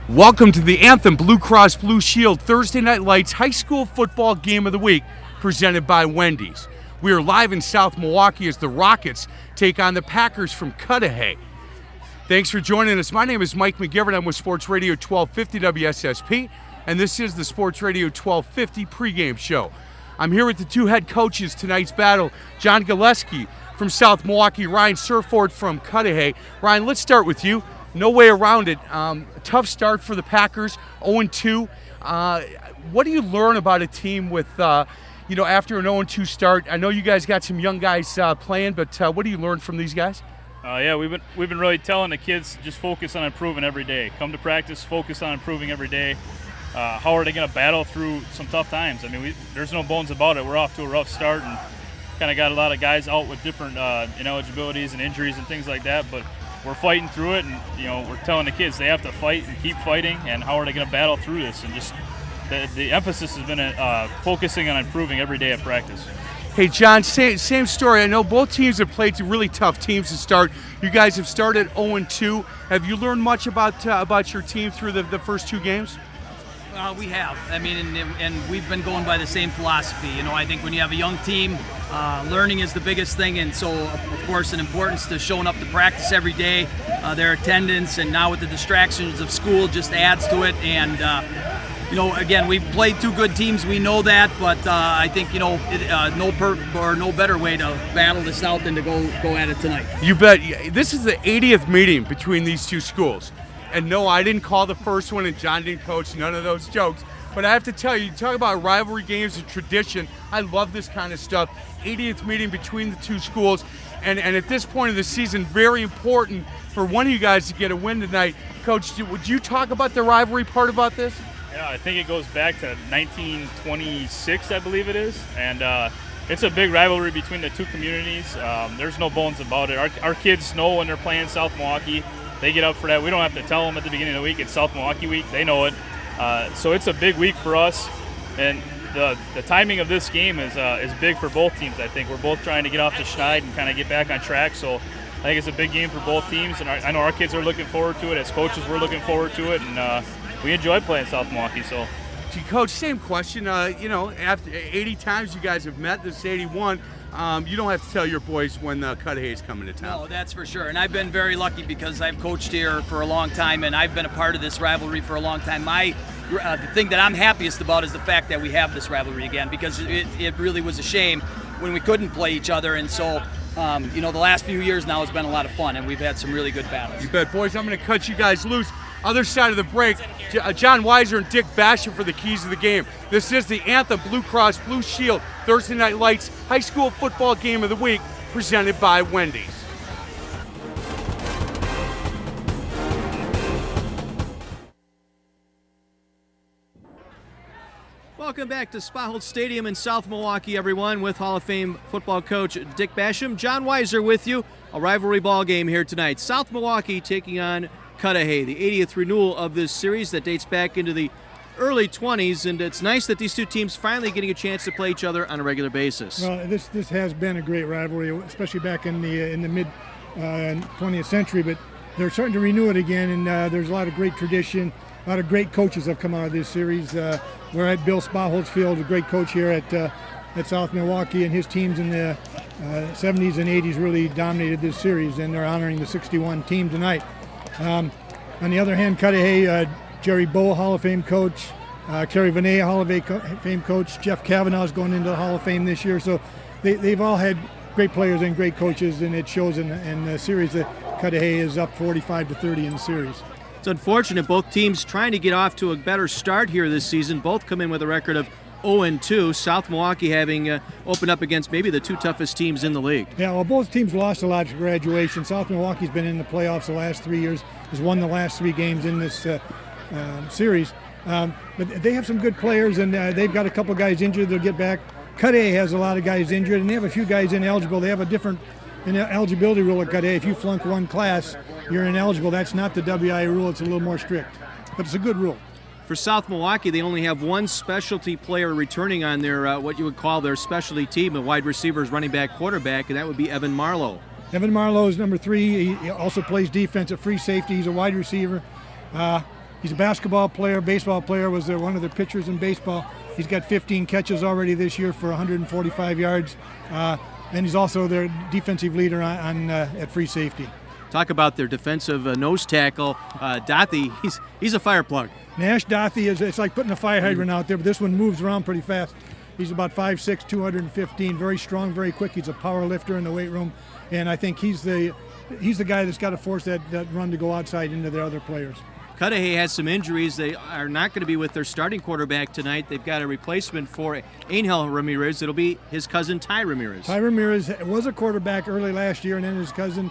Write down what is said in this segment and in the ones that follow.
Welcome to the Anthem Blue Cross Blue Shield Thursday Night Lights High School Football Game of the Week, presented by Wendy's. We are live in South Milwaukee as the Rockets take on the Packers from Cudahy. Thanks for joining us. My name is Mike McGivern. I'm with Sports Radio 1250 WSSP, and this is the Sports Radio 1250 pregame show. I'm here with the two head coaches tonight's battle, John Gillespie from South Milwaukee, Ryan Surford from Cudahy. Ryan, let's start with you. No way around it. Tough start for the Packers, 0-2. What do you learn about a team with, after an 0-2 start? I know you guys got some young guys playing, but what do you learn from these guys? We've been really telling the kids just focus on improving every day. Come to practice, focus on improving every day. How are they going to battle through some tough times? I mean, there's no bones about it. We're off to a rough start and kind of got a lot of guys out with different ineligibilities and injuries and things like that, but we're fighting through it, and we're telling the kids they have to fight and keep fighting, and how are they going to battle through this? And just the emphasis has been focusing on improving every day at practice. Hey, John, same story. I know both teams have played some really tough teams to start. You guys have started 0-2. Have you learned much about your team through the first two games? We have. I mean, and we've been going by the same philosophy. I think when you have a young team, learning is the biggest thing, and so, of course, an importance to showing up to practice every day, their attendance, and now with the distractions of school just adds to it. And, again, we've played two good teams. We know that, but I think, no better way to battle this out than to go at it tonight. You bet. This is the 80th meeting between these two schools. And no, I didn't call the first one, and John didn't coach, none of those jokes. But I have to tell you, talk about rivalry games and tradition. I love this kind of stuff. 80th meeting between the two schools. And at this point of the season, very important for one of you guys to get a win tonight. Coach, would you talk about the rivalry part about this? Yeah, I think it goes back to 1926, I believe it is. And it's a big rivalry between the two communities. There's no bones about it. Our kids know when they're playing South Milwaukee. They get up for that. We don't have to tell them at the beginning of the week it's South Milwaukee week. They know it. So it's a big week for us. And the timing of this game is big for both teams, I think. We're both trying to get off the schneid and kind of get back on track. So I think it's a big game for both teams. And I know our kids are looking forward to it. As coaches, we're looking forward to it. And we enjoy playing South Milwaukee. So, Coach, same question. After 80 times you guys have met, this is 81. You don't have to tell your boys when Cudahy is coming to town. No, that's for sure. And I've been very lucky because I've coached here for a long time, and I've been a part of this rivalry for a long time. The thing that I'm happiest about is the fact that we have this rivalry again, because it really was a shame when we couldn't play each other. And so, the last few years now has been a lot of fun, and we've had some really good battles. You bet. Boys, I'm going to cut you guys loose. Other side of the break, John Weiser and Dick Basham for the keys of the game. This is the Anthem Blue Cross Blue Shield Thursday Night Lights High School Football Game of the Week, presented by Wendy's. Welcome back to Spothold Stadium in South Milwaukee, everyone, with Hall of Fame football coach Dick Basham. John Weiser with you. A rivalry ball game here tonight. South Milwaukee taking on Cudahy, the 80th renewal of this series that dates back into the early 20s, and it's nice that these two teams finally getting a chance to play each other on a regular basis. Well, this has been a great rivalry, especially back in the mid 20th century, but they're starting to renew it again, and there's a lot of great tradition. A lot of great coaches have come out of this series. We're at Bill Spothold's field, a great coach here at South Milwaukee, and his teams in the 70s and 80s really dominated this series, and they're honoring the 61 team tonight. On the other hand, Cudahy, Jerry Bowe, Hall of Fame coach, Kerry Vinay, Hall of Fame coach, Jeff Kavanaugh's going into the Hall of Fame this year. So they've all had great players and great coaches, and it shows in the series that Cudahy is up 45-30 in the series. It's unfortunate both teams trying to get off to a better start here this season. Both come in with a record of 0-2. South Milwaukee having opened up against maybe the two toughest teams in the league. Yeah, well, both teams lost a lot to graduation. South Milwaukee's been in the playoffs the last 3 years, has won the last 3 games in this series. But they have some good players, and they've got a couple guys injured. They'll get back. Cudahy has a lot of guys injured, and they have a few guys ineligible. They have a different eligibility rule at Cudahy. If you flunk one class, you're ineligible. That's not the WIA rule. It's a little more strict, but it's a good rule. For South Milwaukee, they only have one specialty player returning on their what you would call their specialty team, a wide receivers, running back, quarterback, and that would be Evan Marlowe. Evan Marlowe is number 3. He also plays defense at free safety. He's a wide receiver. He's a basketball player, baseball player, was one of the pitchers in baseball. He's got 15 catches already this year for 145 yards. And he's also their defensive leader at free safety. Talk about their defensive nose tackle, Dothy. He's a fire plug. Nash Dothy it's like putting a fire hydrant out there, but this one moves around pretty fast. He's about 5'6", 215, very strong, very quick. He's a power lifter in the weight room, and I think he's the guy that's got to force that run to go outside into the other players. Cudahy has some injuries. They are not going to be with their starting quarterback tonight. They've got a replacement for Angel Ramirez. It'll be his cousin Ty Ramirez. Ty Ramirez was a quarterback early last year, and then his cousin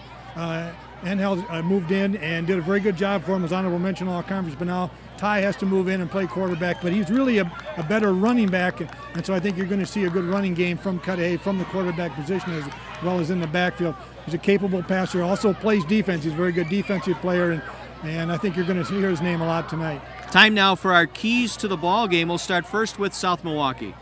Angel moved in and did a very good job for him as honorable mention all conference. But now Ty has to move in and play quarterback, but he's really a better running back, and so I think you're going to see a good running game from Cudahy from the quarterback position as well as in the backfield. He's a capable passer, also plays defense. He's a very good defensive player, and I think you're going to hear his name a lot tonight. Time now for our keys to the ball game. We'll start first with South Milwaukee.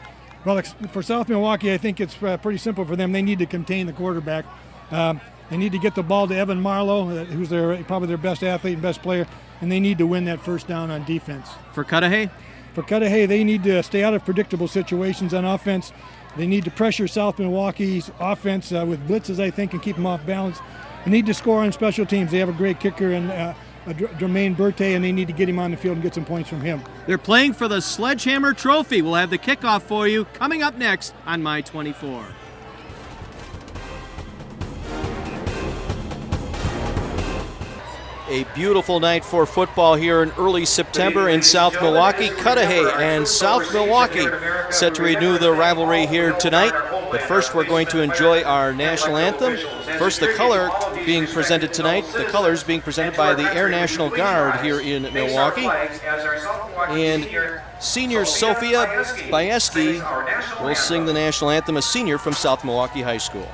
Well, for South Milwaukee, I think it's pretty simple for them. They need to contain the quarterback. They need to get the ball to Evan Marlowe, who's probably their best athlete and best player, and they need to win that first down on defense. For Cudahy? For Cudahy, they need to stay out of predictable situations on offense. They need to pressure South Milwaukee's offense with blitzes, I think, and keep them off balance. They need to score on special teams. They have a great kicker in Jermaine Berthe, and they need to get him on the field and get some points from him. They're playing for the Sledgehammer Trophy. We'll have the kickoff for you coming up next on My 24. A beautiful night for football here in early September in South Milwaukee. Cudahy and South Milwaukee set to renew the rivalry here tonight. But first we're going to enjoy our national anthem. First, the colors being presented by the Air National Guard here in Milwaukee. And senior Sophia Bieski will sing the national anthem, a senior from South Milwaukee High School.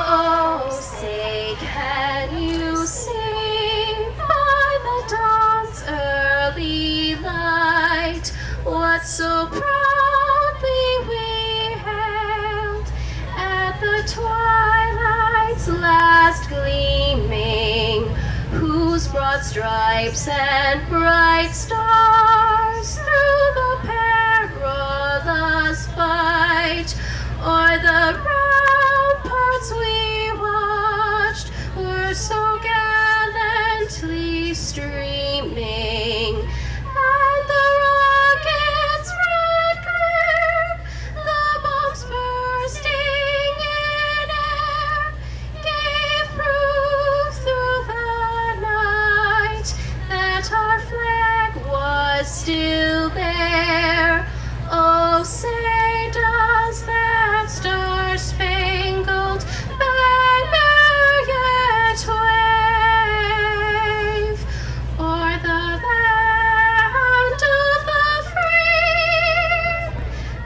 Oh, say can you sing by the dawn's early light what so proudly we hailed at the twilight's last gleaming, whose broad stripes and bright stars through the perilous fight o'er the ramparts we watched were so gallantly streaming, and the rockets' red glare, the bombs bursting in air, gave proof through the night that our flag was still there. Oh, say does that star-spangled banner yet wave o'er the land of the free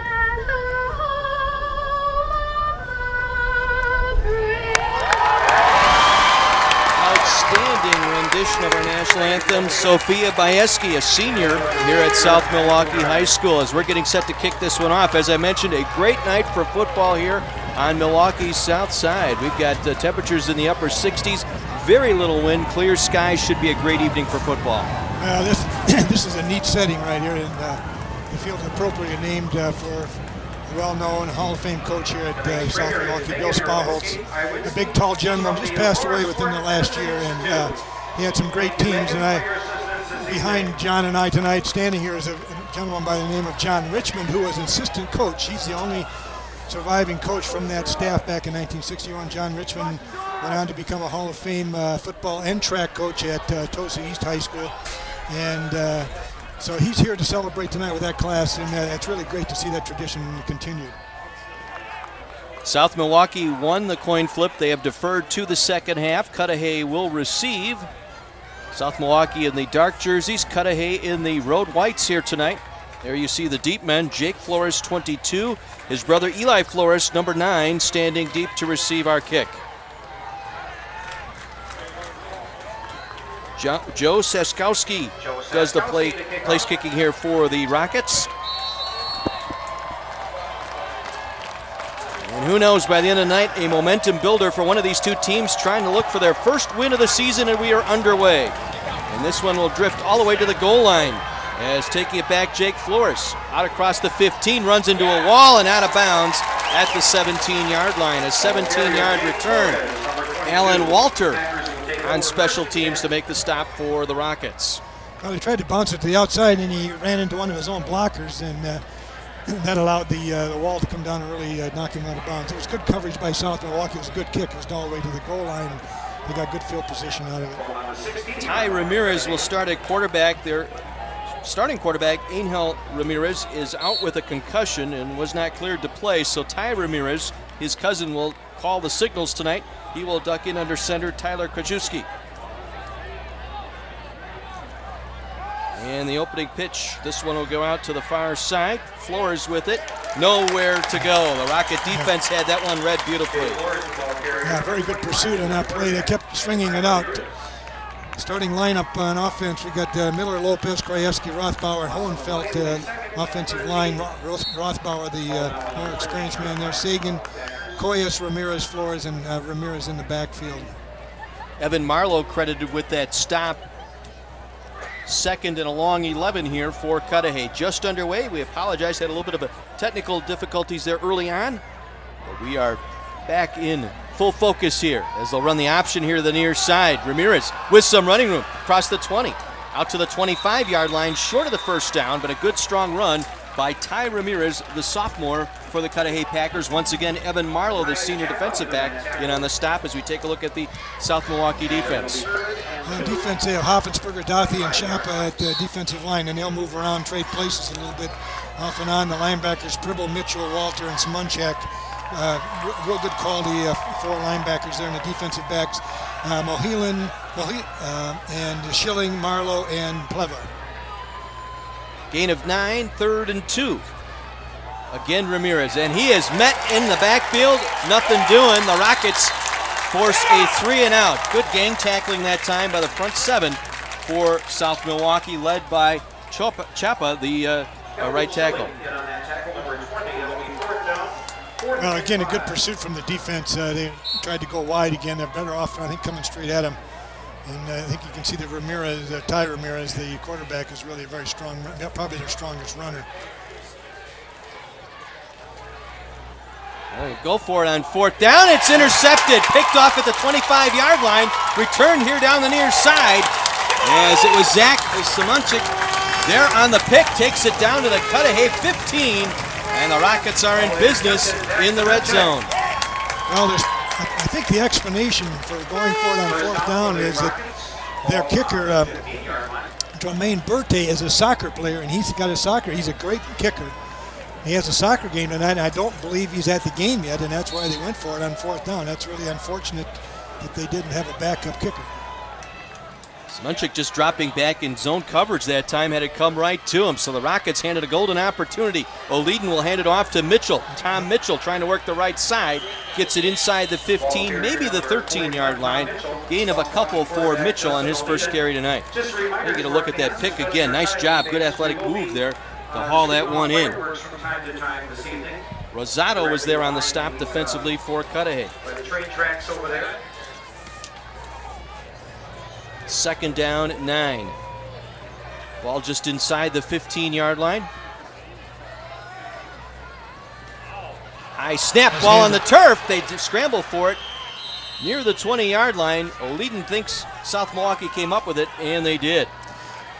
and the home of the brave? Outstanding rendition of our national anthem. Sophia Bieski, a senior here at South Milwaukee High School, as we're getting set to kick this one off. As I mentioned, a great night for football here on Milwaukee's south side. We've got temperatures in the upper 60s, very little wind, clear skies. Should be a great evening for football. This is a neat setting right here, and the field's appropriately named for a well-known Hall of Fame coach here at South Milwaukee, Bill Spauholtz, a big, tall gentleman, just passed away within the last year, and he had some great teams. And behind John and I tonight, standing here, is a gentleman by the name of John Richmond, who was an assistant coach. He's the only surviving coach from that staff back in 1961. John Richmond went on to become a Hall of Fame football and track coach at Tosa East High School, and so he's here to celebrate tonight with that class, and it's really great to see that tradition continue. South Milwaukee won the coin flip. They have deferred to the second half. Cudahy will receive. South Milwaukee in the dark jerseys, Cudahy in the road whites here tonight. There you see the deep men, Jake Flores, 22. His brother Eli Flores, number 9, standing deep to receive our kick. Joe Saskowski does the place kicking here for the Rockets. And And who knows, by the end of the night, a momentum builder for one of these two teams trying to look for their first win of the season, and we are underway. And this one will drift all the way to the goal line as taking it back, Jake Flores. Out across the 15, runs into a wall and out of bounds at the 17-yard line. A 17-yard return. Alan Walter on special teams to make the stop for the Rockets. Well, he tried to bounce it to the outside, and he ran into one of his own blockers, and that allowed the wall to come down and really knock him out of bounds. It was good coverage by South Milwaukee. It was a good kick. It was all the way to the goal line, and they got good field position out of it. Ty Ramirez will start at quarterback. Their starting quarterback, Angel Ramirez, is out with a concussion and was not cleared to play, so Ty Ramirez, his cousin, will call the signals tonight. He will duck in under center Tyler Krajewski. And the opening pitch, this one will go out to the far side. Flores with it, nowhere to go. The Rocket defense had that one read beautifully. Yeah, very good pursuit on that play. They kept stringing it out. Starting lineup on offense, we got Miller, Lopez, Krajewski, Rothbauer, Hohenfeld, offensive line. Rothbauer, the more experienced man there. Sagan, Coyes, Ramirez, Flores, and Ramirez in the backfield. Evan Marlowe credited with that stop. Second and a long 11 here for Cudahy. Just underway. We apologize, had a little bit of a technical difficulties there early on. But we are back in full focus here as they'll run the option here to the near side. Ramirez with some running room across the 20. Out to the 25-yard line, short of the first down, but a good strong run by Ty Ramirez, the sophomore for the Cudahy Packers. Once again, Evan Marlowe, the senior defensive back, in on the stop as we take a look at the South Milwaukee defense. On defense, they have Hoffensberger, Dothy, and Schappa at the defensive line, and they'll move around, trade places a little bit off and on. The linebackers, Pribble, Mitchell, Walter, and Smunchak. Real good quality four linebackers there in the defensive backs. Mohelan, and Schilling, Marlowe, and Plever. Gain of 9, 3rd and 2. Again, Ramirez, and he is met in the backfield. Nothing doing. The Rockets force a 3 and out. Good gang tackling that time by the front 7 for South Milwaukee, led by Chapa, the right tackle. Well, again, a good pursuit from the defense. They tried to go wide again. They're better off, I think, coming straight at him. And I think you can see that Ramirez, Ty Ramirez, the quarterback, is really a very strong, probably their strongest runner. Go for it on 4th down. It's intercepted, picked off at the 25-yard line, returned here down the near side as it was Zach Simonchik there on the pick, takes it down to the Cudahy 15, and the Rockets are in business in the red zone. Well, I think the explanation for going for it on 4th down is that their kicker, Jermaine Berthe, is a soccer player, and he's a great kicker. He has a soccer game tonight, and I don't believe he's at the game yet, and that's why they went for it on 4th down. That's really unfortunate that they didn't have a backup kicker. Smunchik just dropping back in zone coverage that time, had it come right to him. So the Rockets handed a golden opportunity. O'Leedon will hand it off to Mitchell. Tom Mitchell trying to work the right side. Gets it inside the 15, maybe the 13-yard line. Gain of a couple for Mitchell on his first carry tonight. You get a look at that pick again. Nice job, good athletic move there to haul that one in. Rosado was there on the stop defensively for Cudahy. 2nd down, 9. Ball just inside the 15-yard line. High snap, ball on the turf. They scramble for it near the 20-yard line. O'Leedon thinks South Milwaukee came up with it, and they did.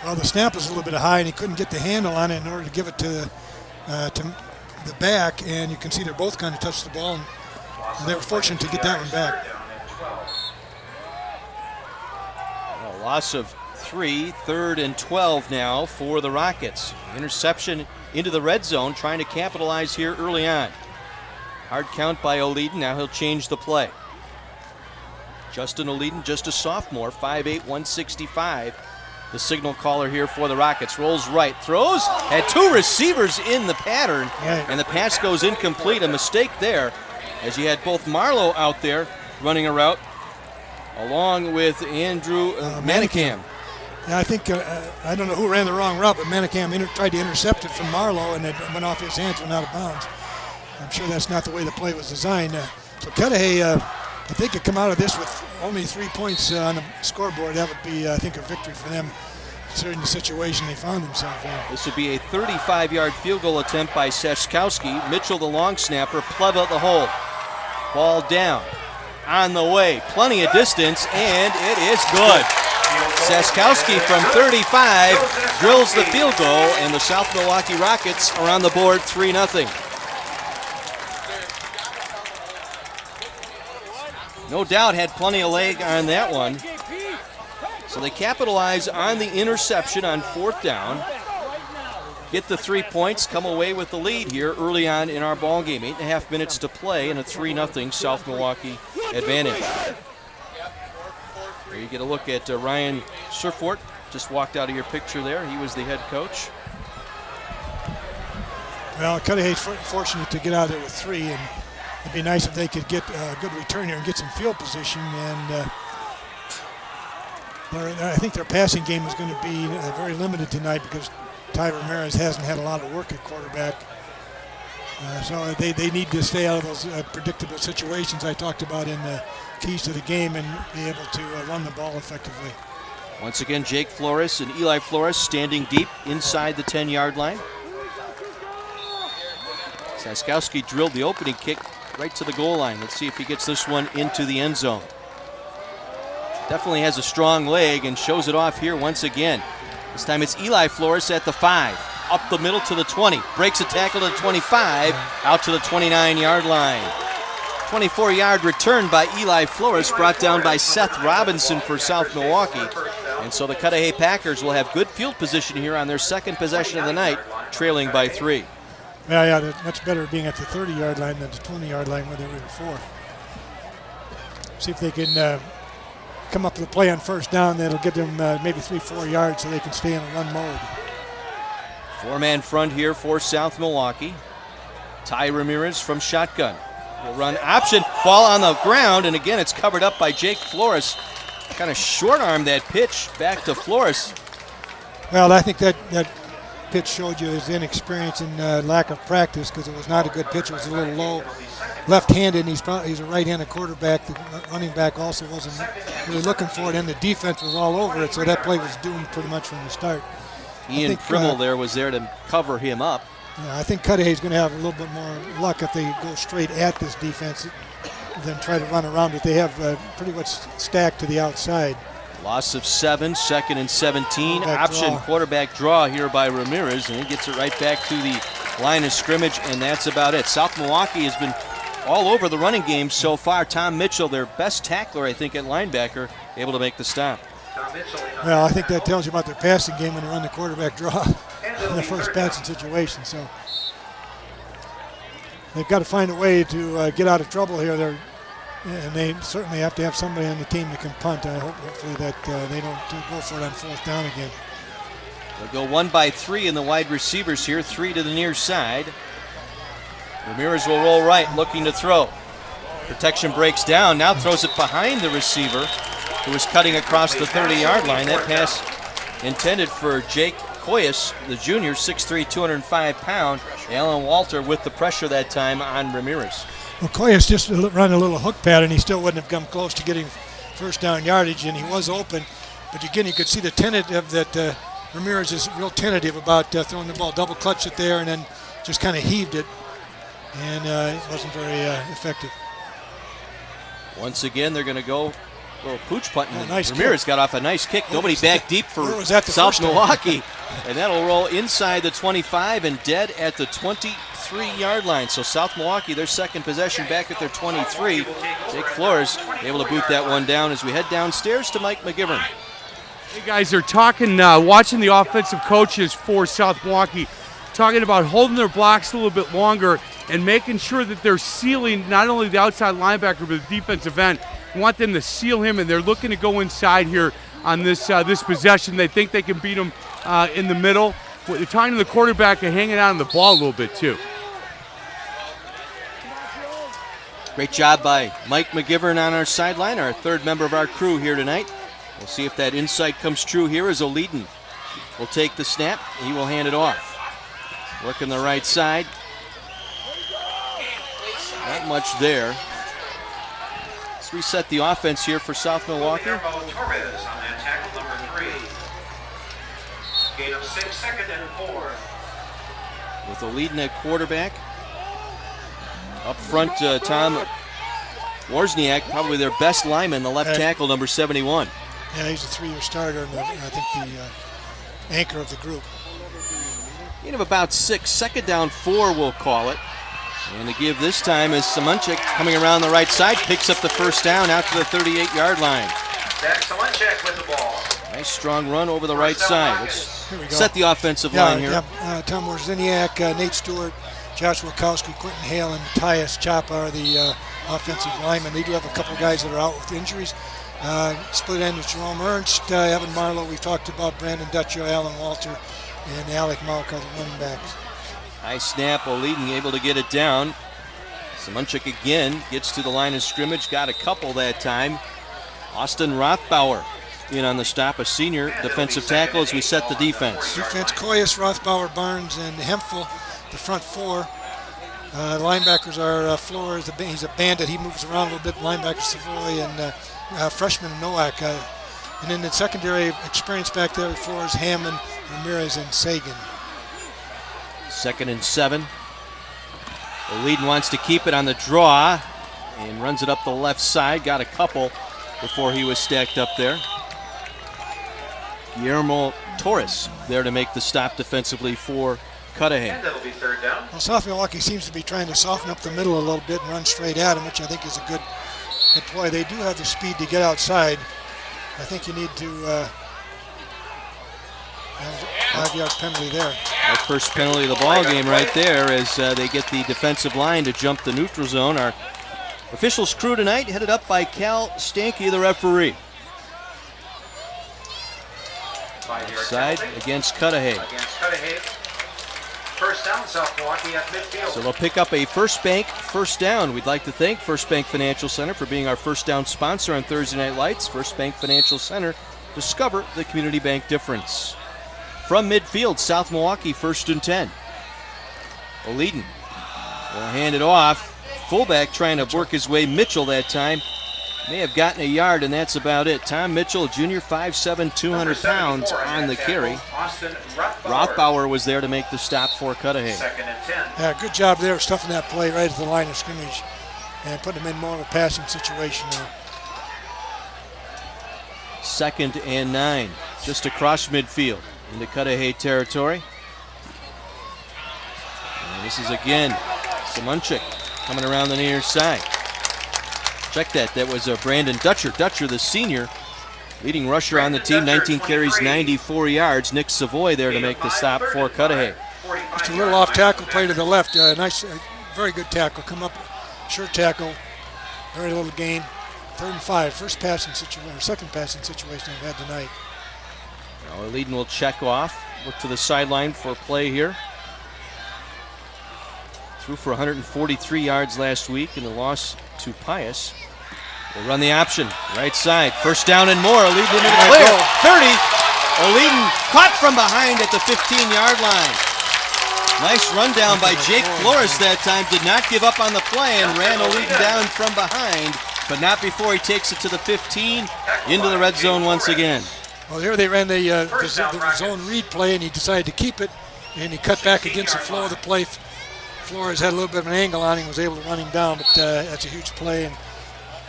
Well, the snap was a little bit high, and he couldn't get the handle on it in order to give it to the back, and you can see they're both kind of touched the ball, and they were fortunate to get that one back. A loss of 3, 3rd and 12 now for the Rockets. Interception into the red zone, trying to capitalize here early on. Hard count by O'Leedon. Now he'll change the play. Justin O'Leedon, just a sophomore, 5'8", 165. The signal caller here for the Rockets. Rolls right, throws, had 2 receivers in the pattern, and the pass goes incomplete. A mistake there, as you had both Marlowe out there running a route, along with Andrew Manicam. Yeah, I think, I don't know who ran the wrong route, but Manicam tried to intercept it from Marlowe, and it went off his hands, went out of bounds. I'm sure that's not the way the play was designed. So Cudahy, if they could come out of this with only 3 points on the scoreboard, that would be, I think, a victory for them, considering the situation they found themselves in. This would be a 35-yard field goal attempt by Seskowski. Mitchell, the long snapper, plug out the hole. Ball down, on the way, plenty of distance, and it is good. Seskowski from 35 drills the field goal, and the South Milwaukee Rockets are on the board 3-0. No doubt had plenty of leg on that one. So they capitalize on the interception on 4th down. Get the 3 points, come away with the lead here early on in our ball game. 8.5 minutes to play and a 3-0 South Milwaukee advantage. Here you get a look at Ryan Surfort. Just walked out of your picture there. He was the head coach. Well, Cudahy's fortunate to get out there with 3, and it'd be nice if they could get a good return here and get some field position. And I think their passing game is going to be very limited tonight because Ty Ramirez hasn't had a lot of work at quarterback. So they need to stay out of those predictable situations I talked about in the keys to the game and be able to run the ball effectively. Once again, Jake Flores and Eli Flores standing deep inside the 10-yard line. Seskowski drilled the opening kick right to the goal line. Let's see if he gets this one into the end zone. Definitely has a strong leg and shows it off here once again. This time it's Eli Flores at the 5. Up the middle to the 20. Breaks a tackle to the 25. Out to the 29-yard line. 24-yard return by Eli Flores, brought down by Seth Robinson for South Milwaukee. And so the Cudahy Packers will have good field position here on their second possession of the night, trailing by 3. Yeah, that's much better being at the 30-yard line than the 20-yard line where they were before. See if they can come up with a play on first down that'll get them maybe 3-4 yards so they can stay in a run mode. 4-man front here for South Milwaukee. Ty Ramirez from shotgun. Will run option, ball on the ground, and again it's covered up by Jake Flores. Kind of short-armed that pitch back to Flores. Well, I think that pitch showed you his inexperience and lack of practice because it was not a good pitch. It was a little low, left-handed, and he's a right-handed quarterback. The running back also wasn't really looking for it, and the defense was all over it, so that play was doomed pretty much from the start. Ian Primmel was there to cover him up. Yeah, I think Cudahy's going to have a little bit more luck if they go straight at this defense than try to run around it. They have pretty much stacked to the outside. Loss of 7, 2nd and 17. Option quarterback draw here by Ramirez, and he gets it right back to the line of scrimmage, and that's about it. South Milwaukee has been all over the running game so far. Tom Mitchell, their best tackler, I think, at linebacker, able to make the stop. Well, I think that tells you about their passing game when they run the quarterback draw in the first passing situation. So they've got to find a way to get out of trouble here. And they certainly have to have somebody on the team that can punt. I hope, hopefully, that they don't go for it on 4th down again. They'll go 1 by 3 in the wide receivers here, 3 to the near side. Ramirez will roll right, looking to throw. Protection breaks down, now throws it behind the receiver, who was cutting across the 30-yard line. That pass intended for Jake Koyas, the junior, 6'3", 205-pound. Alan Walter with the pressure that time on Ramirez. Well, Koyas just run a little hook pattern. He still wouldn't have come close to getting first down yardage, and he was open. But again, you could see the tentative that Ramirez is real tentative about throwing the ball. Double clutched it there and then just kind of heaved it, and it wasn't very effective. Once again, they're going to go a little pooch punting. Nice Ramirez kick. got off a nice kick. Nobody back deep for South time? Milwaukee. And that'll roll inside the 25 and dead at the 23-yard line. So South Milwaukee, their second possession, back at their 23. Jake Flores able to boot that one down as we head downstairs to Mike McGivern. Hey guys, they're talking, watching the offensive coaches for South Milwaukee, talking about holding their blocks a little bit longer and making sure that they're sealing not only the outside linebacker but the defensive end. We want them to seal him, and they're looking to go inside here on this possession. They think they can beat him in the middle. They're talking to the quarterback and hanging out on the ball a little bit too. Great job by Mike McGivern on our sideline, our third member of our crew here tonight. We'll see if that insight comes true here as O'Leedon will take the snap. He will hand it off. Working the right side. Not much there. Let's reset the offense here for South Milwaukee. Torres on that tackle, number 3. Gain of 6, 2nd and 4. With O'Leedon at quarterback. Up front, Tom Wozniak, probably their best lineman, the left tackle, number 71. Yeah, he's a 3-year starter and I think the anchor of the group. Gain of about 6, 2nd down 4, we'll call it. And the give this time is Simonchik coming around the right side, picks up the first down out to the 38-yard line. Zach Simonchik with the ball. Nice strong run over the right side. Let's set the offensive line here. Tom Wozniak, Nate Stewart, Josh Wilkowski, Quentin Hale, and Tyus Chapa are the offensive linemen. They do have a couple guys that are out with injuries. Split end is Jerome Ernst, Evan Marlowe. We've talked about Brandon Dutcher, Alan Walter, and Alec Malk are the running backs. High snap, O'Leedon able to get it down. Simonchik again gets to the line of scrimmage, got a couple that time. Austin Rothbauer in on the stop, a senior defensive tackle as we set the defense. Defense, Koyas, Rothbauer, Barnes, and Hemphill, the front 4. Linebackers are Flores, he's a bandit, he moves around a little bit. Linebackers, Savoy, and freshman Nowak. And in the secondary, experience back there, Flores, Hammond, Ramirez, and Sagan. 2nd and 7. O'Leedon wants to keep it on the draw and runs it up the left side. Got a couple before he was stacked up there. Guillermo Torres there to make the stop defensively for Cudahy. And that'll be 3rd down. Well, South Milwaukee seems to be trying to soften up the middle a little bit and run straight at him, which I think is a good ploy. They do have the speed to get outside. I think you need to 5-yard penalty there. Our first penalty of the ball game right there as they get the defensive line to jump the neutral zone. Our officials crew tonight headed up by Cal Stanky, the referee. Side against Cudahy. First down, South Milwaukee at midfield. So they'll pick up a First Bank first down. We'd like to thank First Bank Financial Center for being our first down sponsor on Thursday Night Lights. First Bank Financial Center, discover the community bank difference. From midfield, South Milwaukee, 1st and 10. O'Leedon will hand it off. Fullback trying to work his way. Mitchell that time may have gotten a yard, and that's about it. Tom Mitchell, junior, 5'7", 200 pounds on the carry. Rothbauer was there to make the stop for Cudahy. 2nd and 10. Yeah, good job there, stuffing that play right at the line of scrimmage and putting them in more of a passing situation now. 2nd and 9, just across midfield into Cudahy territory. And this is again Simonchik coming around the near side. Check that. That was Brandon Dutcher. Dutcher, the senior, leading rusher on the team. 19 carries, 94 yards. Nick Savoy there to make the stop for Cudahy. Just a little off tackle play to the left. Nice, very good tackle. Come up, short tackle, very little gain. 3rd and 5. First passing situation, or second passing situation I've had tonight. Now O'Leedon will check off. Look to the sideline for a play here. Threw for 143 yards last week in the loss to Pius. We'll run the option, right side. First down and more. O'Leedon into the clear. 30. O'Leedon caught from behind at the 15-yard line. Nice rundown by Jake Flores that time. Did not give up on the play and ran O'Leedon down from behind, but not before he takes it to the 15, into the red zone once again. Well, here they ran the zone read play, and he decided to keep it, and he cut back against the flow of the play. Flores had a little bit of an angle on him, was able to run him down, but that's a huge play, and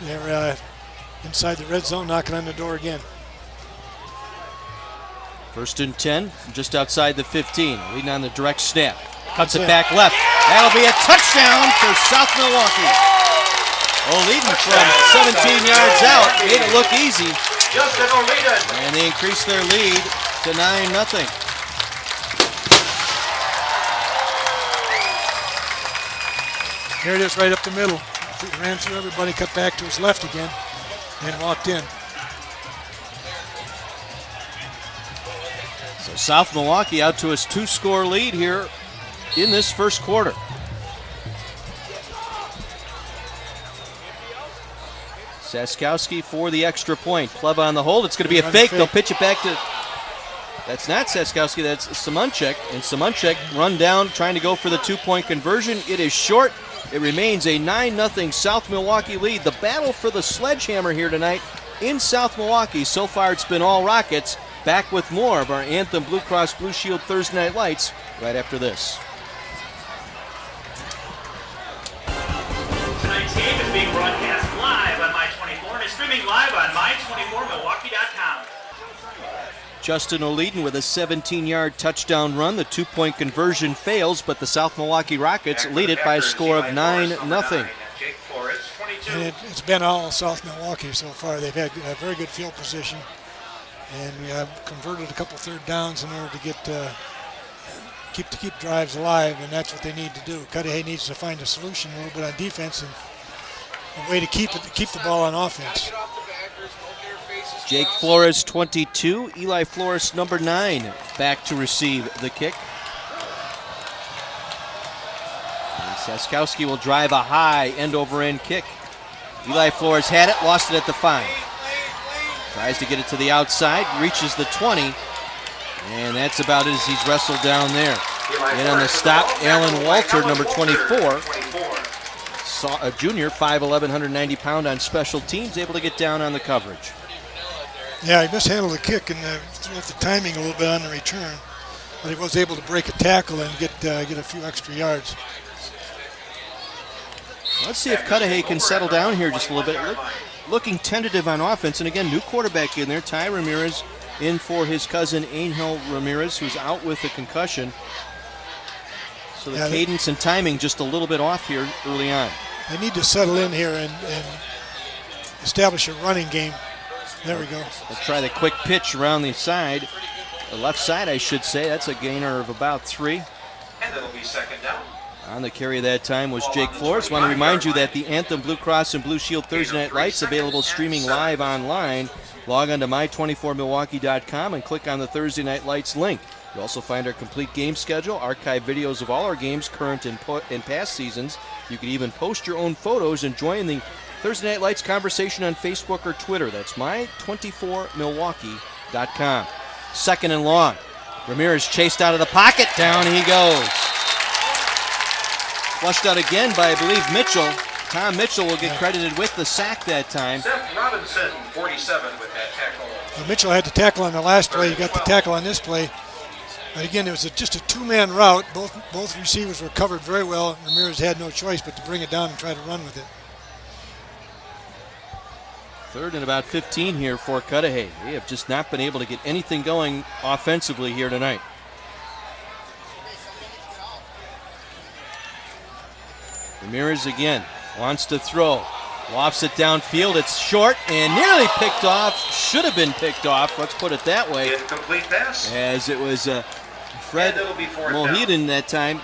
they're inside the red zone, knocking on the door again. 1st and 10, just outside the 15, leading on the direct snap. Cuts it back left. That'll be a touchdown for South Milwaukee. O'Leedon from 17 yards out made it look easy. Justin O'Leedon. And they increased their lead to 9-0. Here it is right up the middle. He ran through everybody, cut back to his left again, and walked in. So South Milwaukee out to his 2-score lead here in this first quarter. Saskowski for the extra point. Pleva on the hold. It's going to be a fake. They'll pitch it back to... That's not Saskowski. That's Simonchik. And Simonchik run down trying to go for the 2-point conversion. It is short. It remains a 9-0 South Milwaukee lead. The battle for the sledgehammer here tonight in South Milwaukee. So far it's been all Rockets. Back with more of our Anthem Blue Cross Blue Shield Thursday Night Lights right after this. Tonight's game is being broadcast live on My24 and is streaming live on My24Milwaukee.com. Justin O'Leedon with a 17-yard touchdown run. The 2-point conversion fails, but the South Milwaukee Rockets lead it by a score of 9-0. And it's been all South Milwaukee so far. They've had a very good field position, and we have converted a couple third downs in order to get keep drives alive, and that's what they need to do. Cudahy needs to find a solution a little bit on defense and a way to keep the ball on offense. Jake Flores, 22. Eli Flores, number 9, back to receive the kick. And Saskowski will drive a high end-over-end kick. Eli Flores had it, lost it at the 5. Tries to get it to the outside, reaches the 20, and that's about it as he's wrestled down there. And on the stop, Alan Walter, number 24. A junior, 5'11", 190-pound on special teams, able to get down on the coverage. Yeah, he mishandled the kick and threw off the timing a little bit on the return, but he was able to break a tackle and get a few extra yards. Let's see if Cudahy can settle down here just a little bit. Looking tentative on offense, and again, new quarterback in there, Ty Ramirez, in for his cousin Angel Ramirez, who's out with a concussion. So the cadence and timing just a little bit off here early on. They need to settle in here and establish a running game. There we go. They'll try the quick pitch around the side. The left side, I should say. That's a gainer of about 3. And it'll be second down. On the carry that time was Jake Flores. Want to remind you that the Anthem Blue Cross and Blue Shield Thursday Night Lights available streaming live online. Log on to my24milwaukee.com and click on the Thursday Night Lights link. You'll also find our complete game schedule, archive videos of all our games, current and past seasons. You can even post your own photos and join the Thursday Night Lights conversation on Facebook or Twitter. That's my24milwaukee.com. Second and long. Ramirez chased out of the pocket. Down he goes. Flushed out again by, I believe, Mitchell. Tom Mitchell will get credited with the sack that time. Seth Robinson, 47, with that tackle. Well, Mitchell had the tackle on the last play. He got the tackle on this play. But again, it was just a 2-man route. Both receivers were covered very well. Ramirez had no choice but to bring it down and try to run with it. Third and about 15 here for Cudahy. They have just not been able to get anything going offensively here tonight. Ramirez again wants to throw. Lofts it downfield. It's short and nearly picked off. Should have been picked off. Let's put it that way. Incomplete pass. As it was Fred Mulheden that time,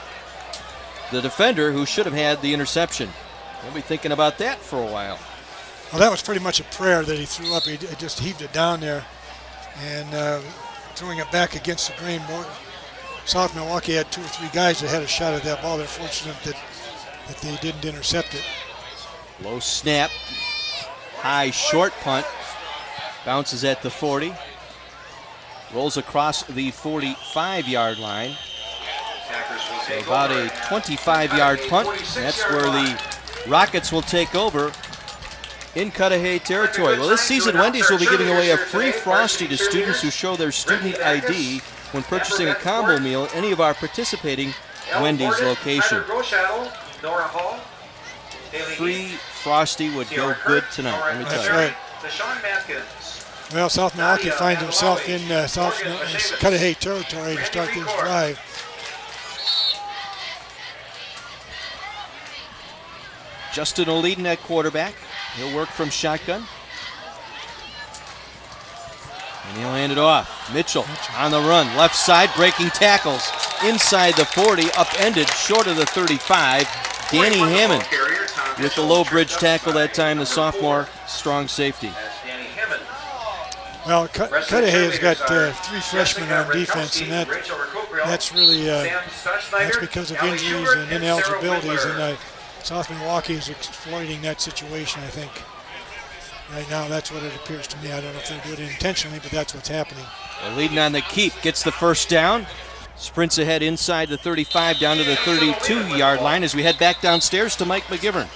the defender, who should have had the interception. We'll be thinking about that for a while. Well, that was pretty much a prayer that he threw up. He just heaved it down there and throwing it back against the grain. South Milwaukee had 2 or 3 guys that had a shot at that ball. They're fortunate that they didn't intercept it. Low snap, high short punt, bounces at the 40, rolls across the 45-yard line. So about a 25-yard punt. That's where the Rockets will take over in Cudahy territory. Well, this season, Wendy's will be giving away a free Frosty to students who show their student ID when purchasing a combo meal at any of our participating Wendy's locations. Free Frosty would go good tonight, let me tell you. Right. Well, South Milwaukee finds himself in Cudahy territory to start this drive. Justin O'Leedon at quarterback. He'll work from shotgun. And he'll hand it off. Mitchell on the run. Left side, breaking tackles. Inside the 40, upended, short of the 35. Danny Hammond with the low bridge tackle that time, the sophomore strong safety. Well, Cudahy has got 3 freshmen on defense, and that's really that's because of injuries and ineligibilities, and South Milwaukee is exploiting that situation, I think. Right now, that's what it appears to me. I don't know if they're doing it intentionally, but that's what's happening. They're leading on the keep, gets the first down. Sprints ahead inside the 35 down to the 32-yard line as we head back downstairs to Mike McGivern.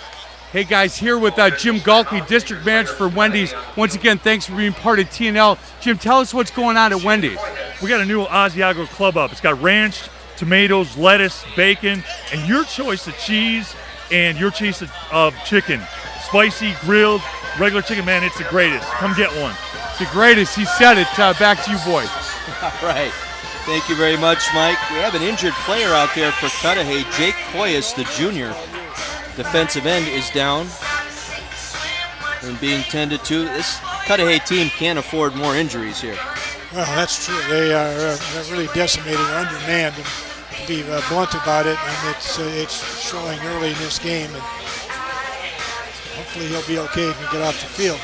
Hey guys, here with Jim Galkey, District Manager for Wendy's. Once again, thanks for being part of TNL. Jim, tell us what's going on at Wendy's. We got a new Asiago Club up. It's got ranch, tomatoes, lettuce, bacon, and your choice of cheese and your choice of chicken. Spicy, grilled, regular chicken, man, it's the greatest. Come get one. It's the greatest. He said it. Back to you, boys. All right. Thank you very much, Mike. We have an injured player out there for Cudahy, Jake Koyas, the junior. Defensive end is down and being tended to. This Cudahy team can't afford more injuries here. Well, that's true. They're really decimated, undermanned, and to be blunt about it, and it's showing early in this game. And hopefully he'll be okay and can get off the field.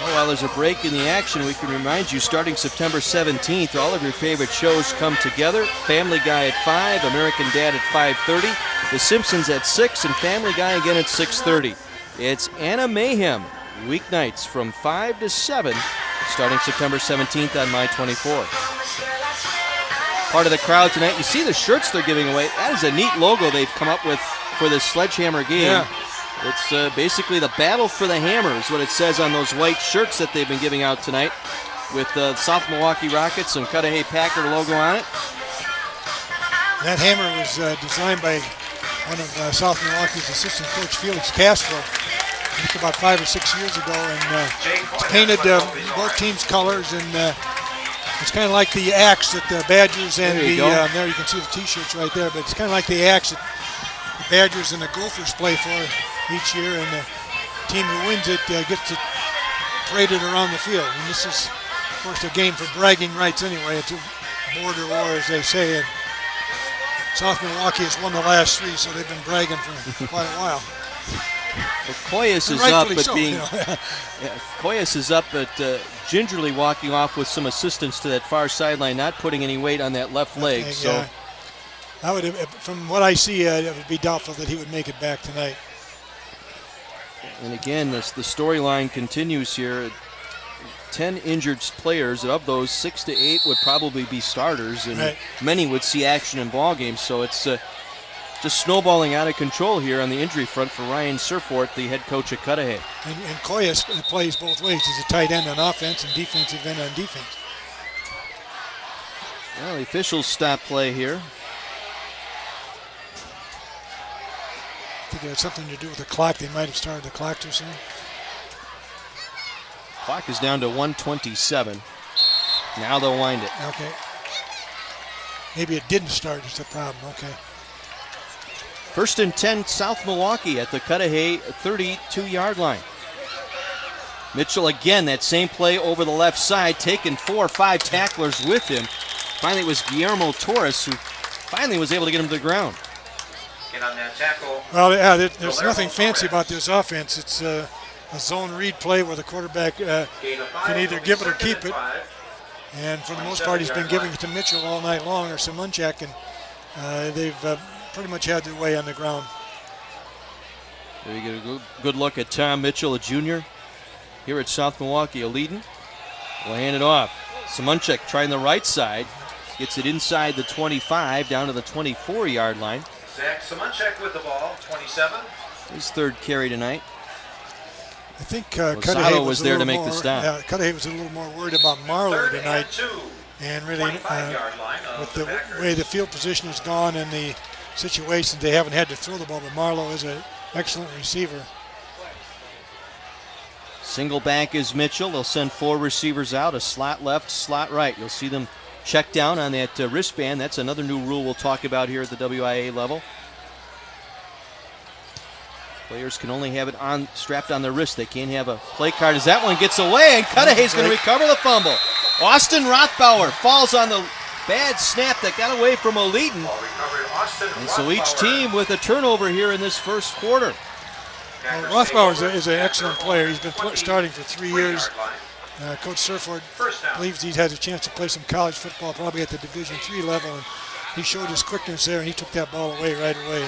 Well, while there's a break in the action, we can remind you, starting September 17th, all of your favorite shows come together. Family Guy at 5, American Dad at 5:30, The Simpsons at 6, and Family Guy again at 6:30. It's Anna Mayhem, weeknights from 5 to 7, starting September 17th on My 24. Part of the crowd tonight, you see the shirts they're giving away. That is a neat logo they've come up with for this Sledgehammer game. Yeah. It's basically the battle for the hammer is what it says on those white shirts that they've been giving out tonight with the South Milwaukee Rockets and Cudahy Packard logo on it. That hammer was designed by one of South Milwaukee's assistant coach, Felix Castro, I think about 5 or 6 years ago, and it's painted both teams' colors, and it's kind of like the axe that the Badgers and there you can see the T-shirts right there, but it's kind of like the axe that the Badgers and the Gophers play for each year, and the team who wins it gets to parade it around the field. And this is, of course, a game for bragging rights anyway. It's a border war, as they say, and South Milwaukee has won the last 3, so they've been bragging for quite a while. Well, Koyas is up, but Koyas is up, but gingerly walking off with some assistance to that far sideline, not putting any weight on that left leg. So, I would, from what I see, it would be doubtful that he would make it back tonight. And again, the storyline continues here. 10 injured players, and of those, 6 to 8 would probably be starters, and many would see action in ball games. So it's just snowballing out of control here on the injury front for Ryan Surfort, the head coach at Cudahy. And Koyas plays both ways. He's a tight end on offense and defensive end on defense. Well, the officials stop play here. I think it had something to do with the clock. They might have started the clock too soon. Clock is down to 1:27. Now they'll wind it. Okay. Maybe it didn't start. It's a problem. Okay. 1st and 10, South Milwaukee at the Cudahy 32-yard line. Mitchell again, that same play over the left side, taking 4 or 5 tacklers with him. Finally, it was Guillermo Torres who finally was able to get him to the ground. Get on that tackle. Well, yeah, there's nothing fancy about this offense. It's a zone read play where the quarterback can either give it or keep it. And for the most part, he's been giving it to Mitchell all night long, or Simonchak, and they've pretty much had their way on the ground. There you get a good look at Tom Mitchell, a junior, here at South Milwaukee. Aleden will hand it off. Simonchak trying the right side, gets it inside the 25, down to the 24-yard line. Zach Simonchak with the ball, 27. His 3rd carry tonight. I think Cudahy was there to make the stop. Cudahy was a little more worried about Marlowe tonight. And really, with the way the field position has gone and the situations, they haven't had to throw the ball, but Marlowe is an excellent receiver. Single back is Mitchell. They'll send 4 receivers out, a slot left, slot right. You'll see them check down on that wristband. That's another new rule we'll talk about here at the WIA level. Players can only have it strapped on their wrist. They can't have a play card as that one gets away, and Cudahy's going to recover the fumble. Austin Rothbauer falls on the bad snap that got away from Aleden. And so each team with a turnover here in this first quarter. Rothbauer is an excellent player. He's been starting for 3 years. Coach Surford believes he has a chance to play some college football, probably at the Division III level. And he showed his quickness there, and he took that ball away right away.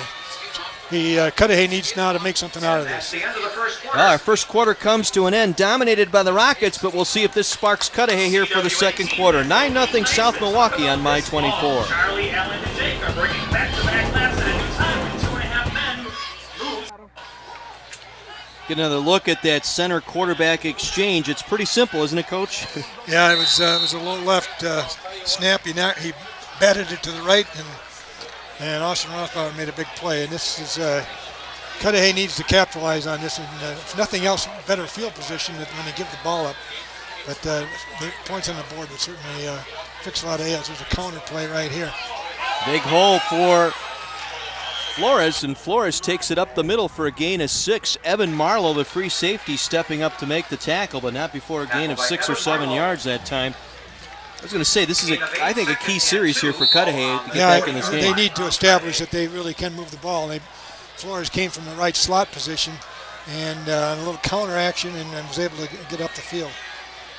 Cudahy needs now to make something out of That's this. the end of the first quarter. Well, our first quarter comes to an end, dominated by the Rockets, but we'll see if this sparks Cudahy here for the second quarter. 9-0 South Milwaukee on My 24. Charlie, Allen, and Jake are bringing back-to-back laps at a new time with 2.5 men. Move. Get another look at that center quarterback exchange. It's pretty simple, isn't it, Coach? Yeah, it was a low left snap. He batted it to the right, and Austin Rothbauer made a big play. And this is Cudahy needs to capitalize on this, and if nothing else, better field position when they give the ball up. But the points on the board would certainly fix a lot of ails. There's a counter play right here. Big hole for Flores, and Flores takes it up the middle for a gain of 6. Evan Marlowe, the free safety, stepping up to make the tackle, but not before a gain of 6 or 7 yards that time. I was going to say, this is, I think, a key series here for Cudahy to get back in this game. They need to establish that they really can move the ball. Flores came from the right slot position and a little counter action and was able to get up the field.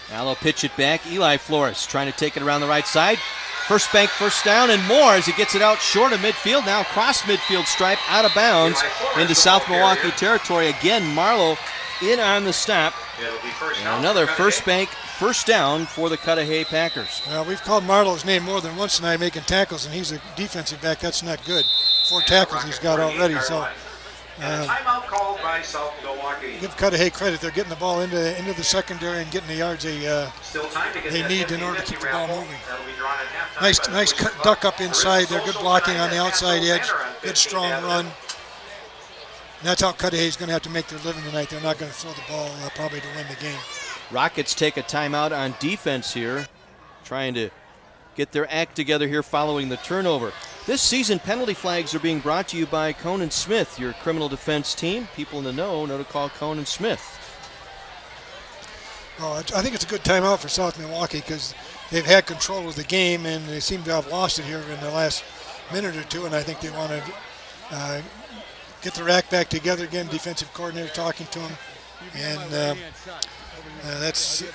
Now they'll pitch it back. Eli Flores trying to take it around the right side. First bank, first down, and more as he gets it out short of midfield. Now cross midfield stripe, out of bounds into South Milwaukee territory. Again, Marlowe in on the stop. And another first bank, first down for the Cudahy Packers. Well, we've called Marlowe's name more than once tonight, making tackles, and he's a defensive back. That's not good. 4 tackles he's got already. So timeout called by South Milwaukee. Give Cudahy credit. They're getting the ball into the secondary and getting the yards they need in order to keep the ball moving. Nice duck up inside. They're good blocking on the outside edge. Good strong run. And that's how Cudahy's going to have to make their living tonight. They're not going to throw the ball probably to win the game. Rockets take a timeout on defense here, trying to get their act together here following the turnover. This season, penalty flags are being brought to you by Conan Smith, your criminal defense team. People in the know to call Conan Smith. Oh, I think it's a good timeout for South Milwaukee because they've had control of the game and they seem to have lost it here in the last minute or two, and I think they want to get their act back together again. Defensive coordinator talking to them, and let's see.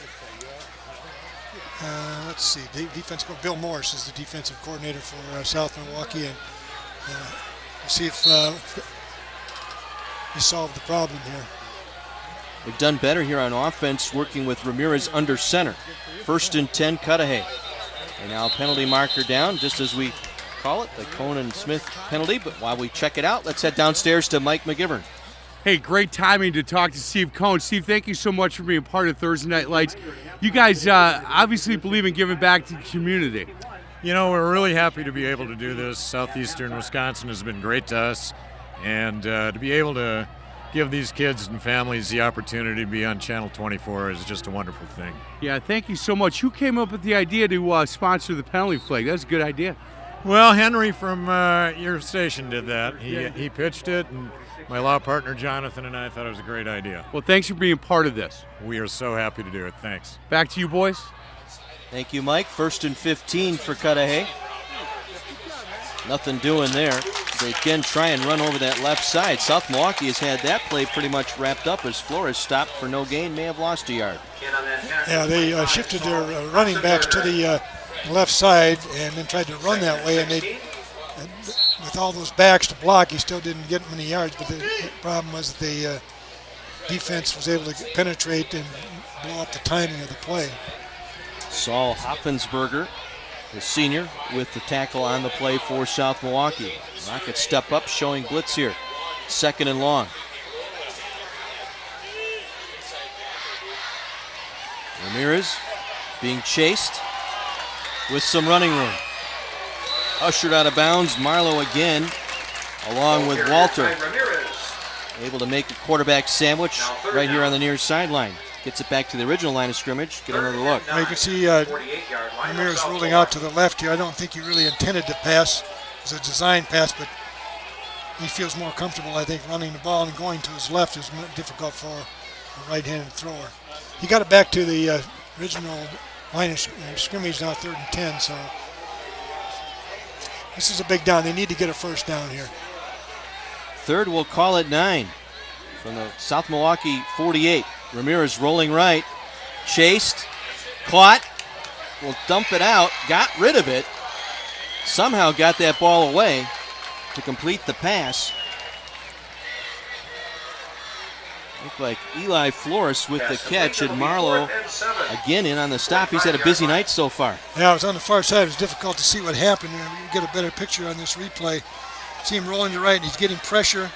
Bill Morris is the defensive coordinator for South Milwaukee, and we'll see if he solved the problem here. They've done better here on offense, working with Ramirez under center. 1st and 10, Cudahy. And now penalty marker down, just as we call it, the Conan Smith penalty. But while we check it out, let's head downstairs to Mike McGivern. Hey, great timing to talk to Steve Cohn. Steve, thank you so much for being part of Thursday Night Lights. You guys obviously believe in giving back to the community. You know, we're really happy to be able to do this. Southeastern Wisconsin has been great to us, and to be able to give these kids and families the opportunity to be on Channel 24 is just a wonderful thing. Yeah, thank you so much. Who came up with the idea to sponsor the penalty flag? That's a good idea. Well, Henry from your station did that. He pitched it, and my law partner Jonathan and I thought it was a great idea. Well, thanks for being part of this. We are so happy to do it. Thanks. Back to you, boys. Thank you, Mike. 1st and 15 for Cudahy. Nothing doing there. They again try and run over that left side. South Milwaukee has had that play pretty much wrapped up as Flores stopped for no gain, may have lost a yard. Yeah, they shifted their running backs to the left side and then tried to run that way, and with all those backs to block, he still didn't get many yards, but the problem was that the defense was able to penetrate and blow up the timing of the play. Saul Hoffensberger, the senior, with the tackle on the play for South Milwaukee. Rockets step up, showing blitz here. 2nd and long. Ramirez being chased with some running room. Ushered out of bounds, Marlowe again, along with Walter. Able to make a quarterback sandwich right here on the near sideline. Gets it back to the original line of scrimmage. Get another look. Well, you can see Ramirez rolling out to the left here. I don't think he really intended to pass. It was a design pass, but he feels more comfortable, I think, running the ball, and going to his left is more difficult for a right-handed thrower. He got it back to the original line of scrimmage, now 3rd and 10, so this is a big down. They need to get a first down here. 3rd, we'll call it 9 from the South Milwaukee 48. Ramirez rolling right, chased, caught, will dump it out, got rid of it, somehow got that ball away to complete the pass. Looked like Eli Flores with the catch, and Marlowe again in on the stop. He's had a busy night so far. Yeah, it was on the far side. It was difficult to see what happened. You get a better picture on this replay. See him rolling to right, and he's getting pressure.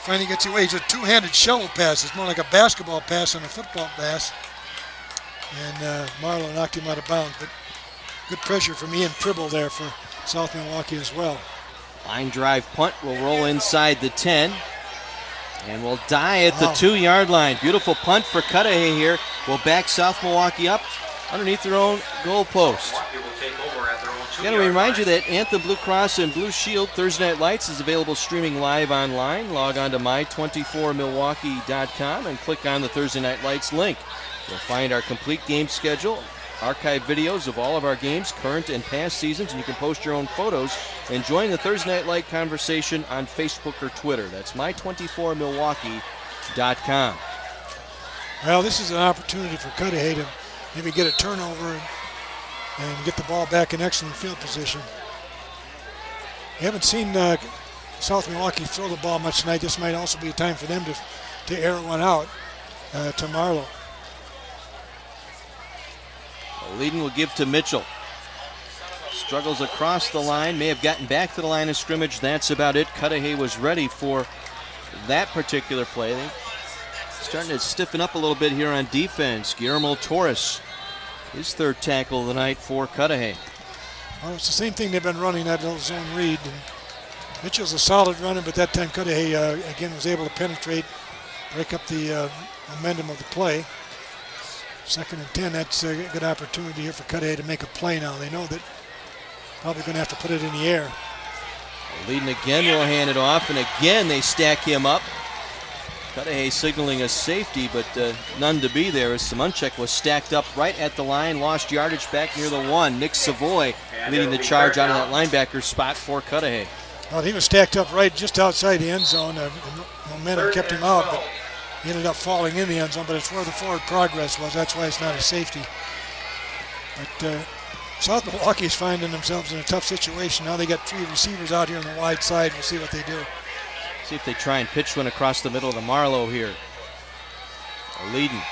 Finally gets away. He's a two-handed shovel pass. It's more like a basketball pass than a football pass. And Marlowe knocked him out of bounds. But good pressure from Ian Pribble there for South Milwaukee as well. Line drive punt will roll inside the 10. And will die at the 2-yard line. Beautiful punt for Cudahy here. Will back South Milwaukee up underneath their own goal post. Got to remind you that Anthem Blue Cross and Blue Shield Thursday Night Lights is available streaming live online. Log on to my24milwaukee.com and click on the Thursday Night Lights link. You'll find our complete game schedule, archive videos of all of our games, current and past seasons, and you can post your own photos and join the Thursday Night Light conversation on Facebook or Twitter. That's my24milwaukee.com. Well, this is an opportunity for Cudahy to maybe get a turnover and get the ball back in excellent field position. We haven't seen South Milwaukee throw the ball much tonight. This might also be a time for them to air one out to Marlowe. Leading will give to Mitchell. Struggles across the line, may have gotten back to the line of scrimmage. That's about it. Cudahy was ready for that particular play. They're starting to stiffen up a little bit here on defense. Guillermo Torres, his third tackle of the night for Cudahy. Well, it's the same thing they've been running, that little zone read. And Mitchell's a solid runner, but that time Cudahy again was able to penetrate, break up the momentum of the play. 2nd and 10, that's a good opportunity here for Cudahy to make a play now. They know that probably going to have to put it in the air. Leading again will hand it off, and again they stack him up. Cudahy signaling a safety, but none to be there as Simonchek was stacked up right at the line, lost yardage back near the 1. Nick Savoy leading the charge out of that linebacker spot for Cudahy. Well, he was stacked up right just outside the end zone. Momentum kept him out, but he ended up falling in the end zone, but it's where the forward progress was. That's why it's not a safety. But South Milwaukee is finding themselves in a tough situation. Now they got 3 receivers out here on the wide side. We'll see what they do. See if they try and pitch one across the middle of the Marlowe here. Leading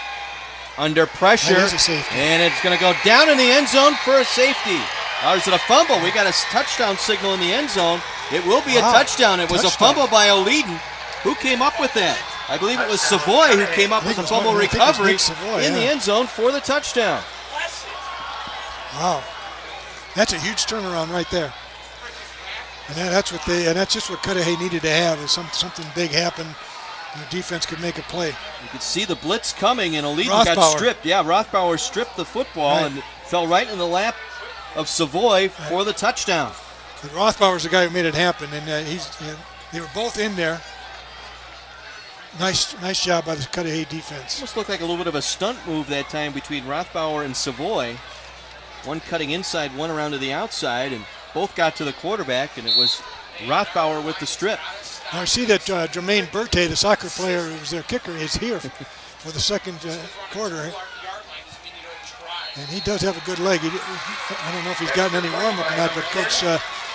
under pressure, and it's going to go down in the end zone for a safety. Or is it a fumble? We got a touchdown signal in the end zone. It will be a touchdown. It was a fumble by O'Leadon. Who came up with that? I believe it was Savoy who came up with a fumble recovery in the end zone for the touchdown. Wow, that's a huge turnaround right there. And that's just what Cudahy needed to have, is something big happen, and the defense could make a play. You could see the blitz coming, and O'Leadon got stripped. Yeah, Rothbauer stripped the football and fell right in the lap of Savoy for the touchdown. But Rothbauer's the guy who made it happen, and they were both in there. Nice job by the Cudahy defense. Almost looked like a little bit of a stunt move that time between Rothbauer and Savoy. One cutting inside, one around to the outside, and both got to the quarterback, and it was Rothbauer with the strip. Now I see that Jermaine Berthe, the soccer player who was their kicker, is here for the second quarter. And he does have a good leg. I don't know if he's gotten any warm-up or not, but Coach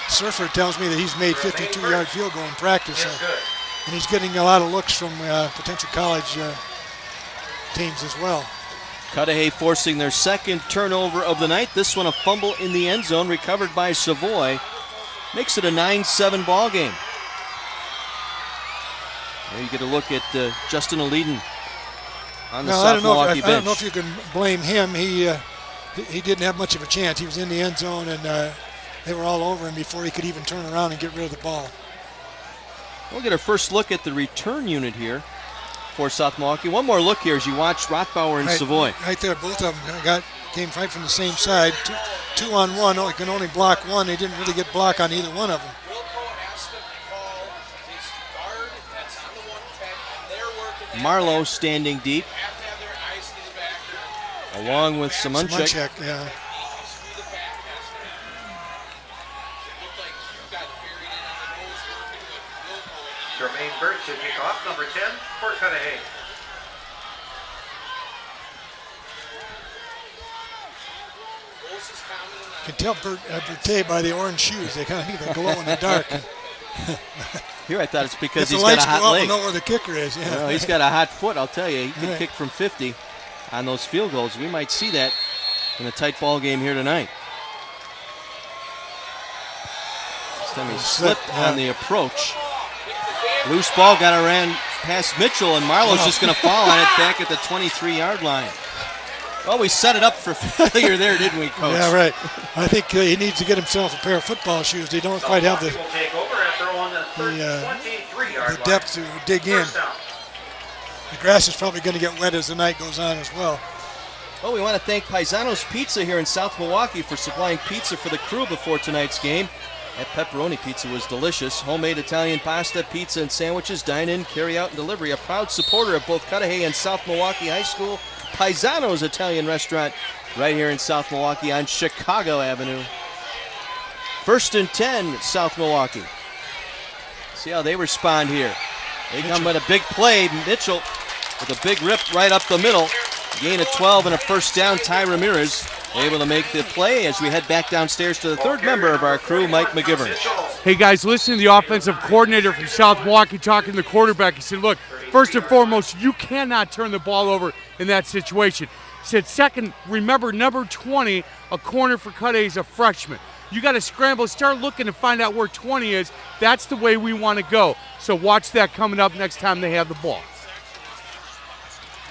Surfer tells me that he's made 52-yard field goal in practice. And he's getting a lot of looks from potential college teams as well. Cudahy forcing their second turnover of the night. This one a fumble in the end zone, recovered by Savoy. Makes it a 9-7 ball game. There you get a look at Justin O'Leadon on the South Milwaukee bench. I don't know if you can blame him. He didn't have much of a chance. He was in the end zone, and they were all over him before he could even turn around and get rid of the ball. We'll get our first look at the return unit here for South Milwaukee. One more look here as you watch Rothbauer and Savoy. Right there, both of them came right from the same side. Two on one. You can only block one. They didn't really get block on either one of them. Marlowe standing deep, along with Simonchek. Yeah. Jermaine Birch to kick off, number 10 for Cudahy. You can tell Berthe by the orange shoes. They kind of glow in the dark. Here I thought it's because If the he's got a lights hot go up, leg. we'll know where the kicker is. Yeah. Well, he's got a hot foot, I'll tell you. He can Right. kick from 50 on those field goals. We might see that in a tight ball game here tonight. This time he slipped on the approach. Loose ball got around past Mitchell, and Marlowe's just going to fall on it back at the 23-yard line. Well, we set it up for failure there, didn't we, Coach? Yeah, right. I think he needs to get himself a pair of football shoes. They don't quite have the depth to dig in. The grass is probably going to get wet as the night goes on as well. Well, we want to thank Paisano's Pizza here in South Milwaukee for supplying pizza for the crew before tonight's game. That pepperoni pizza was delicious. Homemade Italian pasta, pizza, and sandwiches. Dine in, carry out, and delivery. A proud supporter of both Cudahy and South Milwaukee High School. Paisano's Italian restaurant right here in South Milwaukee on Chicago Avenue. 1st and 10, South Milwaukee. See how they respond here. They come with a big play. Mitchell with a big rip right up the middle. Gain of 12 and a first down. Ty Ramirez able to make the play as we head back downstairs to the third member of our crew, Mike McGivern. Hey guys, listen to the offensive coordinator from South Milwaukee talking to the quarterback. He said, look, first and foremost, you cannot turn the ball over in that situation. He said, second, remember number 20, a corner for Cudahy is a freshman. You got to scramble, start looking to find out where 20 is. That's the way we want to go. So watch that coming up next time they have the ball.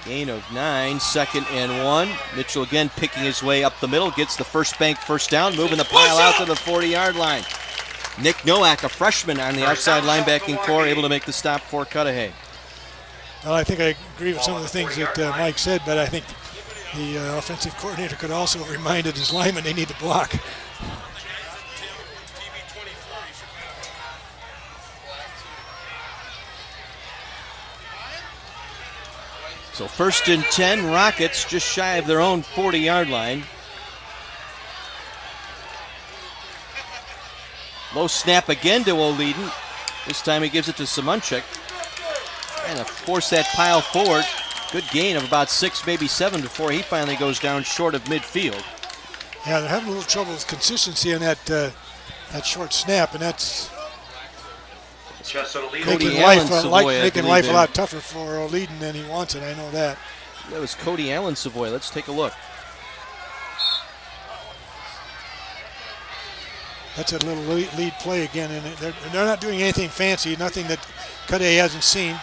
Gain of 9, 2nd and 1. Mitchell again picking his way up the middle, gets the first bank first down, moving the pile out to the 40-yard line. Nick Nowak, a freshman on the outside linebacking core, able to make the stop for Cudahy. Well, I think I agree with some of the things that Mike said, but I think the offensive coordinator could also have reminded his linemen they need to block. So 1st and 10, Rockets just shy of their own 40-yard line. Low snap again to O'Leedon. This time he gives it to Simonchik. And to force that pile forward. Good gain of about 6, maybe 7 before he finally goes down short of midfield. Yeah, they're having a little trouble with consistency in that short snap, and that's making life a lot tougher for O'Leedon than he wants it. I know that. That was Cody Allen Savoy. Let's take a look. That's a little lead play again, and they're not doing anything fancy, nothing that Cudahy hasn't seen.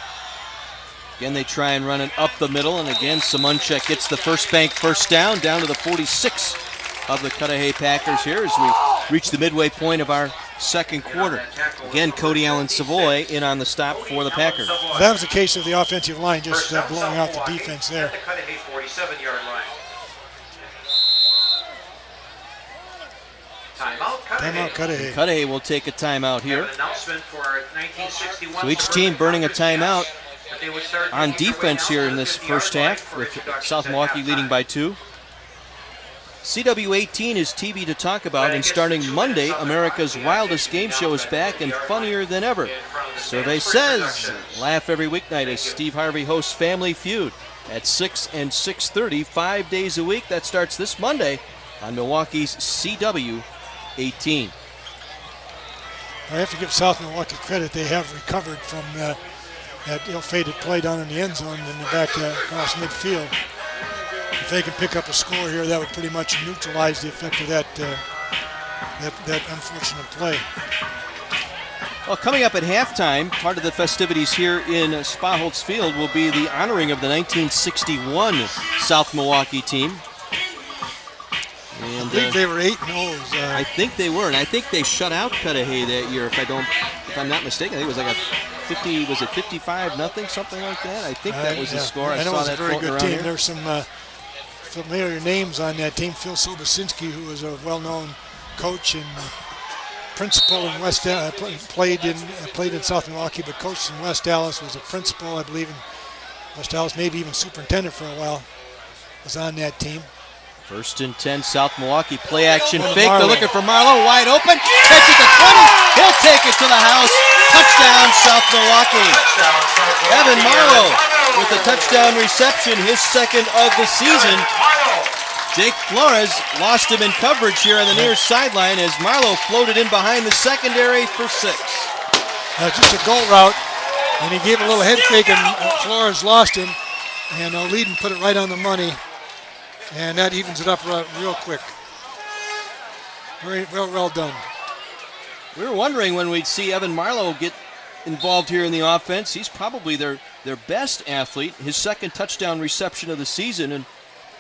Again, they try and run it up the middle, and again, Simonchik gets the first bank first down to the 46 of the Cudahy Packers here as we reach the midway point of our second quarter. Again, Cody Allen Savoy in on the stop for the Packers. Well, that was a case of the offensive line just blowing out the defense there. Timeout Cudahy. Cudahy will take a timeout here. So each team burning a timeout on defense here in this first half, with South Milwaukee leading by 2. CW18 is TV to talk about, and starting Monday, America's Wildest Game Show is back and funnier than ever. Survey says, laugh every weeknight as Steve Harvey hosts Family Feud at 6 and 6:30, 5 days a week. That starts this Monday on Milwaukee's CW18. I have to give South Milwaukee credit. They have recovered from that ill-fated play down in the end zone and they're back across midfield. If they can pick up a score here, that would pretty much neutralize the effect of that unfortunate play. Well, coming up at halftime, part of the festivities here in Spaholtz Field will be the honoring of the 1961 South Milwaukee team. And, I believe they were 8-0. I think they were, and I think they shut out Cudahy that year. If I'm not mistaken, I think it was like a 55-0, something like that. I think that was the score. I know saw it was that a very good team. here. There's some familiar names on that team. Phil Sobocinski, who was a well-known coach and principal in West Dallas, played in South Milwaukee, but coached in West Dallas. Was a principal, I believe, in West Dallas, maybe even superintendent for a while. Was on that team. 1st and 10, South Milwaukee play action fake. They're looking for Marlowe, wide open. Catches the 20. He'll take it to the house. Touchdown, South Milwaukee. Evan Marlowe with a touchdown reception, his second of the season. Jake Flores lost him in coverage here on the near sideline as Marlowe floated in behind the secondary for 6. just a goal route, and he gave a little head fake, and Flores lost him, and O'Leedon put it right on the money, and that evens it up real quick. Very well done. We were wondering when we'd see Evan Marlowe get involved here in the offense. He's probably their best athlete, his second touchdown reception of the season, and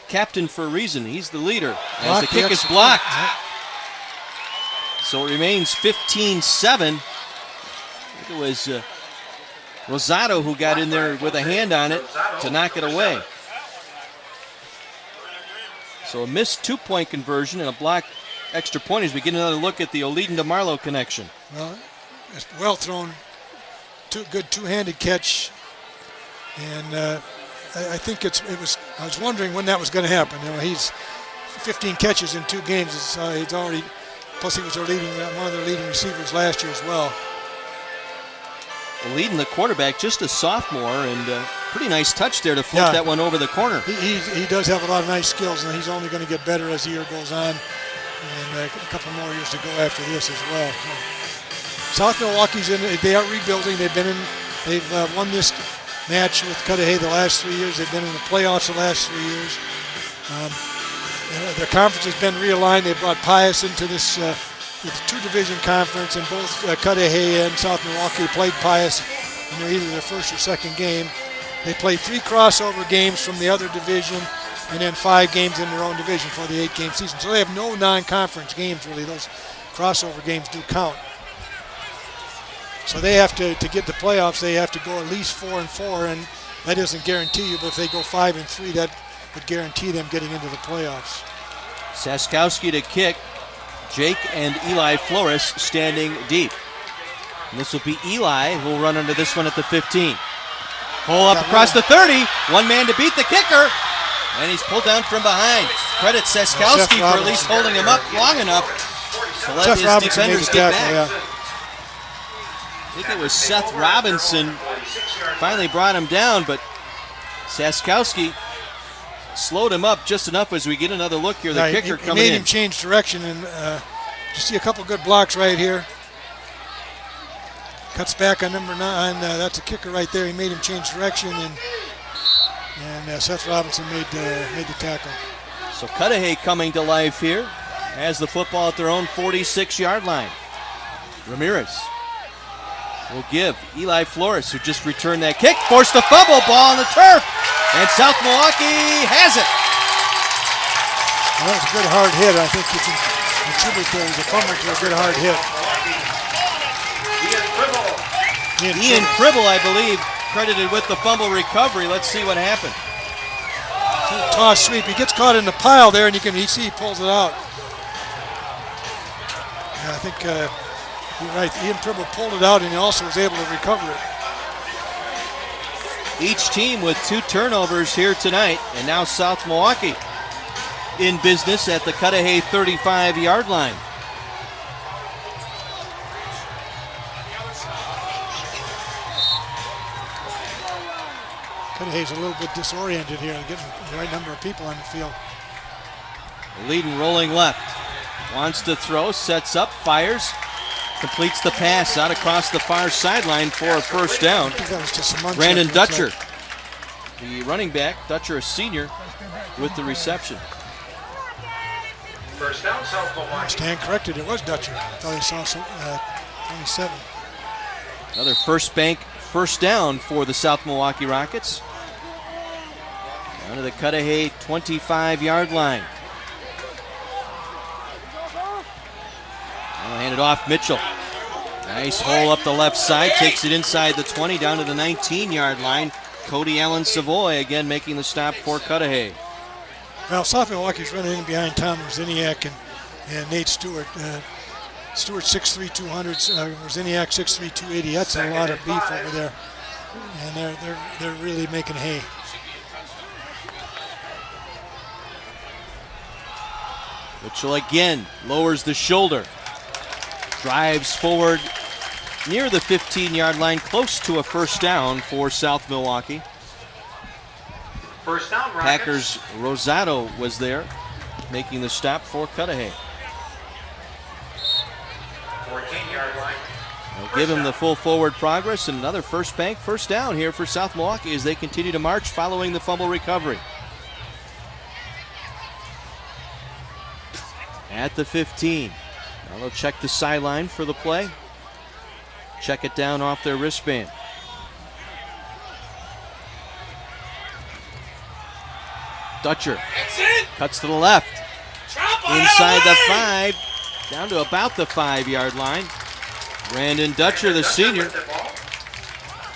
captain for a reason. He's the leader as the kick is blocked. So it remains 15-7. I think it was Rosado who got in there with a hand on it to knock it away. So a missed two-point conversion and a block extra point as we get another look at the O'Leedon to Marlowe connection. Well, it's well thrown, good two-handed catch, and I think I was wondering when that was going to happen. You know, he's 15 catches in 2 games. He's already, plus he was one of their leading receivers last year as well. O'Leedon, the quarterback, just a sophomore, and pretty nice touch there to float that one over the corner. He does have a lot of nice skills, and he's only going to get better as the year goes on. And a couple more years to go after this as well. South Milwaukee's they are rebuilding. They've won this match with Cudahy the last 3 years. They've been in the playoffs the last 3 years. Their conference has been realigned. They brought Pius into this two-division conference, and both Cudahy and South Milwaukee played Pius in either their first or second game. They played 3 crossover games from the other division, and then 5 games in their own division for the 8-game season. So they have no non-conference games, really. Those crossover games do count. So they have to get the playoffs, they have to go at least 4-4, and that doesn't guarantee you, but if they go 5-3, that would guarantee them getting into the playoffs. Saskowski to kick. Jake and Eli Flores standing deep. And this will be Eli who will run under this one at the 15. Pull up across the 30. One man to beat the kicker. And he's pulled down from behind. Credit Saskowski for at least holding him up long enough to let his defenders get back. I think it was Seth Robinson finally brought him down, but Saskowski slowed him up just enough as we get another look here. The kicker coming in. Made him change direction, and you see a couple good blocks right here. Cuts back on number 9. That's a kicker right there. He made him change direction, and Seth Robinson made the tackle. So Cudahy coming to life here, has the football at their own 46-yard line. Ramirez will give Eli Flores, who just returned that kick, forced a fumble, ball on the turf, and South Milwaukee has it. Well, that was a good hard hit. I think you can attribute the fumble to a good hard hit. Ian Pribble, I believe, credited with the fumble recovery. Let's see what happened. Toss sweep. He gets caught in the pile there, and you see he pulls it out. Yeah, I think you're right. Ian Pribble pulled it out, and he also was able to recover it. Each team with 2 turnovers here tonight, and now South Milwaukee in business at the Cudahy 35-yard line. Cudahy's a little bit disoriented here, getting the right number of people on the field. O'Leedon rolling left. Wants to throw, sets up, fires, completes the pass out across the far sideline for a first down. I think that was just some Brandon Dutcher, the running back, Dutcher a senior, with the reception. First down, South Milwaukee. Stand corrected, it was Dutcher. I thought he saw 27. Another first down for the South Milwaukee Rockets. Down to the Cudahy 25-yard line. Now hand it off, Mitchell. Nice hole up the left side, takes it inside the 20, down to the 19-yard line. Cody Allen Savoy again making the stop for Cudahy. Well, South Milwaukee's running in behind Tom Rosiniak and Nate Stewart. Stewart 6'3", 200, Rosiniak 6'3", 280. That's a lot of beef over there, and they're really making hay. Mitchell again lowers the shoulder, drives forward near the 15-yard line, close to a first down for South Milwaukee. First down, Rockets. Packers Rosado was there, making the stop for Cudahy. 14-yard line. They'll give him the full forward progress, and another first down here for South Milwaukee as they continue to march following the fumble recovery. At the 15. Now they'll check the sideline for the play. Check it down off their wristband. Dutcher cuts to the left. Inside the 5, down to about the 5-yard line. Brandon Dutcher, the senior.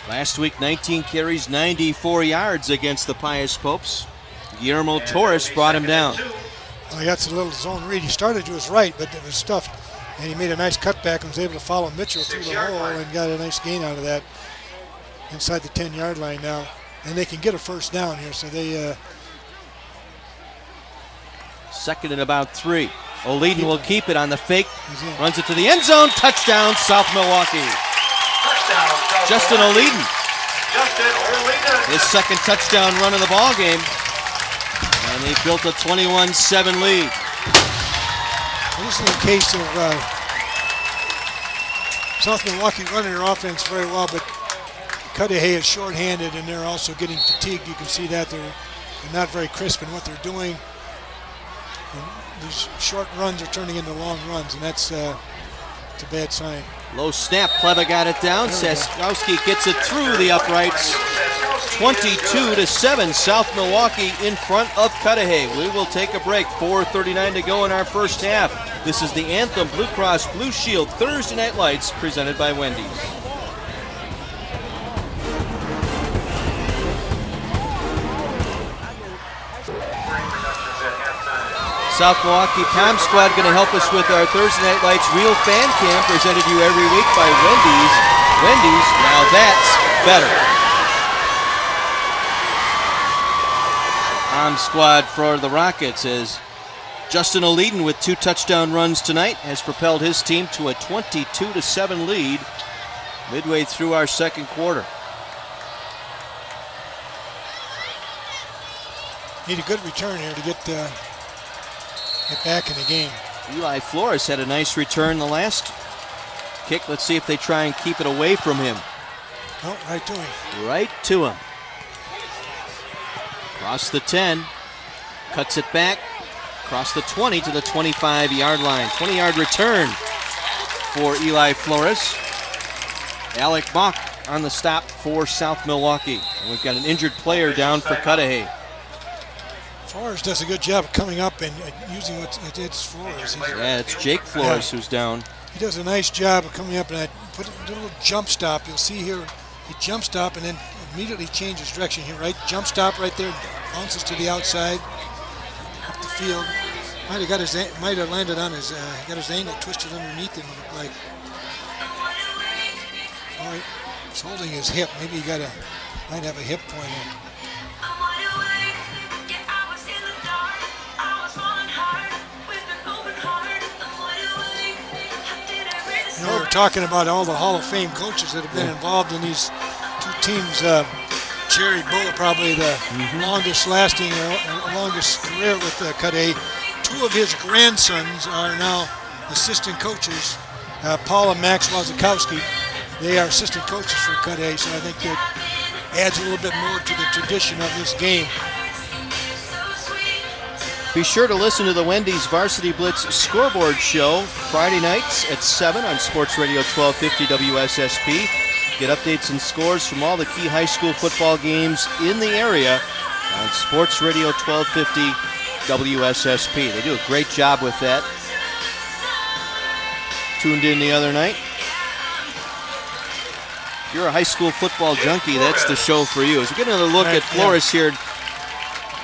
Last week, 19 carries, 94 yards against the Pius Popes. Guillermo Torres brought him down. Well, he got a little zone read. He started to his right, but it was stuffed, and he made a nice cutback and was able to follow Mitchell through the hole and got a nice gain out of that inside the 10-yard line now. And they can get a first down here, so they... Second and about 3. O'Leedon will keep it on the fake. Runs it to the end zone. Touchdown, South Milwaukee. Justin O'Leedon. His second touchdown run of the ball game. And they built a 21-7 lead. Well, this is a case of South Milwaukee running their offense very well, but Cudahy is shorthanded and they're also getting fatigued. You can see that they're not very crisp in what they're doing. And these short runs are turning into long runs, and that's a bad sign. Low snap, Pleva got it down. Saskowski gets it through the uprights. 22-7, South Milwaukee in front of Cudahy. We will take a break. 4:39 to go in our first half. This is the Anthem Blue Cross Blue Shield Thursday Night Lights presented by Wendy's. South Milwaukee Pom Squad going to help us with our Thursday Night Lights Real Fan Cam, presented to you every week by Wendy's. Wendy's, now that's better. Pom Squad for the Rockets as Justin O'Leedon with 2 touchdown runs tonight has propelled his team to a 22-7 lead midway through our second quarter. Need a good return here to get back in the game. Eli Flores had a nice return the last kick. Let's see if they try and keep it away from him. Oh, right to him. Right to him. Across the 10. Cuts it back. Across the 20 to the 25-yard line. 20-yard return for Eli Flores. Alec Mock on the stop for South Milwaukee. And we've got an injured player down for Cudahy. Flores does a good job of coming up and using it's Flores. Yeah, it's Jake Flores who's down. He does a nice job of coming up and put a little jump stop. You'll see here, he jump stop and then immediately changes direction here, right? Jump stop right there, bounces to the outside, up the field. Might have landed on his, got his ankle twisted underneath him, it looked like. All right, he's holding his hip. Maybe he might have a hip point in. You know, we're talking about all the Hall of Fame coaches that have been involved in these 2 teams. Jerry Bull, probably the longest career with Cudahy. 2 of his grandsons are now assistant coaches. Paul and Max Wazakowski, they are assistant coaches for Cudahy, so I think that adds a little bit more to the tradition of this game. Be sure to listen to the Wendy's Varsity Blitz scoreboard show Friday nights at 7 on Sports Radio 1250 WSSP. Get updates and scores from all the key high school football games in the area on Sports Radio 1250 WSSP. They do a great job with that. Tuned in the other night. If you're a high school football junkie, that's the show for you. As we get another look at Flores here,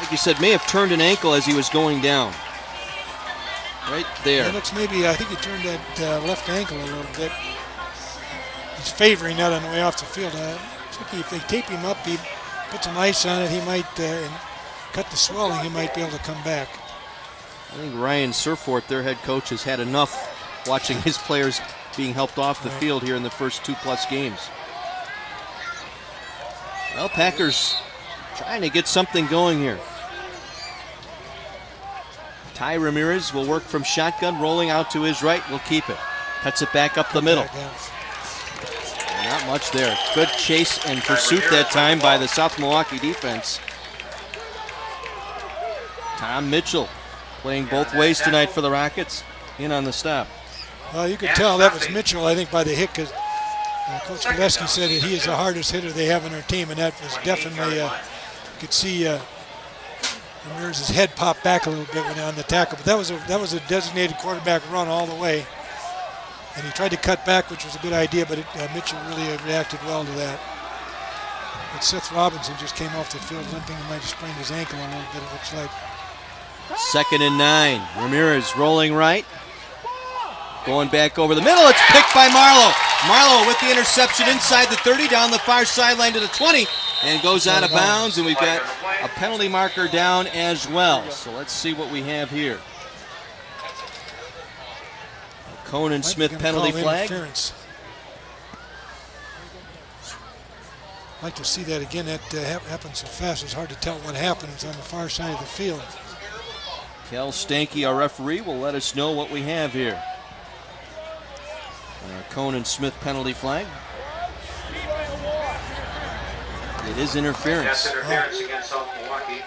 like you said, may have turned an ankle as he was going down. Right there. It looks maybe, I think he turned that left ankle a little bit. He's favoring that on the way off the field. If they tape him up, he put some ice on it, he might cut the swelling, he might be able to come back. I think Ryan Surfort, their head coach, has had enough watching his players being helped off the field here in the first 2+ games. Well, Packers trying to get something going here. Ty Ramirez will work from shotgun, rolling out to his right, will keep it. Cuts it back up the middle. much there. Good chase and pursuit that time by the South Milwaukee defense. Tom Mitchell playing both ways tonight for the Rockets, in on the stop. Well, you could tell that was Mitchell, I think, by the hit, because Coach Gillespie said that he is the hardest hitter they have on their team, and that was definitely, you could see Ramirez's head pop back a little bit when on the tackle, but that was a designated quarterback run all the way, and he tried to cut back, which was a good idea, but Mitchell really reacted well to that. But Seth Robinson just came off the field limping. He might have sprained his ankle a little bit, it looks like. 2nd and 9. Ramirez rolling right. Going back over the middle. It's picked by Marlowe. Marlowe with the interception inside the 30, down the far sideline to the 20, and goes out of bounds. And we've got a penalty marker down as well. So let's see what we have here. A Conan Smith penalty flag. I'd like to see that again. That happened so fast, it's hard to tell what happened. It's on the far side of the field. Kel Stanky, our referee, will let us know what we have here. Conan Smith penalty flag. It is interference. That's interference against South Milwaukee.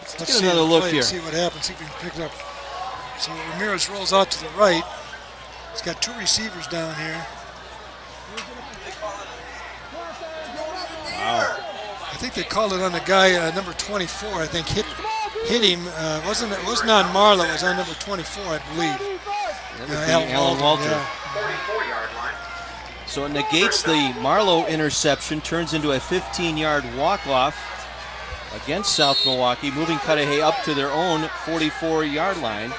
Let's get another look here. See what happens. See if we can pick it up. So Ramirez rolls out to the right. He's got 2 receivers down here. Wow. I think they called it on the guy number 24. I think hit him. It wasn't on Marlowe. It was on number 24, I believe. Alan Walter. Yeah. 44-yard line. So it negates the Marlowe interception, turns into a 15-yard walk-off against South Milwaukee, moving Cudahy up to their own 44-yard line.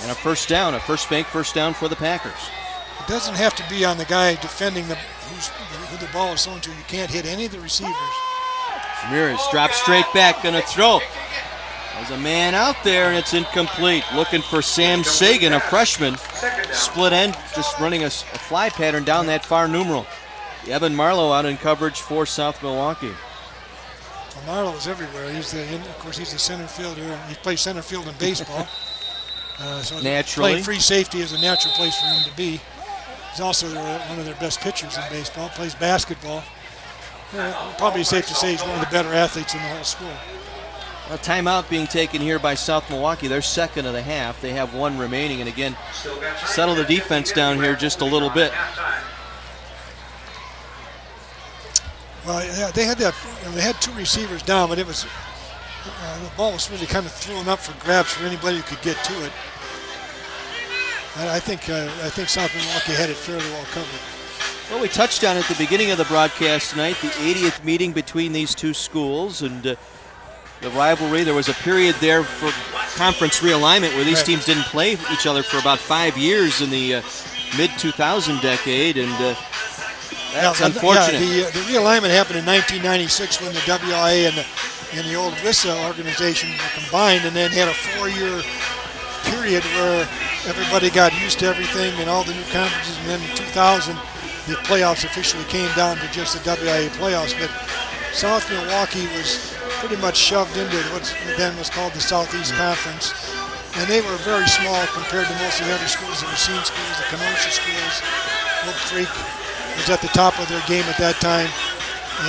And a first down, a first bank first down for the Packers. It doesn't have to be on the guy defending who the ball is thrown to. You can't hit any of the receivers. Ramirez drops straight back, gonna throw. There's a man out there, and it's incomplete. Looking for Sam Sagan, a freshman. Split end, just running a fly pattern down that far numeral. Evan Marlowe out in coverage for South Milwaukee. Well, Marlowe is everywhere. Of course, he's the center fielder. He plays center field in baseball. So naturally. Playing free safety is a natural place for him to be. He's also one of their best pitchers in baseball. Plays basketball. Probably safe to say he's one of the better athletes in the whole school. A timeout being taken here by South Milwaukee. They're 2nd of the half. They have 1 remaining, and again, settle the defense down here just a little bit. Well, yeah, they had 2 receivers down, but it was the ball was really kind of thrown up for grabs for anybody who could get to it. And I think South Milwaukee had it fairly well covered. Well, we touched on at the beginning of the broadcast tonight, the 80th meeting between these two schools, and the rivalry. There was a period there for conference realignment where these teams didn't play each other for about 5 years in the mid-2000 decade, and that's unfortunate. The realignment happened in 1996 when the WIA and the old WISA organization were combined, and then had a 4-year period where everybody got used to everything and all the new conferences, and then in 2000 the playoffs officially came down to just the WIA playoffs. But South Milwaukee was pretty much shoved into what then was called the Southeast Conference, and they were very small compared to most of the other schools, the Racine schools, the Kenosha schools. Oak Creek was at the top of their game at that time,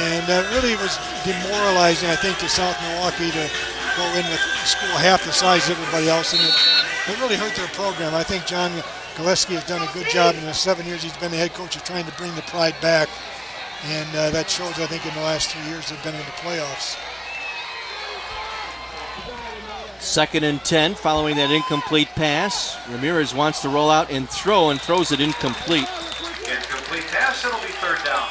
and that really was demoralizing, I think, to South Milwaukee to go in with a school half the size of everybody else, and it really hurt their program. I think John Gillespie has done a good job in the 7 years he's been the head coach of trying to bring the pride back, and that shows, I think, in the last 3 years they've been in the playoffs. 2nd and 10 following that incomplete pass. Ramirez wants to roll out and throws it incomplete. Incomplete pass, it'll be 3rd down.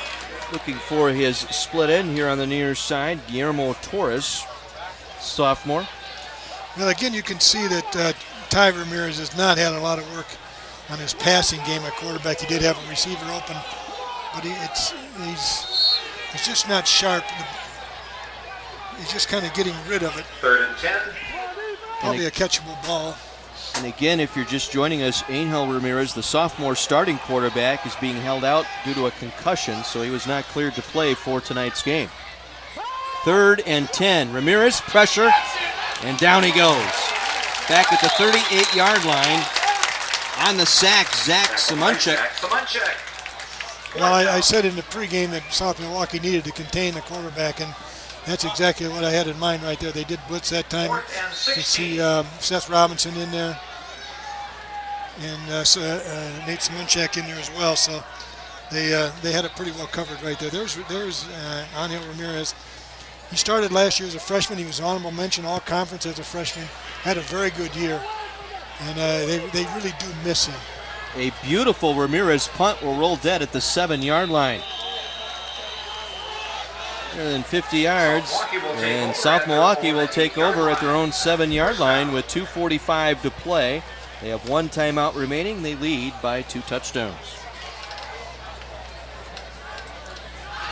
Looking for his split end here on the near side, Guillermo Torres, sophomore. Well, again, you can see that Ty Ramirez has not had a lot of work on his passing game at quarterback. He did have a receiver open, but he's just not sharp. He's just kind of getting rid of it. 3rd and 10. Probably a catchable ball. And again, if you're just joining us, Angel Ramirez, the sophomore starting quarterback, is being held out due to a concussion, so he was not cleared to play for tonight's game. 3rd and 10. Ramirez, pressure, and down he goes. Back at the 38-yard line. On the sack, Zach Simonchik. Well, I said in the pregame that South Milwaukee needed to contain the quarterback, and that's exactly what I had in mind right there. They did blitz that time. You see Seth Robinson in there, and Nate Simonchak in there as well. So they had it pretty well covered right there. There's Angel Ramirez. He started last year as a freshman. He was honorable mention all conference as a freshman. Had a very good year, and they really do miss him. A beautiful Ramirez punt will roll dead at the 7-yard line. More than 50 yards, and South Milwaukee will take over at their own 7-yard line with 2:45 to play. They have 1 timeout remaining. They lead by 2 touchdowns.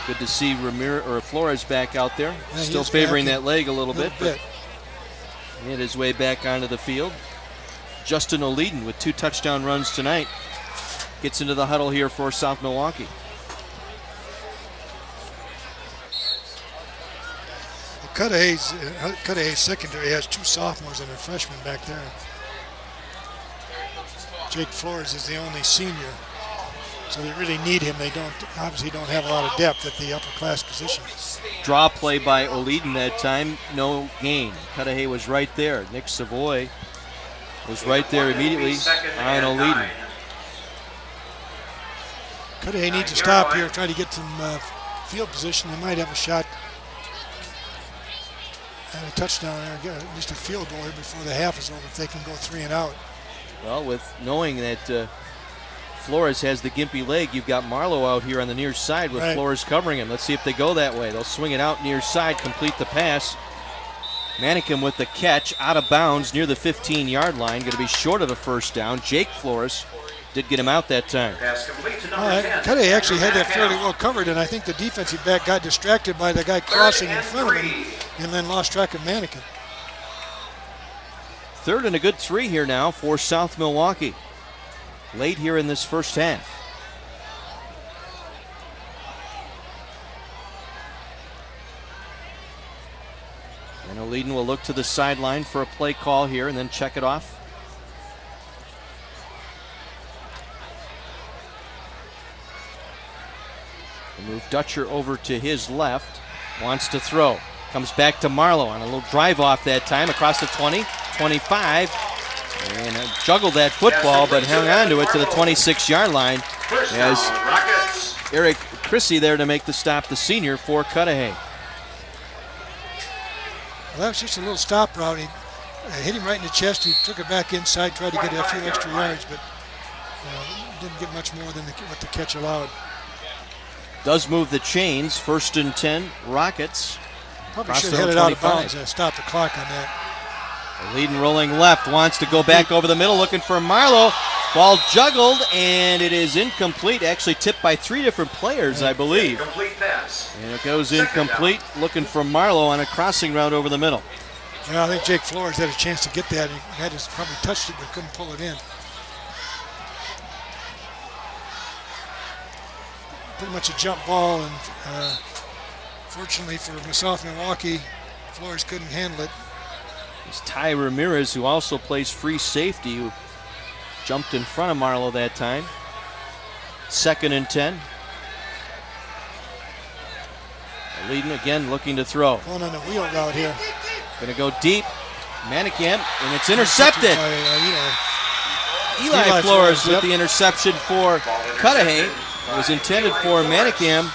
Good to see Flores back out there. Yeah, still favoring that leg a little bit. But he had his way back onto the field. Justin O'Leedon with 2 touchdown runs tonight gets into the huddle here for South Milwaukee. Cudahy's secondary has 2 sophomores and a freshman back there. Jake Flores is the only senior, so they really need him. They obviously don't have a lot of depth at the upper class position. Draw play by O'Leedon that time, no gain. Cudahy was right there. Nick Savoy was right there immediately on O'Leedon. Cudahy needs to stop here, try to get some field position. They might have a shot at a touchdown there, get at least a field goal here before the half is over if they can go 3 and out. Well, with knowing that Flores has the gimpy leg, you've got Marlowe out here on the near side with Flores covering him. Let's see if they go that way. They'll swing it out near side, complete the pass. Manicum with the catch, out of bounds near the 15-yard line. Going to be short of the first down. Jake Flores did get him out that time. Cudahy actually had that fairly well covered, and I think the defensive back got distracted by the guy crossing in front of him and then lost track of Manicum. 3rd and a good 3 here now for South Milwaukee. Late here in this first half. And O'Leedon will look to the sideline for a play call here and then check it off. We'll move Dutcher over to his left. Wants to throw. Comes back to Marlowe on a little drive off that time across the 20, 25. And juggled that football, but hung on to it to the 26-yard line as Eric Chrissy there to make the stop, the senior for Cudahy. Well, that was just a little stop route. He hit him right in the chest. He took it back inside, tried to get a few extra yards, but didn't get much more than what the catch allowed. Does move the chains. 1st and 10, Rockets. Probably should have hit it out of bounds and stopped the clock on that. Leading rolling left, wants to go back over the middle, looking for Marlowe. Ball juggled, and it is incomplete. Actually tipped by 3 different players, I believe. And it goes incomplete, looking for Marlowe on a crossing route over the middle. Yeah, I think Jake Flores had a chance to get that. He had probably touched it, but couldn't pull it in. Pretty much a jump ball, and fortunately for South Milwaukee, Flores couldn't handle it. It's Ty Ramirez, who also plays free safety, who jumped in front of Marlowe that time. 2nd and 10. Leading again, looking to throw. Going on the wheel route here. Going to go deep. Manicam, and it's intercepted. Eli Flores with the interception for Cudahy. It was intended for Manicam.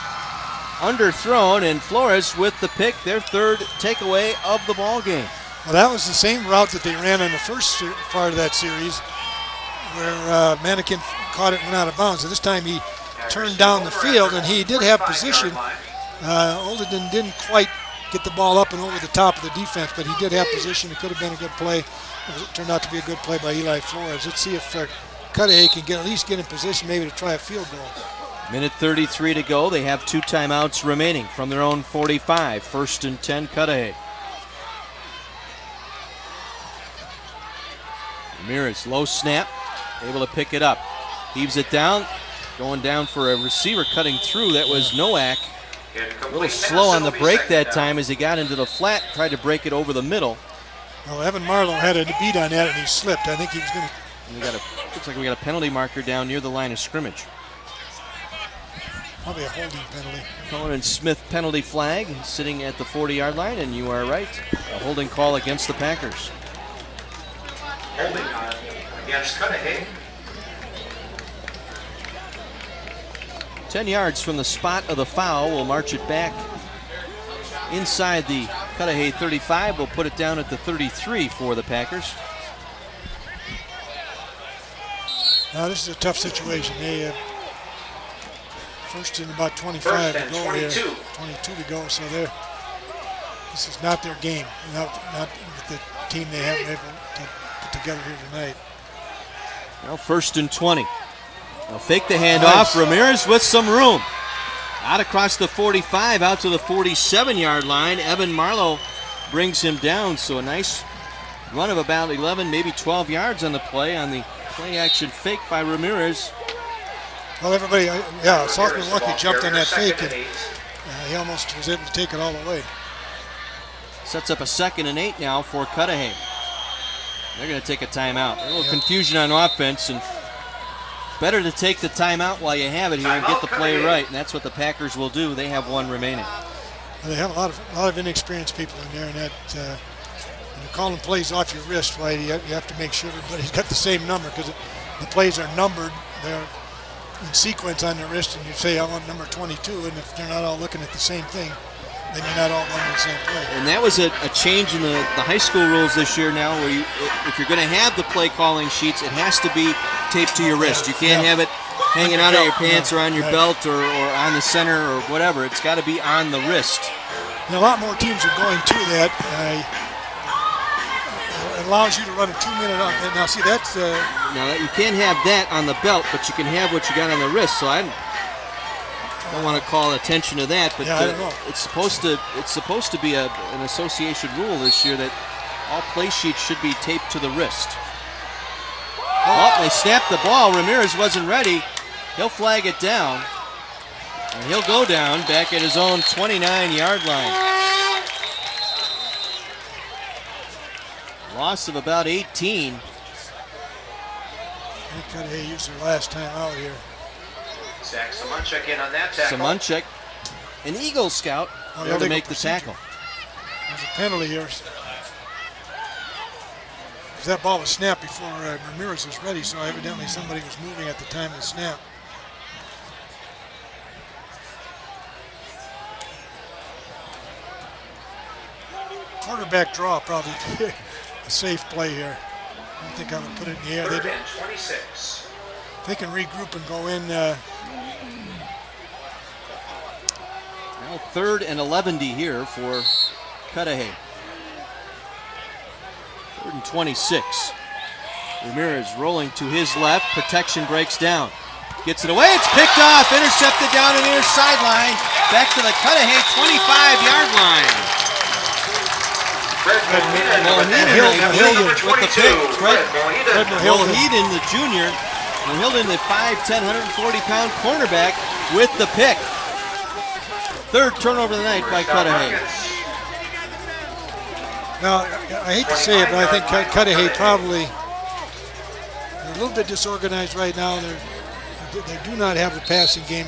Underthrown, and Flores with the pick, their 3rd takeaway of the ball game. Well, that was the same route that they ran on the first part of that series, where Manicam caught it and went out of bounds. And this time he turned down the field, and he did have position. Olden didn't quite get the ball up and over the top of the defense, but he did have position. It could have been a good play. It turned out to be a good play by Eli Flores. Let's see if Cudahy can at least get in position maybe to try a field goal. Minute 33 to go. They have 2 timeouts remaining from their own 45. 1st and 10, Cudahy. Ramirez, low snap, able to pick it up. Heaves it down, going down for a receiver cutting through. That was Nowak. A little slow on the break that time as he got into the flat, tried to break it over the middle. Well, Evan Marlowe had a beat on that and he slipped. I think he was going to. Looks like we got a penalty marker down near the line of scrimmage. Probably a holding penalty. Conan Smith penalty flag sitting at the 40-yard line, and you are right. A holding call against the Packers. Holding against Cudahy. 10 yards from the spot of the foul. We'll march it back inside the Cudahy 35. We'll put it down at the 33 for the Packers. Now this is a tough situation. They have first and about 25 to go here. 22 to go, so this is not their game. Not with the team they have been able to put together here tonight. Now 1st and 20. They'll fake the handoff. Nice. Ramirez with some room. Out across the 45, out to the 47-yard line. Evan Marlowe brings him down, so a nice run of about 11, maybe 12 yards on the play action fake by Ramirez. Well, everybody, South Milwaukee jumped on that fake, and he almost was able to take it all the way. Sets up a 2nd and 8 now for Cudahy. They're going to take a timeout. A little confusion on offense, and better to take the timeout while you have it here and get the play right, and that's what the Packers will do. They have one remaining. Well, they have a lot of inexperienced people in there, and that when you're calling plays off your wrist, right, you have to make sure everybody's got the same number, because the plays are numbered. They're in sequence on their wrist, and you say, I want number 22, and if they're not all looking at the same thing, then you're not all running the same play. And that was a change in the high school rules this year now, where if you're going to have the play calling sheets, it has to be taped to your wrist. You can't have it hanging out of your pants or on your belt or on the center or whatever. It's got to be on the wrist. And a lot more teams are going to that. It allows you to run a 2-minute on. Now, see, that's... Now, you can't have that on the belt, but you can have what you got on the wrist. So I don't want to call attention to that, but it's supposed to be an association rule this year that all play sheets should be taped to the wrist. Oh, they snapped the ball. Ramirez wasn't ready. He'll flag it down, and he'll go down back at his own 29-yard line. Loss of about 18. I think they used their last time out here. Zach Samanchek in on that tackle. Samanchek, an Eagle scout, there to make the tackle. There's a penalty here. Because that ball was snapped before Ramirez was ready, so evidently somebody was moving at the time of the snap. Quarterback draw, probably a safe play here. I don't think I would put it in the air. Third and 26. They can regroup and go in. Now 3rd and 11 here for Cudahy. 3rd and 26. Ramirez rolling to his left. Protection breaks down. Gets it away. It's picked off. Intercepted down the near sideline. Back to the Cudahy 25-yard line. Mohiden with the pick. Mohiden, the junior. Mohiden, the 5'10", 140-pound cornerback with the pick. 3rd turnover of the night by Cudahy. Now, I hate to say it, but I think Cudahy probably they're a little bit disorganized right now. They do not have the passing game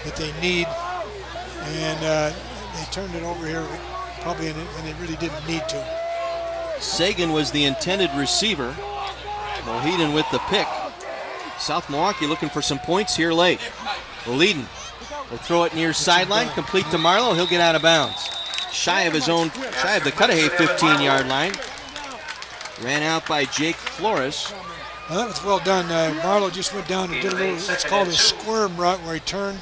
that they need, and they turned it over here probably when they really didn't need to. Sagan was the intended receiver. Mohiden with the pick. South Milwaukee looking for some points here late. Mohiden will throw it near sideline, complete to Marlowe. He'll get out of bounds. Shy of the Cudahy 15-yard line. Ran out by Jake Flores. Well, that was well done. Marlowe just went down and did a little, let's call it a squirm route, where he turned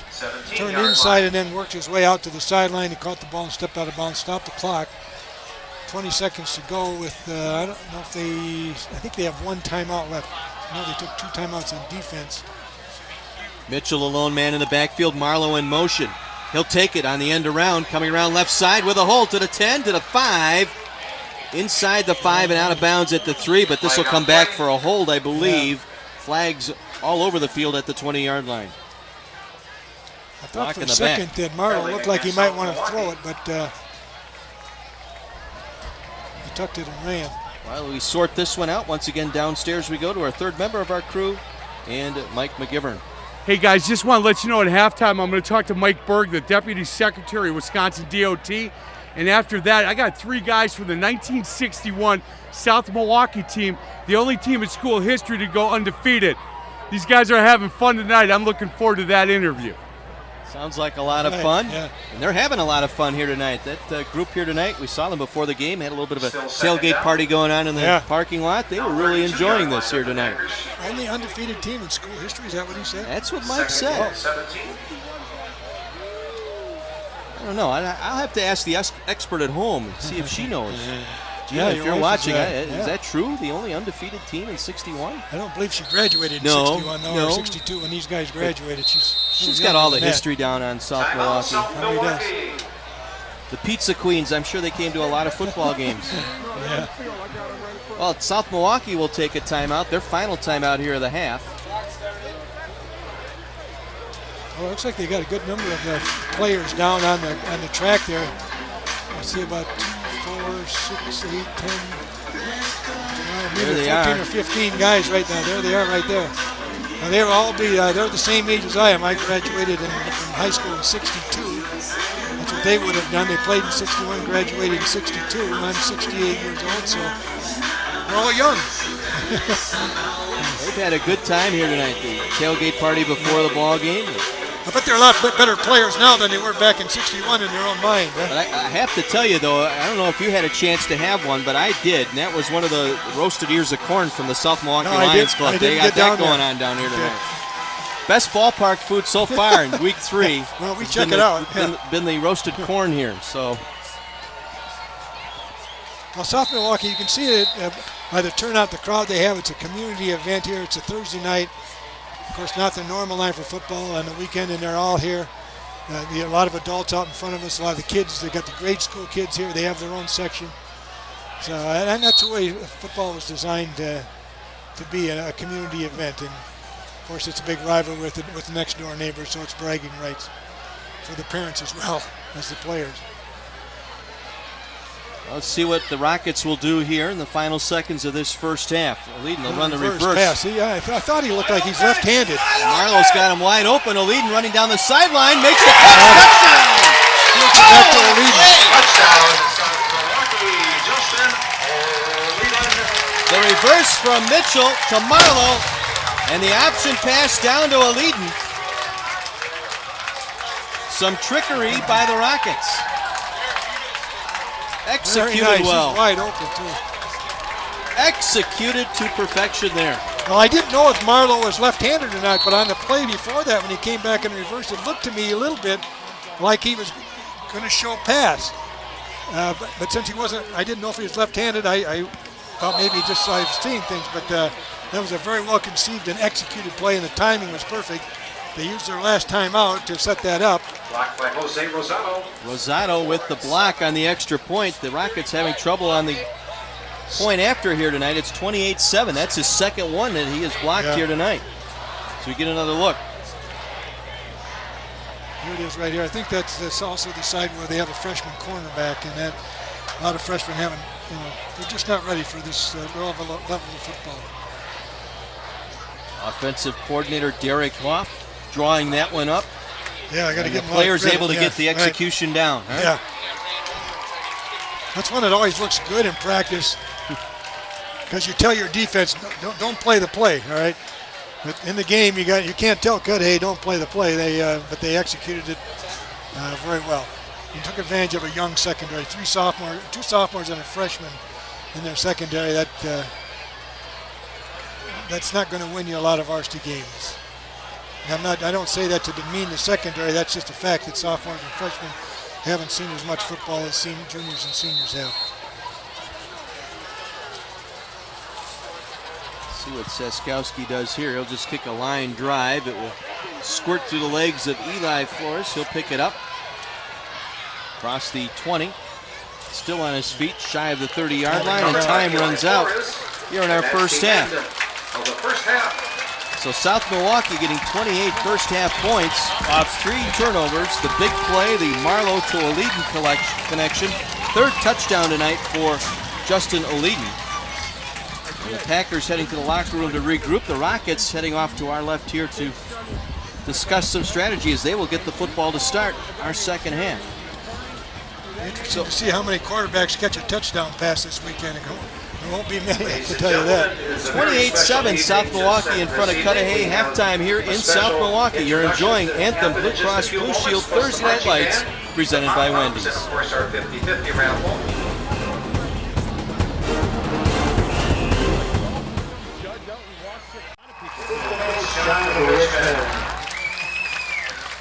inside and then worked his way out to the sideline. He caught the ball and stepped out of bounds, stopped the clock. 20 seconds to go with, I don't know if I think they have one timeout left. No, they took 2 timeouts on defense. Mitchell, a lone man in the backfield. Marlowe in motion. He'll take it on the end around, coming around left side with a hole to the 10, to the 5. Inside the 5 and out of bounds at the 3, but this will come back for a hold, I believe. Flags all over the field at the 20-yard line. I thought for a second that Marlowe looked like he might want to throw it, but he tucked it and ran. While we sort this one out, once again downstairs we go to our 3rd member of our crew, and Mike McGivern. Hey guys, just want to let you know at halftime I'm going to talk to Mike Berg, the Deputy Secretary of Wisconsin DOT. And after that, I got 3 guys from the 1961 South Milwaukee team, the only team in school history to go undefeated. These guys are having fun tonight. I'm looking forward to that interview. Sounds like a lot of fun. Yeah. And they're having a lot of fun here tonight. That group here tonight, we saw them before the game, had a little bit of a tailgate party going on in the parking lot. They were really enjoying this here tonight. Only undefeated team in school history, is that what he said? That's what Mike said. I don't know. I'll have to ask the expert at home and see if she knows. Gina, if you're watching, is that true? The only undefeated team in 61? I don't believe she graduated in 61, or 62 when these guys graduated. She's got all the history down on South Milwaukee. Probably does. The Pizza Queens, I'm sure they came to a lot of football games. Yeah. Well, South Milwaukee will take a timeout, their final timeout here of the half. Well, it looks like they got a good number of players down on the track there. I see about 4, 6, 8, 10, maybe 14 or 15 guys right now. There they are right there. Now they're the same age as I am. I graduated from high school in 62. That's what they would have done. They played in 61, graduated in 62. I'm 68 years old, so we're all young. They've had a good time here tonight. The tailgate party before the ball game. I bet they're a lot better players now than they were back in 61 in their own mind. Huh? But I have to tell you, though, I don't know if you had a chance to have one, but I did, and that was one of the roasted ears of corn from the South Milwaukee Lions Club. They got that going on down here tonight. Best ballpark food so far in week 3. Well, we check it out. Been the roasted corn here, so. Well, South Milwaukee, you can see it by the turnout, the crowd they have. It's a community event here. It's a Thursday night. Of course, not the normal night for football on the weekend, and they're all here. A lot of adults out in front of us, a lot of the kids. They got the grade school kids here. They have their own section. So, and that's the way football was designed to be a community event. And of course, it's a big rivalry with the next door neighbors, so it's bragging rights for the parents as well as the players. Let's see what the Rockets will do here in the final seconds of this first half. O'Leedon will run the reverse pass. See, I thought he looked like he's left-handed. Marlowe's got him wide open. O'Leedon running down the sideline, makes the catch. Touchdown! Back to O'Leedon. The reverse from Mitchell to Marlowe, and the option pass down to O'Leedon. Some trickery by the Rockets. Executed nice. well. He's wide open, too. Executed to perfection there. Well, I didn't know if Marlowe was left-handed or not, but on the play before that, when he came back in reverse, it looked to me a little bit like he was going to show pass. But since he wasn't, I didn't know if he was left-handed. I thought maybe just I've seen things, but that was a very well-conceived and executed play, and the timing was perfect. They used their last timeout to set that up. Blocked by Jose Rosado. Rosado with the block on the extra point. The Rockets having trouble on the point after here tonight. It's 28-7. That's his second one that he has blocked here tonight. So we get another look. Here it is right here. I think that's also the side where they have a freshman cornerback, and that a lot of freshmen haven't, they're just not ready for this level of football. Offensive coordinator Derek Hoff drawing that one up. Yeah, I got to get the players able to get the execution down. Huh? Yeah. That's one that always looks good in practice because you tell your defense, don't play the play, all right? But in the game, you can't tell Cudahy don't play the play. But they executed it very well. You took advantage of a young secondary, two sophomores and a freshman in their secondary. That's not going to win you a lot of varsity games. I don't say that to demean the secondary. That's just a fact that sophomores and freshmen haven't seen as much football as juniors and seniors have. See what Saskowski does here. He'll just kick a line drive. It will squirt through the legs of Eli Flores. He'll pick it up. Across the 20. Still on his feet, shy of the 30-yard line, and time runs out here in our first half. So South Milwaukee getting 28 first half points off 3 turnovers. The big play, the Marlowe to O'Leedon connection. 3rd touchdown tonight for Justin O'Leedon. The Packers heading to the locker room to regroup. The Rockets heading off to our left here to discuss some strategy as they will get the football to start our second half. Interesting to see how many quarterbacks catch a touchdown pass this weekend. There won't be many, I can tell you that. 28-7, South Milwaukee in front of Cudahy. Halftime here in South Milwaukee. You're enjoying Anthem Blue Cross Blue Shield Thursday Night Lights, presented by Wendy's. Of course, our 50-50 round one.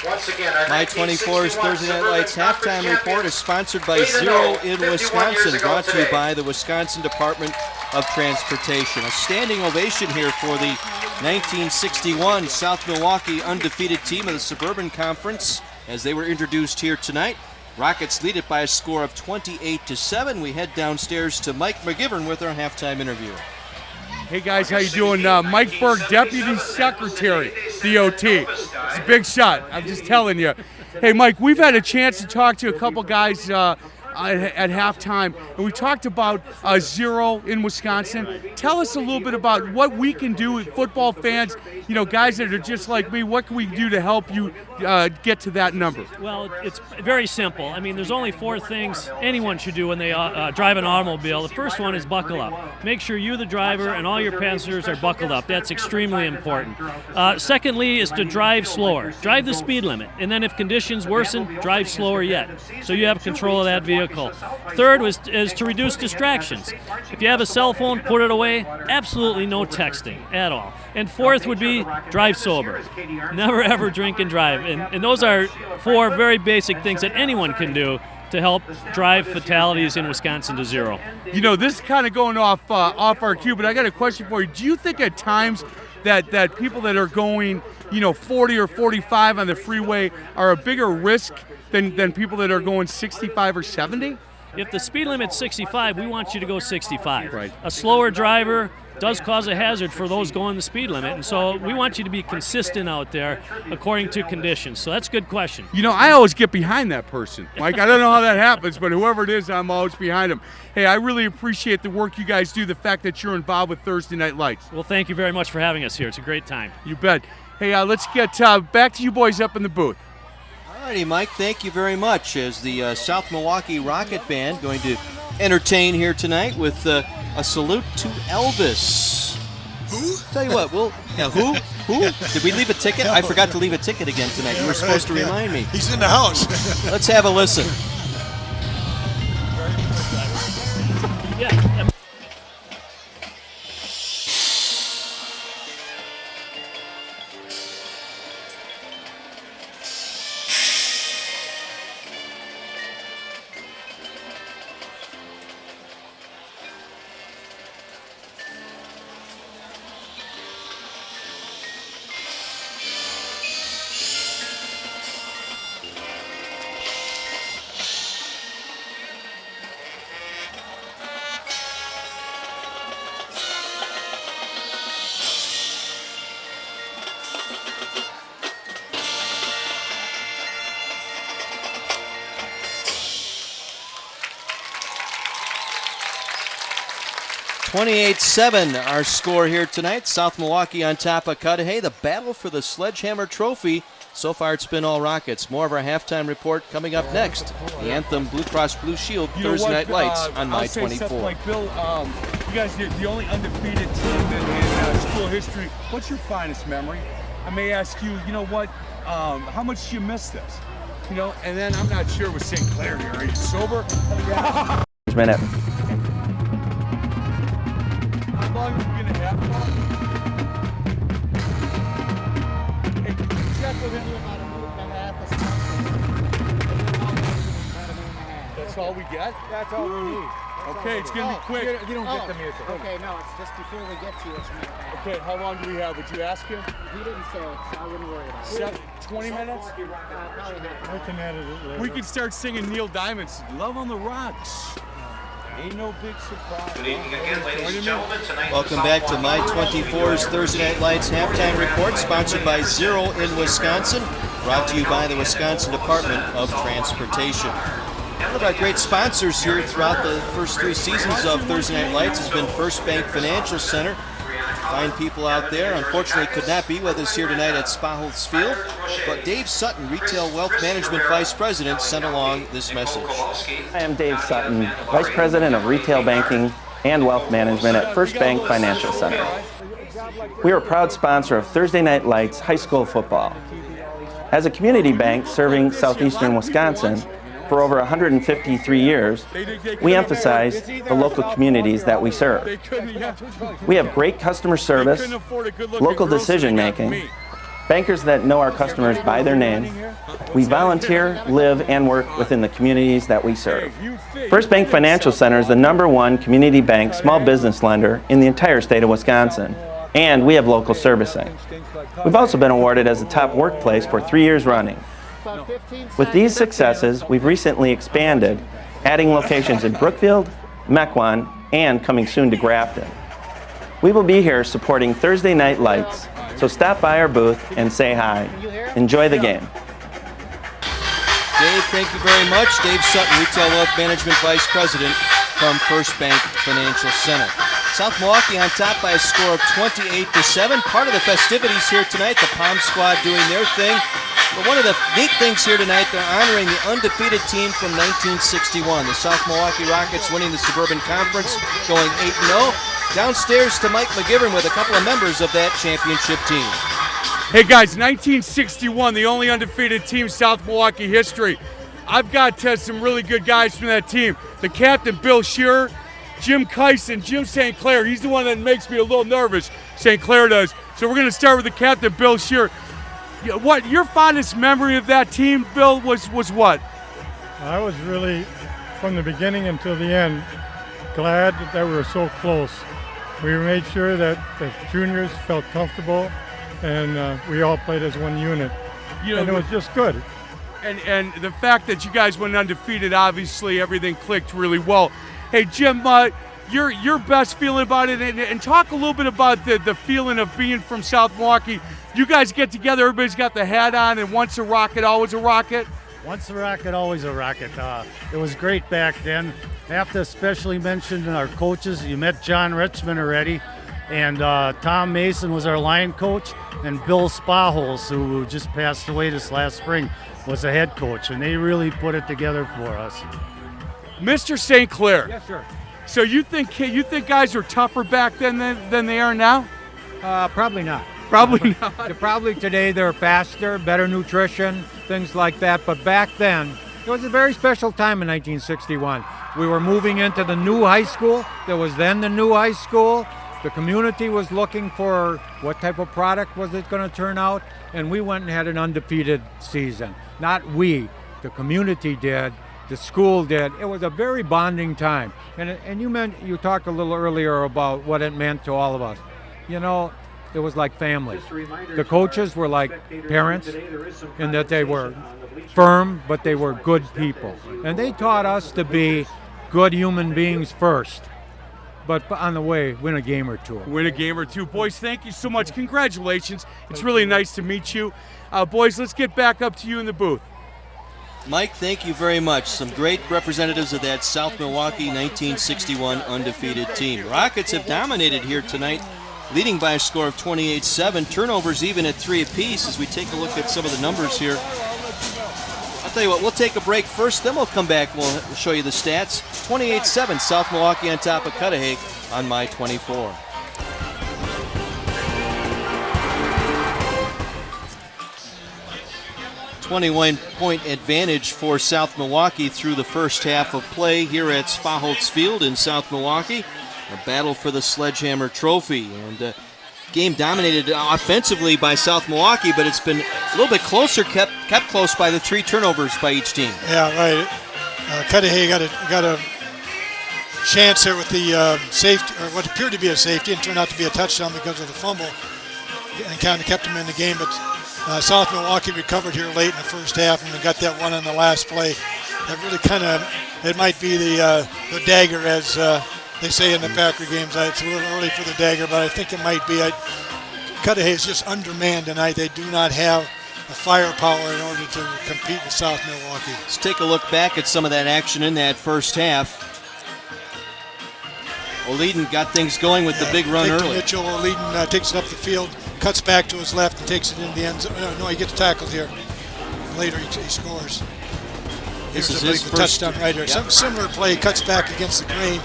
Once again, My 24's Thursday Night Lights halftime report is sponsored by Zero in Wisconsin, brought to you by the Wisconsin Department of Transportation. A standing ovation here for the 1961 South Milwaukee undefeated team of the Suburban Conference as they were introduced here tonight. Rockets lead it by a score of 28-7. We head downstairs to Mike McGivern with our halftime interview. Hey guys, how you doing? Mike Berg, Deputy Secretary, DOT. It's a big shot, I'm just telling you. Hey Mike, we've had a chance to talk to a couple guys at halftime, and we talked about Zero in Wisconsin. Tell us a little bit about what we can do with football fans, you know, guys that are just like me. What can we do to help you get to that number? Well, it's very simple. I mean, there's only 4 things anyone should do when they drive an automobile. The first one is buckle up. Make sure you, the driver, and all your passengers are buckled up. That's extremely important. Secondly is to drive slower. Drive the speed limit. And then if conditions worsen, drive slower yet, so you have control of that vehicle. Third is to reduce distractions. If you have a cell phone, put it away. Absolutely no texting at all. And fourth would be drive sober. Never ever drink and drive. And those are 4 very basic things that anyone can do to help drive fatalities in Wisconsin to 0. You know, this is kind of going off our cue, but I got a question for you. Do you think at times that people that are going, you know, 40 or 45 on the freeway are a bigger risk than people that are going 65 or 70? If the speed limit's 65, we want you to go 65. Right. A slower driver does cause a hazard for those going the speed limit, and so we want you to be consistent out there according to conditions. So that's a good question. You know, I always get behind that person, Mike. I don't know how that happens, but whoever it is, I'm always behind them. Hey, I really appreciate the work you guys do, the fact that you're involved with Thursday Night Lights. Well, thank you very much for having us here. It's a great time. You bet. Hey, let's get back to you boys up in the booth. Alrighty, Mike, thank you very much. As the South Milwaukee Rocket Band going to entertain here tonight with a salute to Elvis. Who? Tell you what, who? Did we leave a ticket? I forgot to leave a ticket again tonight. You were supposed to remind me. He's in the house. Let's have a listen. Yeah. 28-7 our score here tonight. South Milwaukee on top of Cudahy. The battle for the Sledgehammer Trophy. So far it's been all Rockets. More of our halftime report coming up next. The Anthem Blue Cross Blue Shield Thursday Night Lights on My 24. Like Bill, you guys are the only undefeated team in school history. What's your finest memory? I may ask you, you know what, how much do you miss this? You know, and then I'm not sure with St. Clair here. Are you sober? Minute. How long are you going to have fun? Hey, check with him about a minute and a half. That's all we get? That's all we need. Okay, it's going to be quick. You don't get the music. Okay, no, it's just before we get to it. Okay, how long do we have? Would you ask him? He didn't say it, so I wouldn't worry about it. 20 minutes? Probably not. We can edit it later. We could start singing Neil Diamond's Love on the Rocks. Ain't no big surprise. Good evening again, ladies and gentlemen. Tonight, Welcome back to My 24's Thursday Night Lights halftime report, sponsored by Zero in Wisconsin, brought to you by the Wisconsin Department of Transportation. One of our great sponsors here throughout the first 3 seasons of Thursday Night Lights has been First Bank Financial Center. Fine people out there. Unfortunately, could not be with us here tonight at Spa-Holtz Field, but Dave Sutton, Retail Wealth Management Vice President, sent along this message. I am Dave Sutton, Vice President of Retail Banking and Wealth Management at First Bank Financial Center. We are a proud sponsor of Thursday Night Lights high school football. As a community bank serving southeastern Wisconsin for over 153 years, we emphasize the local communities that we serve. We have great customer service, local decision making, bankers that know our customers by their name. We volunteer, live, and work within the communities that we serve. First Bank Financial Center is the #1 community bank small business lender in the entire state of Wisconsin, and we have local servicing. We've also been awarded as the top workplace for 3 years running. With these successes, we've recently expanded, adding locations in Brookfield, Mequon, and coming soon to Grafton. We will be here supporting Thursday Night Lights, so stop by our booth and say hi. Enjoy the game. Dave, thank you very much. Dave Sutton, Retail Wealth Management Vice President from First Bank Financial Center. South Milwaukee on top by a score of 28-7. Part of the festivities here tonight, the Palm Squad doing their thing. But one of the neat things here tonight, they're honoring the undefeated team from 1961. The South Milwaukee Rockets winning the Suburban Conference, going 8-0. Downstairs to Mike McGivern with a couple of members of that championship team. Hey guys, 1961, the only undefeated team in South Milwaukee history. I've got some really good guys from that team. The captain, Bill Shearer, Jim Kyson, Jim St. Clair. He's the one that makes me a little nervous, St. Clair does. So we're going to start with the captain, Bill Shearer. What your fondest memory of that team, Bill, was what? I was really, from the beginning until the end, glad that we were so close. We made sure that the juniors felt comfortable, and we all played as one unit. And it was just good. And the fact that you guys went undefeated, obviously everything clicked really well. Hey, Jim, your best feeling about it, and talk a little bit about the feeling of being from South Milwaukee. You guys get together, everybody's got the hat on, and once a Rocket, always a Rocket? Once a Rocket, always a Rocket. It was great back then. I have to especially mention our coaches. You met John Richmond already, and Tom Mason was our line coach, and Bill Spa-Holtz, who just passed away this last spring, was the head coach, and they really put it together for us. Mr. St. Clair. Yes, sir. So you think guys are tougher back then than they are now? Probably not. Probably not. Probably today they're faster, better nutrition, things like that. But back then, it was a very special time in 1961. We were moving into the new high school. There was then the new high school. The community was looking for what type of product was it going to turn out, and we went and had an undefeated season. Not we, the community did. The school did. It was a very bonding time. And you talked a little earlier about what it meant to all of us. You know, it was like family. The coaches were like parents in that they were firm, but they were good people. And they taught us to be good human beings first. But on the way, win a game or two. Win a game or two. Boys, thank you so much. Congratulations. It's really nice to meet you. Boys, let's get back up to you in the booth. Mike, thank you very much. Some great representatives of that South Milwaukee 1961 undefeated team. Rockets have dominated here tonight, leading by a score of 28-7. Turnovers even at 3 apiece as we take a look at some of the numbers here. I'll tell you what, we'll take a break first, then we'll come back. We'll show you the stats. 28-7, South Milwaukee on top of Cudahy on My 24. .1 advantage for South Milwaukee through the first half of play here at Spa-Holtz Field in South Milwaukee. A battle for the Sledgehammer Trophy. And game dominated offensively by South Milwaukee, but it's been a little bit closer, kept close by the 3 turnovers by each team. Yeah, right. Cudahy got a chance there with the safety, or what appeared to be a safety, and turned out to be a touchdown because of the fumble, and kind of kept him in the game. But South Milwaukee recovered here late in the first half, and we got that one on the last play. That really kind of, it might be the dagger, as they say in the Packer games. It's a little early for the dagger, but I think it might be. Cudahy is just undermanned tonight. They do not have the firepower in order to compete with South Milwaukee. Let's take a look back at some of that action in that first half. O'Leedon got things going with the big run Fake to early. Mitchell. O'Leedon takes it up the field, cuts back to his left, and takes it into the end zone. No, he gets tackled here. Later, he scores. This is Here's a his big first touchdown right here. Yep. Some similar play, cuts back against the grain,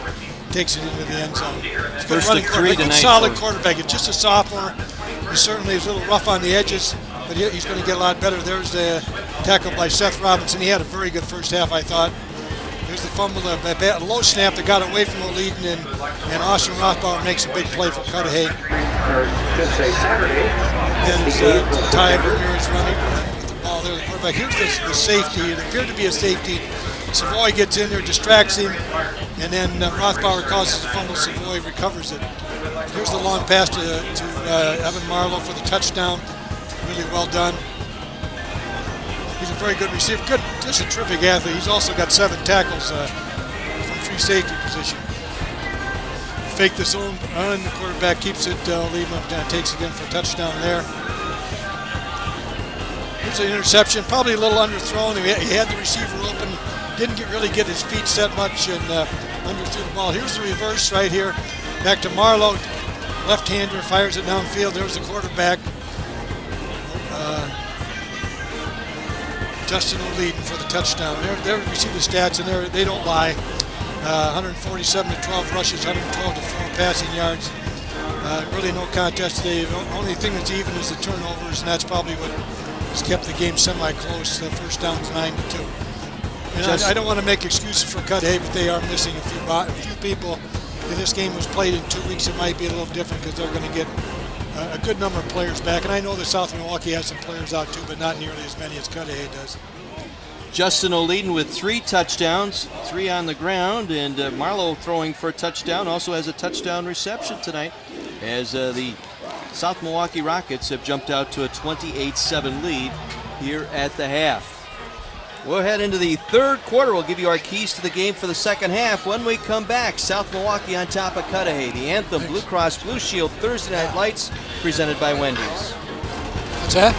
takes it into the end zone. First and 3 tonight. Solid quarterback. He's just a sophomore. He certainly is a little rough on the edges, but he's going to get a lot better. There's the tackle by Seth Robinson. He had a very good first half, I thought. There's the fumble, a low snap that got away from O'Leedon, and Austin Rothbauer makes a big play for Cudahy. Then it's Ty Ramirez running with the ball there, the quarterback. Here's the safety. It appeared to be a safety. Savoy gets in there, distracts him, and then Rothbauer causes a fumble. Savoy recovers it. Here's the long pass to Evan Marlowe for the touchdown. Really well done. He's a very good receiver. Good, just a terrific athlete. He's also got 7 tackles from free safety position. Fake the zone run. The quarterback keeps it. Lehman takes it in for a touchdown there. Here's an interception. Probably a little underthrown. He had the receiver open. Didn't really get his feet set much and underthrew the ball. Here's the reverse right here. Back to Marlowe. Left-hander fires it downfield. There's the quarterback. Justin O'Leedon for the touchdown. We see the stats, and they don't lie. 147 to 12 rushes, 112 to 4 passing yards. Really no contest today. The only thing that's even is the turnovers, and that's probably what has kept the game semi-close. The first down's 9 to 2. And I don't want to make excuses for Cudahy, but they are missing a few people. If this game was played in 2 weeks, it might be a little different because they're going to get a good number of players back. And I know that South Milwaukee has some players out too, but not nearly as many as Cudahy does. Justin O'Leedon with 3 touchdowns, 3 on the ground, and Marlowe throwing for a touchdown. Also has a touchdown reception tonight as the South Milwaukee Rockets have jumped out to a 28-7 lead here at the half. We'll head into the third quarter. We'll give you our keys to the game for the second half. When we come back, South Milwaukee on top of Cudahy. The Anthem Blue Cross Blue Shield Thursday Night Lights presented by Wendy's. What's that?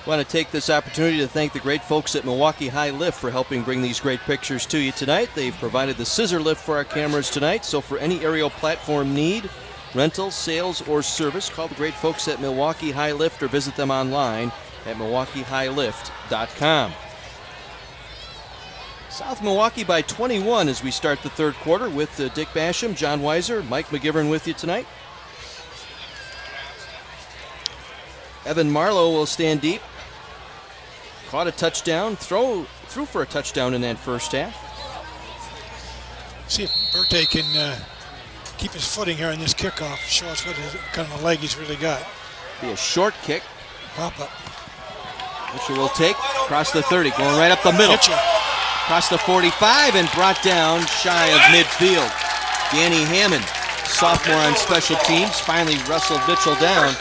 I want to take this opportunity to thank the great folks at Milwaukee High Lift for helping bring these great pictures to you tonight. They've provided the scissor lift for our cameras tonight, so for any aerial platform need, rental, sales, or service, call the great folks at Milwaukee High Lift or visit them online at MilwaukeeHighLift.com. South Milwaukee by 21 as we start the third quarter with Dick Basham, John Weiser, Mike McGivern with you tonight. Evan Marlowe will stand deep. Caught a touchdown, threw for a touchdown in that first half. See if Berthe can keep his footing here in this kickoff. Show us what kind of a leg he's really got. Be a short kick. Pop up. Mitchell will take across the 30, going right up the middle. Mitchell. Across the 45 and brought down shy of midfield. Danny Hammond, sophomore on special teams, finally wrestled Mitchell down.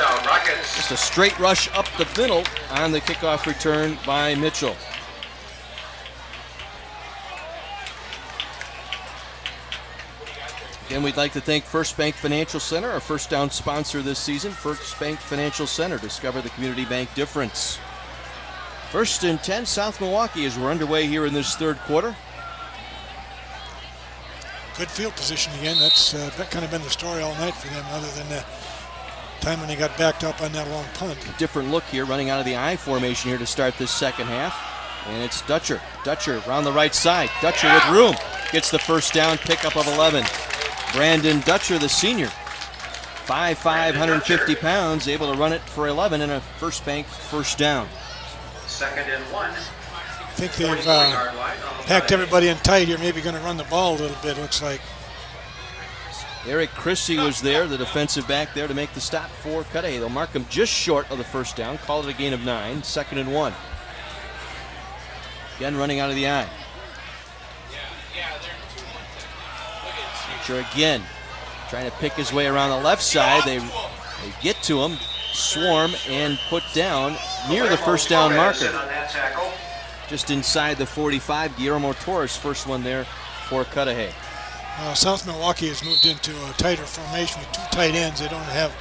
Just a straight rush up the middle on the kickoff return by Mitchell. Again, we'd like to thank First Bank Financial Center, our first down sponsor this season. First Bank Financial Center, discover the community bank difference. First and 10, South Milwaukee as we're underway here in this third quarter. Good field position again. That's kind of been the story all night for them, other than the time when they got backed up on that long punt. Different look here, running out of the I formation here to start this second half. And it's Dutcher. Dutcher around the right side. Dutcher with room. Gets the first down, pickup of 11. Brandon Dutcher, the senior. 5'5", 150 pounds, able to run it for 11 and a First Bank first down. Second and 1. I think they've packed everybody in tight here, maybe going to run the ball a little bit, looks like. Eric Christie was there, the defensive back there to make the stop for Cudahy. They'll mark him just short of the first down, call it a gain of 9, second and 1. Again running out of the I. Sure, again, trying to pick his way around the left side. They get to him, swarm, and put down near the first down marker. Just inside the 45, Guillermo Torres, first one there for Cudahy. South Milwaukee has moved into a tighter formation with 2 tight ends. They don't have,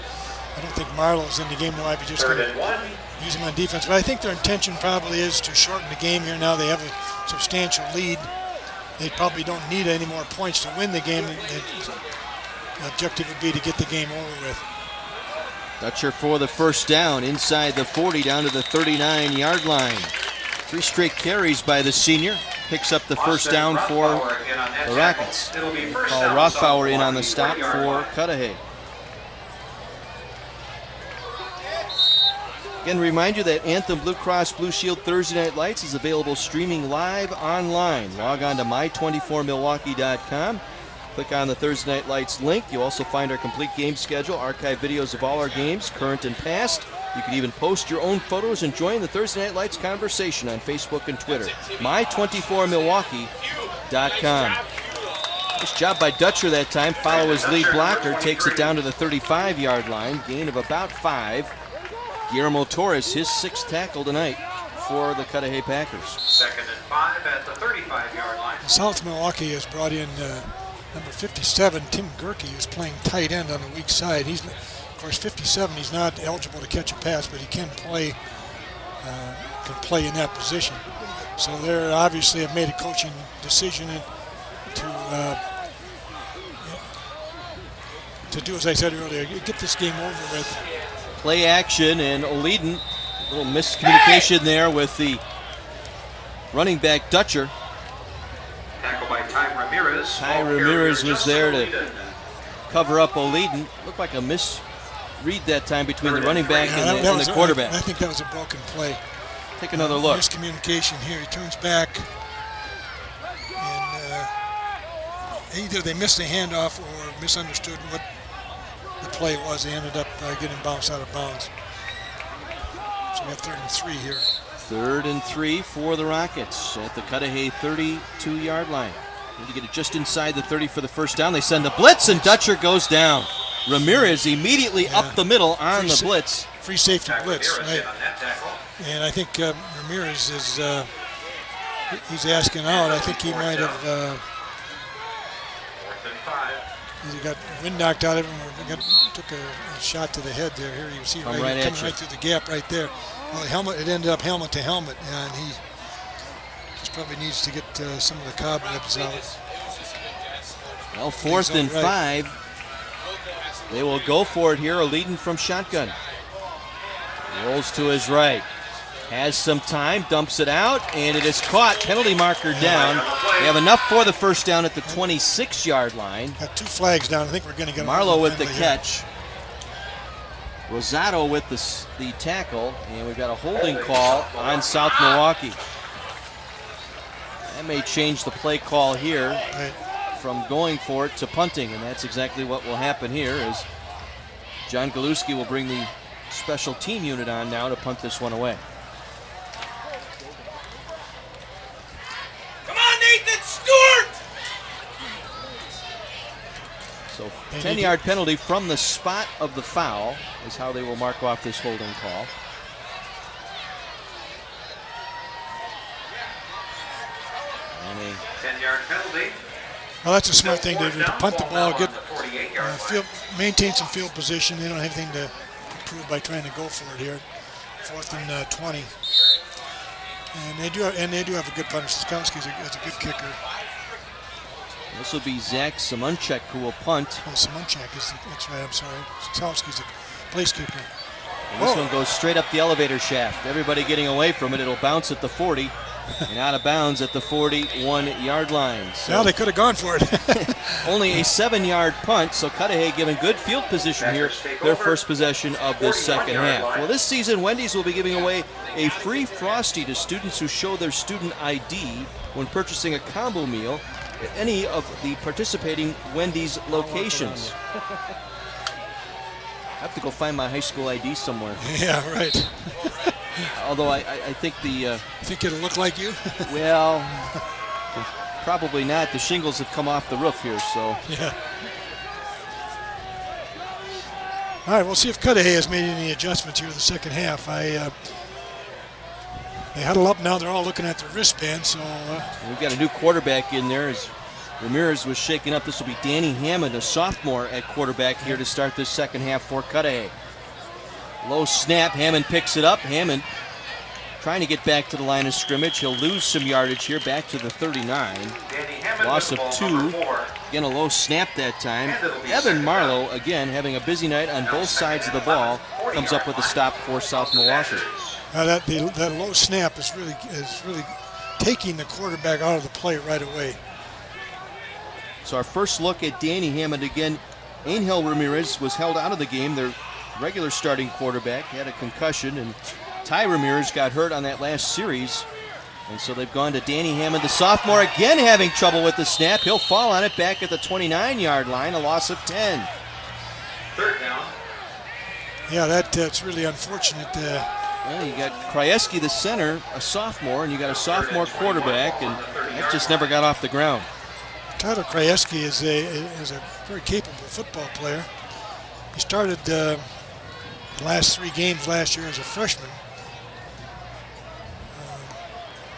I don't think Marlowe's in the game. They might be just going to use him on defense. But I think their intention probably is to shorten the game here now. They have a substantial lead. they probably don't need any more points to win the game. The objective would be to get the game over with. Dutcher for the first down inside the 40 down to the 39-yard line. 3 straight carries by the senior. Picks up the first down for the Rockets. Paul Rothbauer in on the stop for Cudahy. Again, remind you that Anthem Blue Cross Blue Shield Thursday Night Lights is available streaming live online. Log on to my24milwaukee.com. Click on the Thursday Night Lights link. You'll also find our complete game schedule, archive videos of all our games, current and past. You can even post your own photos and join the Thursday Night Lights conversation on Facebook and Twitter. my24milwaukee.com. Nice job by Dutcher that time. Follow his lead blocker, takes it down to the 35-yard line. Gain of about 5. Guillermo Torres, his 6th tackle tonight for the Cudahy Packers. 2nd and 5 at the 35-yard line. South Milwaukee has brought in number 57, Tim Gerke, who's playing tight end on the weak side. He's, of course, 57. He's not eligible to catch a pass, but he can play in that position. So they obviously have made a coaching decision to do, as I said earlier, get this game over with. Play action, and O'Leedon, a little miscommunication there with the running back Dutcher. Tackled by Ty Ramirez. Ty Ramirez was there to cover up O'Leedon. Looked like a misread that time between the running back and the quarterback. I think that was a broken play. Take another look. Miscommunication here. He turns back, and either they missed the handoff or misunderstood what the play was. They ended up getting bounced out of bounds. So we have 3rd and 3 here. 3rd and 3 for the Rockets at the Cudahy 32-yard line. Need to get it just inside the 30 for the first down. They send the blitz, and Dutcher goes down. Ramirez immediately up the middle on the blitz. Free safety blitz, right? And I think Ramirez is he's asking out. I think he might have either got wind knocked out of him or took a shot to the head there. Here you see coming right through the gap right there. Well, the helmet, it ended up helmet to helmet, and he just probably needs to get some of the cobwebs out. Well, 4th and 5. They will go for it here, O'Leedon from shotgun. Rolls to his right. Has some time, dumps it out, and it is caught. Penalty marker down. They have enough for the first down at the 26-yard line. Got 2 flags down. I think we're going to get Marlowe with the catch. Rosado with the tackle, and we've got a holding call on South Milwaukee. That may change the play call here from going for it to punting, and that's exactly what will happen here as John Galuski will bring the special team unit on now to punt this one away. Come on, Nathan Stewart! So 10-yard penalty from the spot of the foul is how they will mark off this holding call. And a 10-yard penalty. Well, that's a smart thing to do, to punt the ball, get maintain some field position. They don't have anything to improve by trying to go for it here. 4th and 20. And they do have a good punter. Skowski is a good kicker. This will be Zach Simonchek who will punt. Oh, Simonchek that's right, I'm sorry. Skowski's the place kicker. And this one goes straight up the elevator shaft. Everybody getting away from it. It'll bounce at the 40 and out of bounds at the 41-yard line. So now they could have gone for it. only a 7-yard punt, so Cudahy given good field position here, their first possession of this second half. Well, this season, Wendy's will be giving away a free Frosty to students who show their student ID when purchasing a combo meal at any of the participating Wendy's locations. I have to go find my high school ID somewhere. Yeah, right. Although I think the... think it'll look like you? Well, probably not. The shingles have come off the roof here, so... Yeah. All right, we'll see if Cudahy has made any adjustments here in the second half. They huddle up now. They're all looking at their wristband, so... We've got a new quarterback in there as Ramirez was shaken up. This will be Danny Hammond, a sophomore at quarterback here to start this second half for Cudahy. Low snap, Hammond picks it up. Hammond trying to get back to the line of scrimmage. He'll lose some yardage here, back to the 39. Loss of 2. Again, a low snap that time. Evan Marlowe, again, having a busy night on both sides of the ball, comes up with a stop for South Milwaukee. That low snap is really taking the quarterback out of the play right away. So our first look at Danny Hammond again. Angel Ramirez was held out of the game. Their regular starting quarterback had a concussion, and Ty Ramirez got hurt on that last series. And so they've gone to Danny Hammond, the sophomore, again having trouble with the snap. He'll fall on it back at the 29-yard line, a loss of 10. Third down. Yeah, that's really unfortunate. Well, you got Krajewski, the center, a sophomore, and you got a sophomore quarterback, and that just never got off the ground. Tyler Krajewski is a very capable football player. He started the last 3 games last year as a freshman.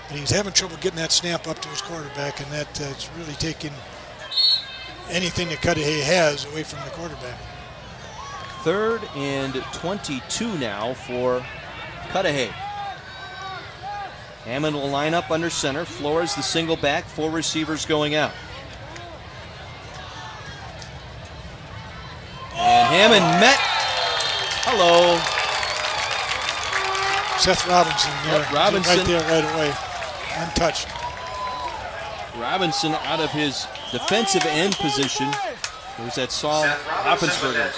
And he's having trouble getting that snap up to his quarterback, and that's really taking anything that Cudahy has away from the quarterback. 3rd and 22 now for Cudahy. Hammond will line up under center. Flores the single back, 4 receivers going out. And Hammond met. Hello. Seth Robinson there. Robinson. Right there, right away. Untouched. Robinson out of his defensive end position. There's that Saul Hoppensberger.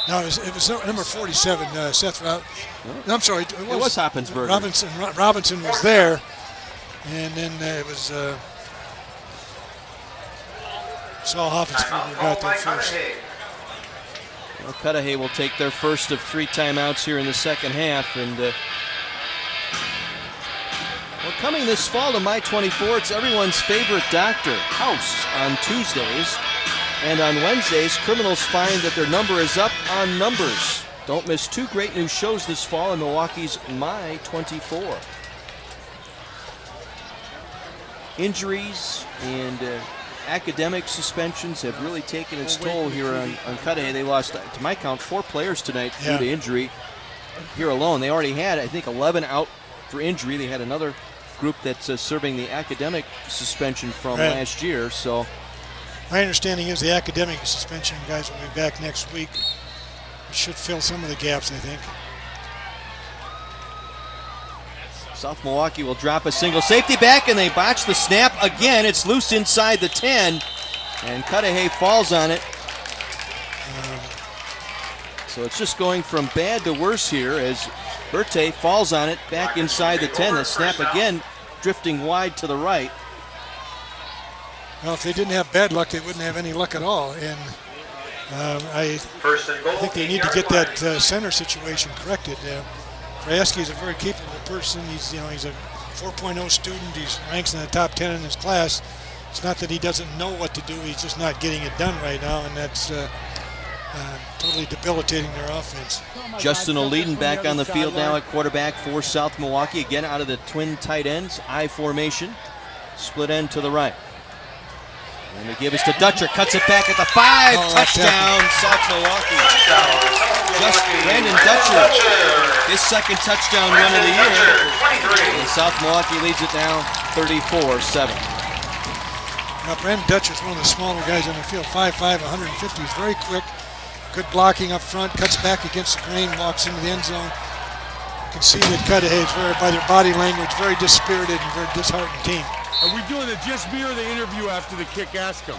No, it was number 47, Seth Robinson. No, I'm sorry. It was Hoppensberger. Robinson was there. And then it was Saul Hoppensberger got there first. Well, Cudahy will take their first of 3 timeouts here in the second half. And well, coming this fall to My 24, it's everyone's favorite doctor, House, on Tuesdays. And on Wednesdays, criminals find that their number is up on Numbers. Don't miss 2 great new shows this fall in Milwaukee's My 24. Injuries and academic suspensions have really taken its toll here on Cudahy. They lost, to my count, 4 players tonight due to injury here alone. They already had, I think, 11 out for injury. They had another group that's serving the academic suspension from last year. So my understanding is the academic suspension guys will be back next week. It should fill some of the gaps, I think. South Milwaukee will drop a single safety back, and they botch the snap again. It's loose inside the 10, and Cudahy falls on it. So it's just going from bad to worse here as Berthe falls on it back inside the 10. The snap again drifting wide to the right. Well, if they didn't have bad luck, they wouldn't have any luck at all. And I think they need to get that center situation corrected. Krajewski is a very capable person. He's a 4.0 student. He ranks in the top 10 in his class. It's not that he doesn't know what to do. He's just not getting it done right now, and that's totally debilitating their offense. Justin O'Leedon back on the field now at quarterback for South Milwaukee. Again, out of the twin tight ends, I formation. Split end to the right. And they give us to Dutcher, cuts it back at the 5, touchdown, South Milwaukee. Just Brandon Dutcher, his second touchdown run of the year. And South Milwaukee leads it now 34-7. Now, Brandon Dutcher is one of the smaller guys on the field, 5'5", 150. He's very quick, good blocking up front, cuts back against the grain, walks into the end zone. You can see that Cudahy is by their body language, very dispirited and very disheartened team. Are we doing the just me or the interview after the kick? Ask him.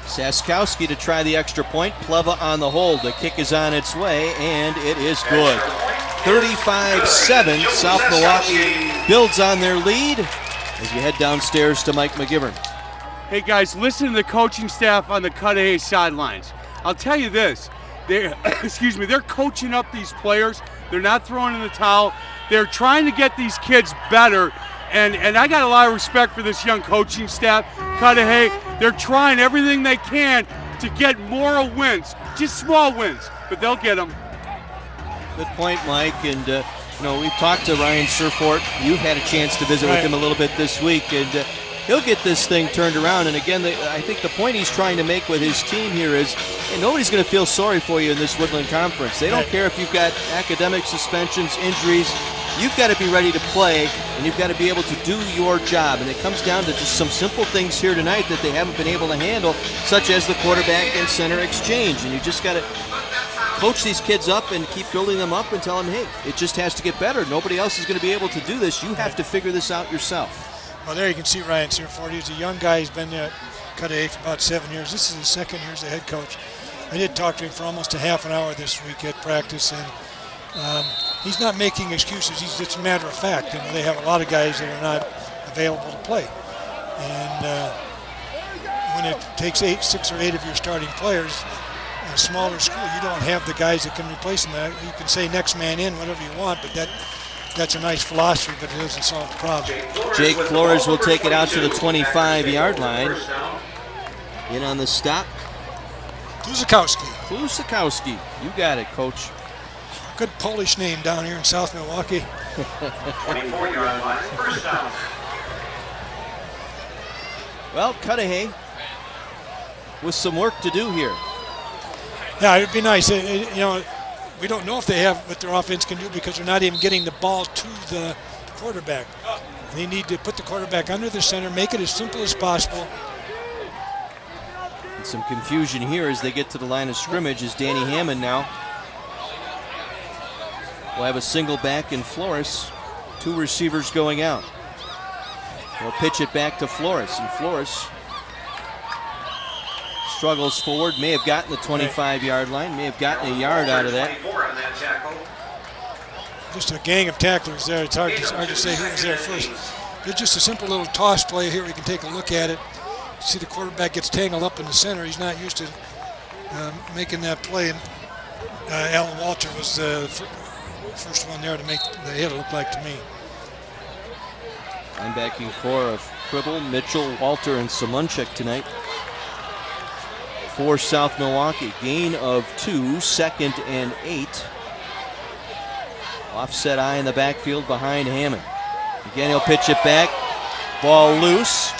Saskowski to try the extra point. Pleva on the hold. The kick is on its way, and it is good. 35-7. South Milwaukee builds on their lead as we head downstairs to Mike McGivern. Hey guys, listen to the coaching staff on the Cudahy sidelines. I'll tell you this, they're coaching up these players. They're not throwing in the towel. They're trying to get these kids better. And I got a lot of respect for this young coaching staff. Cudahy, they're trying everything they can to get more wins, just small wins, but they'll get them. Good point, Mike. And we've talked to Ryan Surfort. You've had a chance to visit with him a little bit this week, and he'll get this thing turned around. And again, I think the point he's trying to make with his team here is, nobody's going to feel sorry for you in this Woodland Conference. They don't care if you've got academic suspensions, injuries. You've got to be ready to play, and you've got to be able to do your job. And it comes down to just some simple things here tonight that they haven't been able to handle, such as the quarterback and center exchange. And you just got to coach these kids up and keep building them up and tell them, hey, it just has to get better. Nobody else is going to be able to do this. You have to figure this out yourself. Well, there you can see Ryan Searford. He's a young guy. He's been there at Cudahy for about 7 years. This is his second year as the head coach. I did talk to him for almost a half an hour this week at practice, and he's not making excuses. It's a matter of fact. And they have a lot of guys that are not available to play. And when it takes 6 or 8 of your starting players, a smaller school, you don't have the guys that can replace them. You can say next man in, whatever you want, but that's a nice philosophy, but it doesn't solve the problem. Jake Flores will take it out to the 25-yard line. In on the stop. Klusakowski. You got it, Coach. Good Polish name down here in South Milwaukee. 24-yard line, first down. Well, Cudahy with some work to do here. Yeah, it'd be nice. We don't know if they have what their offense can do because they're not even getting the ball to the quarterback. They need to put the quarterback under the center, make it as simple as possible. And some confusion here as they get to the line of scrimmage is Danny Hammond now. We'll have a single back in Flores. 2 receivers going out. They'll pitch it back to Flores, and Flores struggles forward, may have gotten the 25-yard line, may have gotten a yard out of that. Just a gang of tacklers there. It's hard to say who was there first. It's just a simple little toss play here. We can take a look at it. See the quarterback gets tangled up in the center. He's not used to making that play. And Alan Walter was the first one there to make the hit, it looked like to me. Linebacking core of Cribble, Mitchell, Walter, and Simonchek tonight for South Milwaukee. Gain of 2, 2nd and 8. Offset eye in the backfield behind Hammond. Again, he'll pitch it back. Ball loose.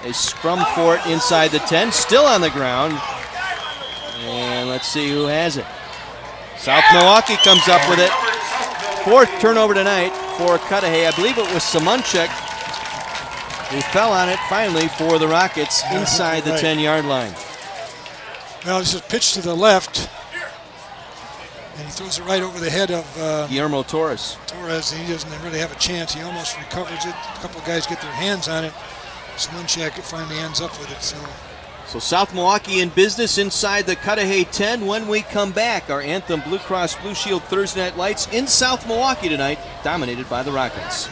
They scrum for it inside the 10, still on the ground. And let's see who has it. South Milwaukee comes up with it. 4th turnover tonight for Cudahy. I believe it was Simonchek who fell on it finally for the Rockets inside the 10-yard line. Well, this is pitched to the left, and he throws it right over the head of Guillermo Torres. He doesn't really have a chance. He almost recovers it. A couple of guys get their hands on it. Simonchek finally ends up with it. So South Milwaukee in business inside the Cudahy 10. When we come back, our Anthem Blue Cross Blue Shield Thursday Night Lights in South Milwaukee tonight, dominated by the Rockets.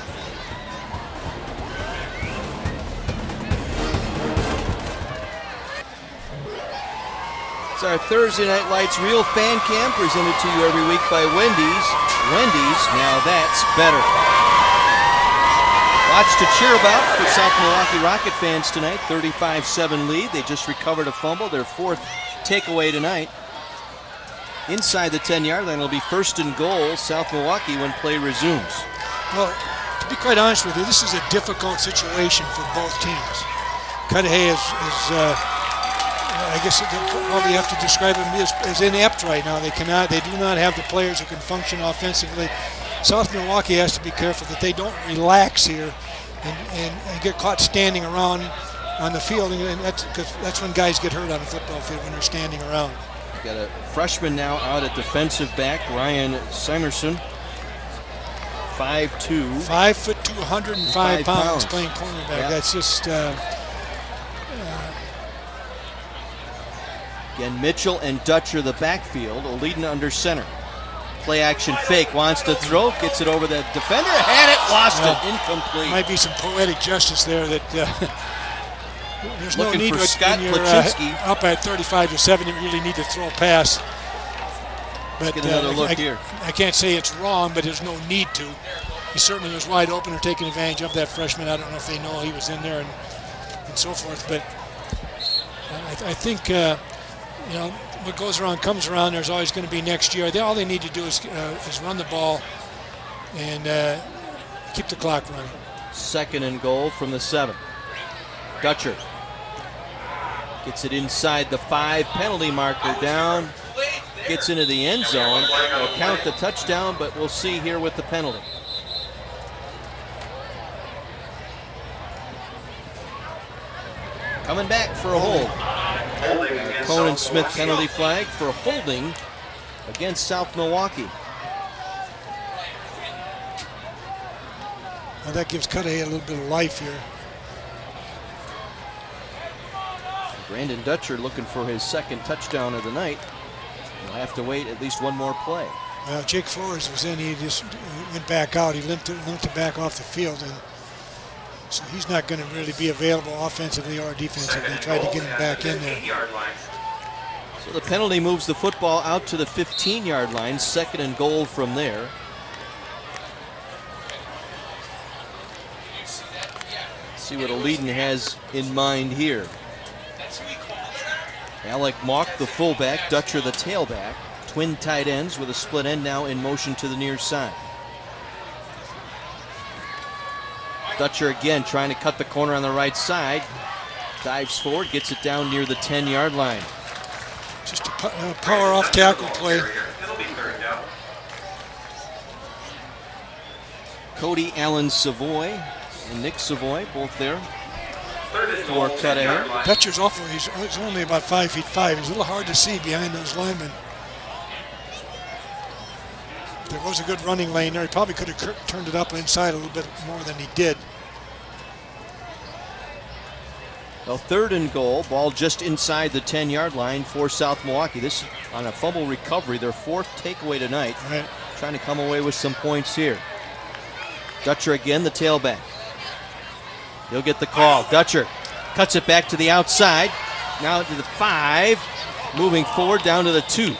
It's our Thursday Night Lights Real Fan Cam presented to you every week by Wendy's. Wendy's, now that's better. Lots to cheer about for South Milwaukee Rocket fans tonight. 35-7 lead. They just recovered a fumble, their 4th takeaway tonight. Inside the 10-yard line, it'll be 1st and goal, South Milwaukee, when play resumes. Well, to be quite honest with you, this is a difficult situation for both teams. Cudahy is I guess probably have to describe them as inept right now. They do not have the players who can function offensively. South Milwaukee has to be careful that they don't relax here and get caught standing around on the field, and that's when guys get hurt on the football field, when they're standing around. Got a freshman now out at defensive back, Ryan Simerson. 5'2". 5'2", 105 pounds playing cornerback. Yeah. That's just... Again, Mitchell and Dutcher the backfield. O'Leedon under center. Play action fake. Wants to throw. Gets it over the defender. Had it. Lost it. Incomplete. Might be some poetic justice there that there's Looking no need for Scott when you're Placzynski. up at 35-7. You really need to throw a pass. But Get another look here. I can't say it's wrong, but there's no need to. He certainly was wide open or taking advantage of that freshman. I don't know if they know he was in there and so forth. But I think what goes around comes around. There's always going to be next year. All they need to do is run the ball and keep the clock running. 2nd and goal from the 7. Dutcher gets it inside the 5. Penalty marker down. Gets into the end zone. They'll count the touchdown, but we'll see here with the penalty. coming back for a hold. Conan Smith penalty flag for holding against South Milwaukee. Well, that gives Cudahy a little bit of life here. Brandon Dutcher looking for his second touchdown of the night. He'll have to wait at least one more play. Jake Flores was in. He just went back out. He limped it back off the field, and so he's not going to really be available offensively or defensively. They tried to get him back in there. So the penalty moves the football out to the 15-yard line. Second and goal from there. See what O'Leedon has in mind here. Alec Mock, the fullback, Dutcher, the tailback. Twin tight ends with a split end now in motion to the near side. Dutcher again trying to cut the corner on the right side. Dives forward, gets it down near the 10-yard line. Just a power off tackle play. Cody Allen Savoy and Nick Savoy both there for Cudahy. Dutcher's awful. He's only about 5'5". He's a little hard to see behind those linemen. There was a good running lane there. He probably could have turned it up inside a little bit more than he did. Well, third and goal, ball just inside the 10-yard line for South Milwaukee. This on a fumble recovery, their fourth takeaway tonight. Right. Trying to come away with some points here. Dutcher again, the tailback. He'll get the call. Dutcher cuts it back to the outside. Now to the 5, moving forward down to the 2.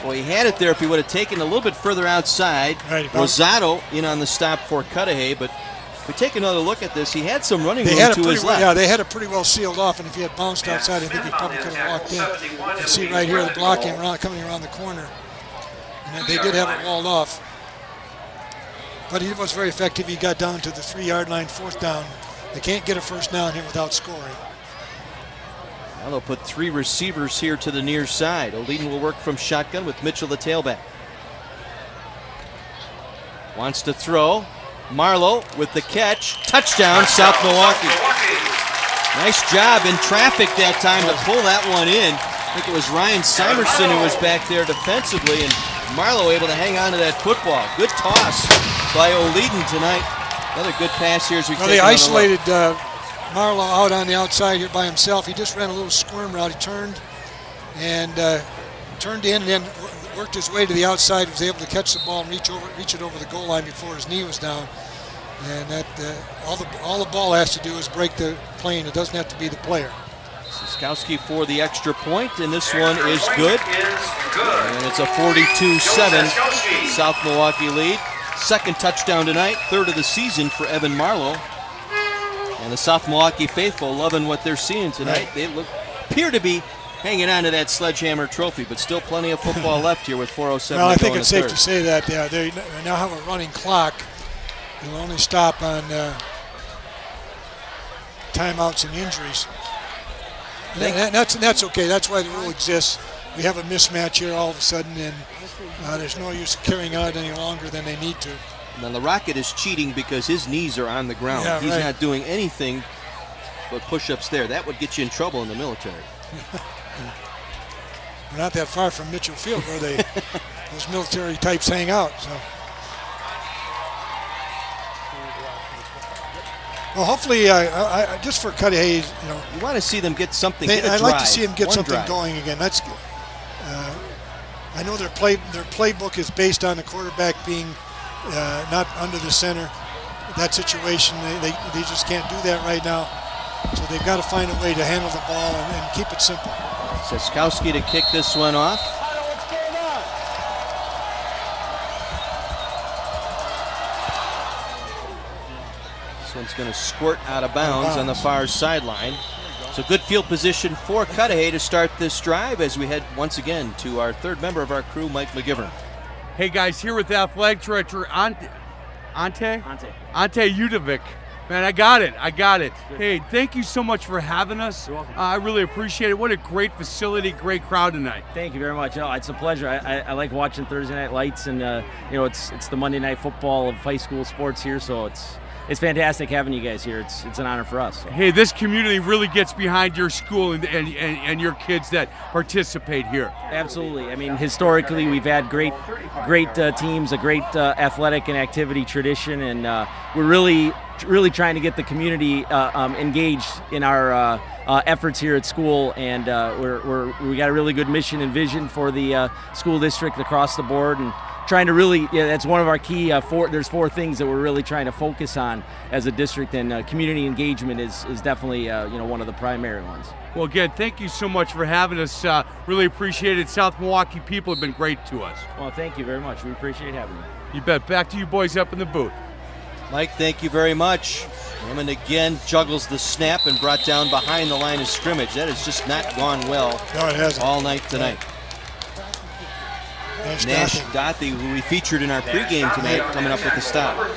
Well, he had it there if he would have taken a little bit further outside. Right, Rosado in on the stop for Cudahy, but if we take another look at this, he had some running room to his left. Yeah, they had it pretty well sealed off, and if he had bounced outside, I think he probably could have walked in. You see right here the blocking coming around the corner. And they did have it walled off. But he was very effective. He got down to the 3-yard line, fourth down. They can't get a first down here without scoring. Now they'll put 3 receivers here to the near side. O'Leedon will work from shotgun with Mitchell, the tailback. Wants to throw. Marlowe with the catch. Touchdown, South Milwaukee. Nice job in traffic that time to pull that one in. I think it was Ryan Simerson who was back there defensively, and Marlowe able to hang on to that football. Good toss by O'Leedon tonight. Another good pass here as we they isolated Marlowe out on the outside here by himself. He just ran a little squirm route. He turned and turned in and then worked his way to the outside, was able to catch the ball and reach it over the goal line before his knee was down. And that all the ball has to do is break the plane. It doesn't have to be the player. Siskowski for the extra point, and this one is good. And it's a 42-7 South Milwaukee lead. Second touchdown tonight, third of the season for Evan Marlowe. And the South Milwaukee faithful loving what they're seeing tonight. They appear to be hanging on to that Sledgehammer trophy, but still plenty of football left here with 4:07 Well, I to go think in it's the safe third. to say that they now have a running clock. They'll only stop on timeouts and injuries. And that's okay. That's why the rule exists. We have a mismatch here all of a sudden, and there's no use carrying out any longer than they need to. And then the Rocket is cheating because his knees are on the ground. Yeah, He's right. not doing anything but push-ups there. That would get you in trouble in the military. We're not that far from Mitchell Field where those military types hang out. So, well, hopefully, just for Cudahy, you want to see them get something. I'd like to see them get something going again. That's good. I know their playbook is based on the quarterback being not under the center. That situation, they just can't do that right now. So they've got to find a way to handle the ball and keep it simple. Siskowski to kick this one off. This one's going to squirt out of bounds on the far sideline. So good field position for Cudahy to start this drive as we head once again to our third member of our crew, Mike McGivern. Hey guys, here with the athletic director, Ante Udovic. Man, I got it. Hey, thank you so much for having us. I really appreciate it. What a great facility, great crowd tonight. Thank you very much. No, it's a pleasure. I like watching Thursday Night Lights, and it's the Monday Night Football of high school sports here, so it's it's fantastic having you guys here. It's an honor for us. Hey, this community really gets behind your school and your kids that participate here. Absolutely. I mean, historically, we've had great teams, a great athletic and activity tradition, and we're really trying to get the community engaged in our efforts here at school, and we got a really good mission and vision for the school district across the board, and trying to really, that's one of our key, there's 4 things that we're really trying to focus on as a district, and community engagement is definitely one of the primary ones. Well, again, thank you so much for having us. Really appreciate it. South Milwaukee people have been great to us. Well, thank you very much. We appreciate having you. You bet. Back to you boys up in the booth. Mike, thank you very much. Hammond again juggles the snap and brought down behind the line of scrimmage. That has just not gone well all night tonight. Nash Gothi, who we featured in our pregame tonight, coming up with the stop. I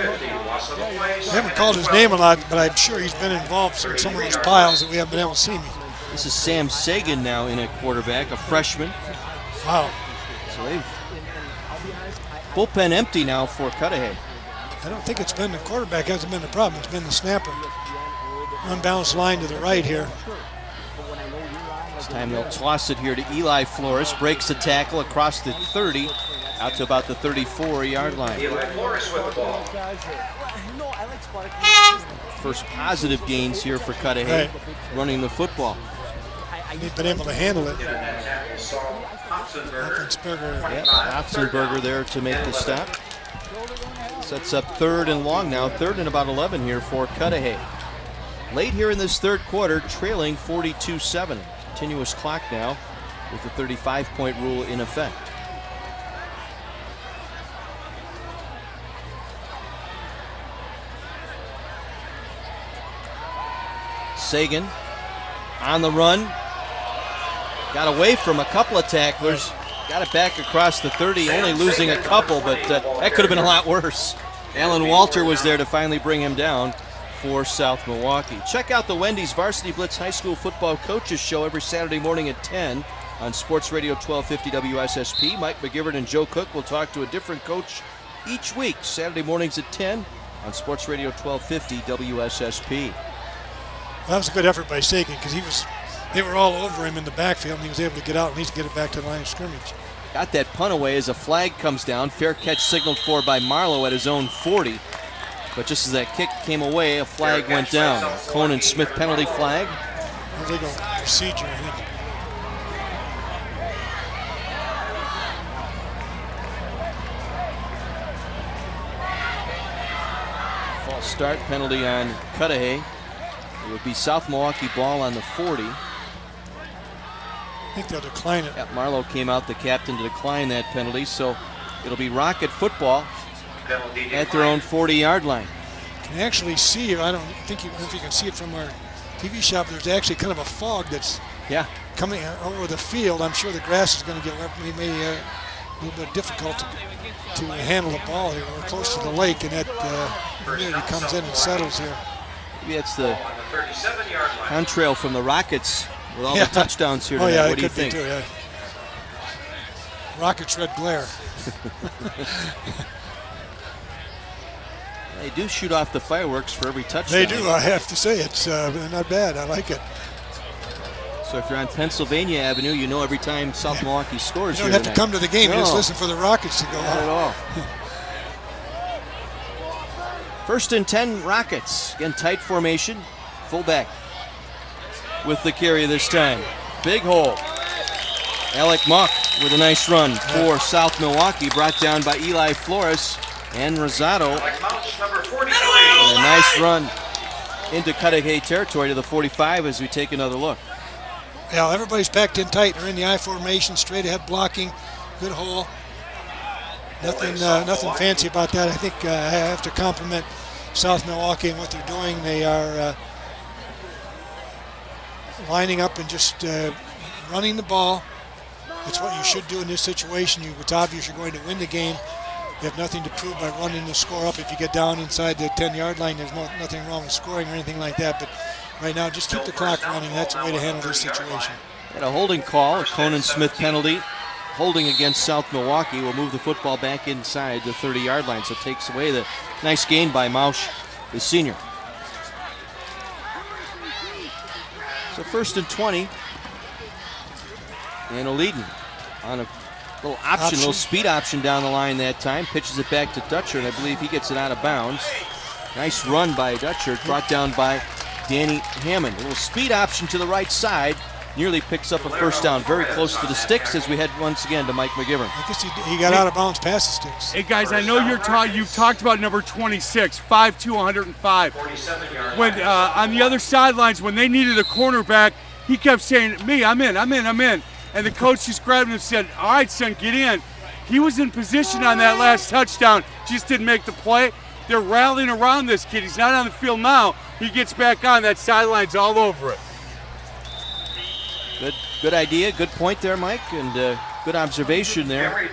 haven't called his name a lot, but I'm sure he's been involved in some of those piles that we haven't been able to see. This is Sam Sagan now in at quarterback, a freshman. Wow. So they've bullpen empty now for Cudahy. I don't think it's been the quarterback hasn't been the problem. It's been the snapper. Unbalanced line to the right here. This time they'll toss it here to Eli Flores. Breaks the tackle across the 30, out to about the 34-yard line. Eli Flores with the ball. First positive gains here for Cudahy, running the football. They've been able to handle it. Offenberger there to make the stop. Sets up 3rd and long now, 3rd and about 11 here for Cudahy. Late here in this third quarter, trailing 42-7. Continuous clock now with the 35-point rule in effect. Sagan on the run. Got away from a couple of tacklers. Got it back across the 30, only losing a couple, but that could have been a lot worse. Alan Walter was there to finally bring him down for South Milwaukee. Check out the Wendy's Varsity Blitz High School Football Coaches Show every Saturday morning at 10 on Sports Radio 1250 WSSP. Mike McGivern and Joe Cook will talk to a different coach each week, Saturday mornings at 10 on Sports Radio 1250 WSSP. That was a good effort by Sagan because they were all over him in the backfield, and he was able to get out and at least get it back to the line of scrimmage. Got that punt away as a flag comes down. Fair catch signaled for by Marlowe at his own 40. But just as that kick came away, a flag went down. Conan Smith penalty flag. Legal procedure, I think. False start penalty on Cudahy. It would be South Milwaukee ball on the 40. I think they'll decline it. Yeah, Marlowe came out, the captain, to decline that penalty, so it'll be Rocket football at their own 40-yard line. You can actually see, I don't think if you can see it from our TV shop, there's actually kind of a fog that's coming over the field. I'm sure the grass is going to get maybe a little bit difficult to handle the ball here. We're close to the lake, and that humidity comes in and settles here. Maybe it's the contrail from the Rockets with all the touchdowns here tonight. What do you think? Too, Rockets red glare. They do shoot off the fireworks for every touchdown. They do, I have to say. It's not bad. I like it. So if you're on Pennsylvania Avenue, you know every time South Milwaukee scores you don't have to come to the game. You just listen for the Rockets to go out. Not at all. First and 10 Rockets. Again, tight formation. Fullback with the carry this time. Big hole. Alec Mock with a nice run for South Milwaukee, brought down by Eli Flores and Rosado. And a nice run into Cudahy territory to the 45 as we take another look. Yeah, everybody's packed in tight. They're in the I formation, straight ahead blocking. Good hole. Nothing fancy about that. I think I have to compliment South Milwaukee and what they're doing. They are lining up and just running the ball. It's what you should do in this situation. It's obvious you're going to win the game. You have nothing to prove by running the score up. If you get down inside the 10-yard line, there's nothing wrong with scoring or anything like that. But right now, just keep the clock running. That's the way to handle this situation. And a holding call, a Conan Smith penalty. Holding against South Milwaukee will move the football back inside the 30-yard line. So it takes away the nice gain by Mausch the senior. So 1st and 20. And O'Leedon on a little option, little speed option down the line that time. Pitches it back to Dutcher, and I believe he gets it out of bounds. Nice run by Dutcher, brought down by Danny Hammond. A little speed option to the right side. Nearly picks up a first down. Very close to the sticks as we head once again to Mike McGivern. I guess he got out of bounds past the sticks. Hey guys, I know you've talked about number 26, 5'2", 105. When on the other sidelines, when they needed a cornerback, he kept saying, "Me, I'm in." And the coach just grabbed him and said, "All right, son, get in." He was in position on that last touchdown, just didn't make the play. They're rallying around this kid. He's not on the field now. He gets back on. That sideline's all over it. Good idea, good point there, Mike, and good observation there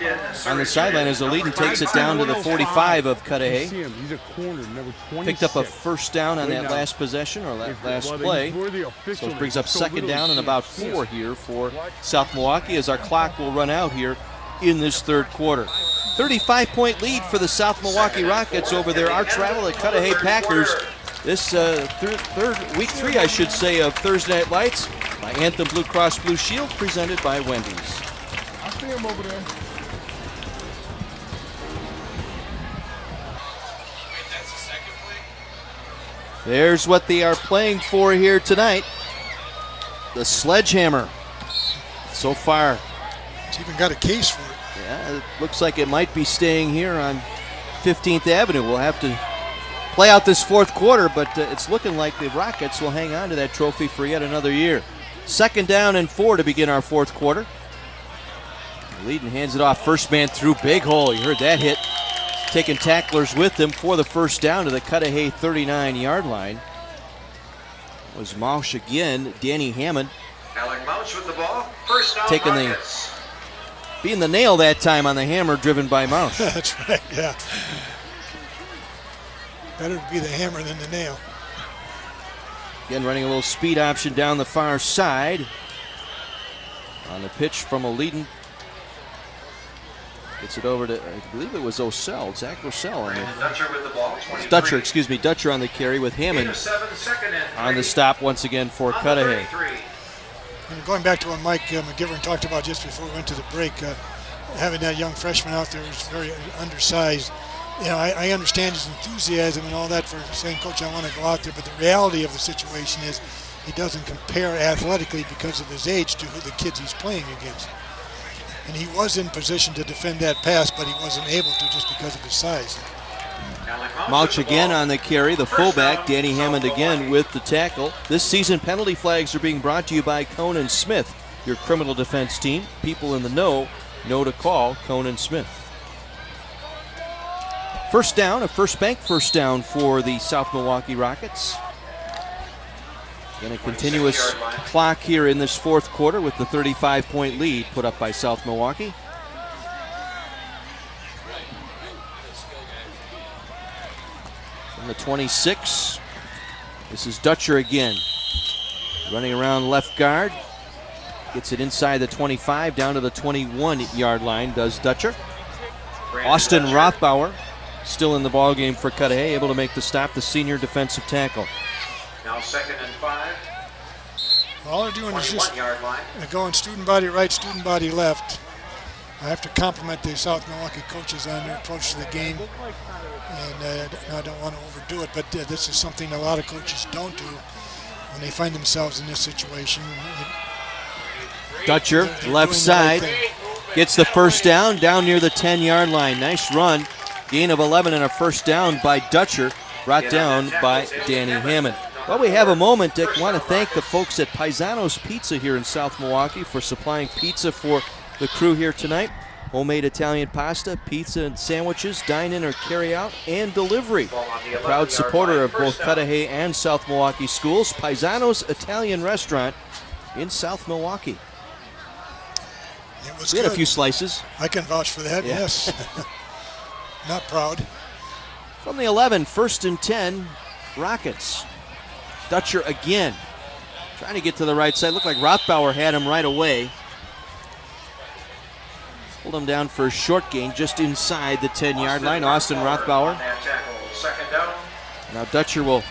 on the sideline as O'Leedon takes it down to the 45 of Cudahy. He's a corner, number 26. Picked up a first down on that last possession or that last play. So it brings up 2nd down and about 4 here for South Milwaukee as our clock will run out here in this 3rd quarter. 35-point lead for the South Milwaukee Rockets over their arch rival, the Cudahy Packers. This week 3, I should say, of Thursday Night Lights by Anthem Blue Cross Blue Shield, presented by Wendy's. I see him over there. There's what they are playing for here tonight. The Sledgehammer. So far. It's even got a case for it. Yeah, it looks like it might be staying here on 15th Avenue. We'll have to play out this 4th quarter, but it's looking like the Rockets will hang on to that trophy for yet another year. 2nd down and 4 to begin our 4th quarter. O'Leedon hands it off. First man through, big hole. You heard that hit. Taking tacklers with him for the first down to the Cudahy 39-yard line. That was Mausch again. Danny Hammond. Alec Mausch with the ball. First down, taking Rockets. Being the nail that time on the hammer driven by Mausch. That's right, yeah. Better to be the hammer than the nail. Again, running a little speed option down the far side. On the pitch from O'Leedon. Gets it over to, I believe it was Osell, Zach Osell. Dutcher with the ball. Dutcher on the carry with Hammond on the stop once again for Cudahy. And going back to what Mike McGivern talked about just before we went to the break, having that young freshman out there is very undersized. You know, I understand his enthusiasm and all that for saying, "Coach, I want to go out there," but the reality of the situation is he doesn't compare athletically because of his age to who the kids he's playing against. And he was in position to defend that pass, but he wasn't able to just because of his size. Mauch again on the carry, the fullback. Danny Hammond again with the tackle. This season, penalty flags are being brought to you by Conan Smith, your criminal defense team. People in the know to call Conan Smith. First down, a First Bank first down for the South Milwaukee Rockets. And a continuous clock here in this 4th quarter with the 35-point lead put up by South Milwaukee. From the 26, this is Dutcher again. Running around left guard. Gets it inside the 25, down to the 21-yard line, does Dutcher. Austin Rothbauer still in the ballgame for Cudahy, able to make the stop, the senior defensive tackle. Now 2nd and 5. All they're doing is just going student body right, student body left. I have to compliment the South Milwaukee coaches on their approach to the game. And I don't want to overdo it, but this is something a lot of coaches don't do when they find themselves in this situation. Dutcher, left side, gets the first down near the 10-yard line. Nice run. Gain of 11 and a first down by Dutcher, brought down by Danny Hammond. Well, we have a moment, Dick. Want to thank the folks at Paisano's Pizza here in South Milwaukee for supplying pizza for the crew here tonight. Homemade Italian pasta, pizza and sandwiches, dine-in or carry-out, and delivery. A proud supporter of both Cudahy and South Milwaukee schools, Paisano's Italian Restaurant in South Milwaukee. It was we had a good. few slices. I can vouch for that, Yeah. yes. Not proud. From the 11, 1st and 10, Rockets. Dutcher again, trying to get to the right side. Looked like Rothbauer had him right away. Pulled him down for a short gain just inside the 10-yard line. Austin Rothbauer. 2nd down. Now Dutcher will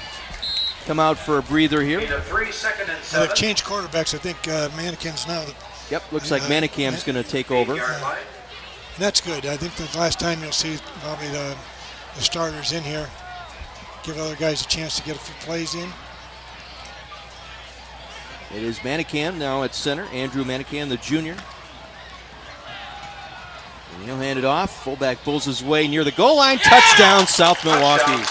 come out for a breather here. Gain of 3, second and Now 7. they've changed quarterbacks. I think Manikin's now. Yep, looks like Manicam's going to take over. And that's good. I think the last time you'll see probably the starters in here. Give other guys a chance to get a few plays in. It is Manicam now at center. Andrew Manicam, the junior. And he'll hand it off. Fullback pulls his way near the goal line. Touchdown, South Milwaukee.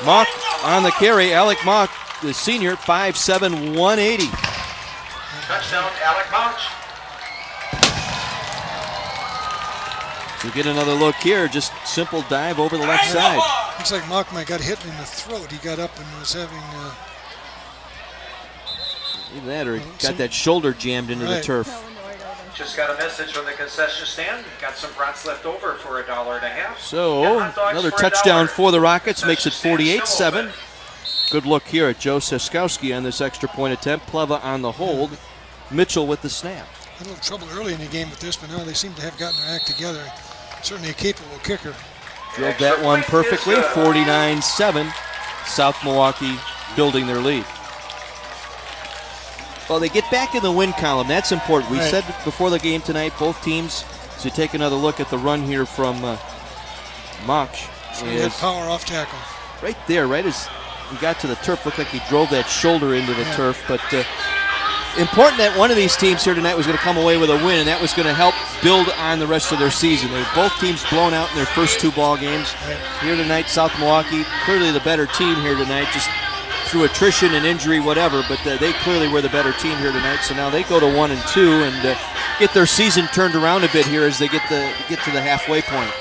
Mock on the carry. Alec Mock, the senior, 5'7", 180. Touchdown, Alec Mouch. We get another look here. Just simple dive over the left side. Looks like Mockman got hit in the throat. He got up and was having... Either that or he got that shoulder jammed into the turf. Just got a message from the concession stand. Got some brats left over for $1.50. So another touchdown for the Rockets makes it 48-7. Good look here at Joe Siskowski on this extra point attempt. Pleva on the hold. Mitchell with the snap. Had a little trouble early in the game with this, but now they seem to have gotten their act together. Certainly a capable kicker. Drilled that one perfectly. 49-7. South Milwaukee building their lead. Well, they get back in the win column. That's important. We said before the game tonight, both teams, as you take another look at the run here from Mock. So he had power off tackle. Right there, right as he got to the turf, looked like he drove that shoulder into the turf. But important that one of these teams here tonight was going to come away with a win, and that was going to help build on the rest of their season. Both teams blown out in their first 2 ball games. Here tonight, South Milwaukee, clearly the better team here tonight, just through attrition and injury, whatever, but they clearly were the better team here tonight. So now they go to 1-2 and get their season turned around a bit here as they get to the halfway point.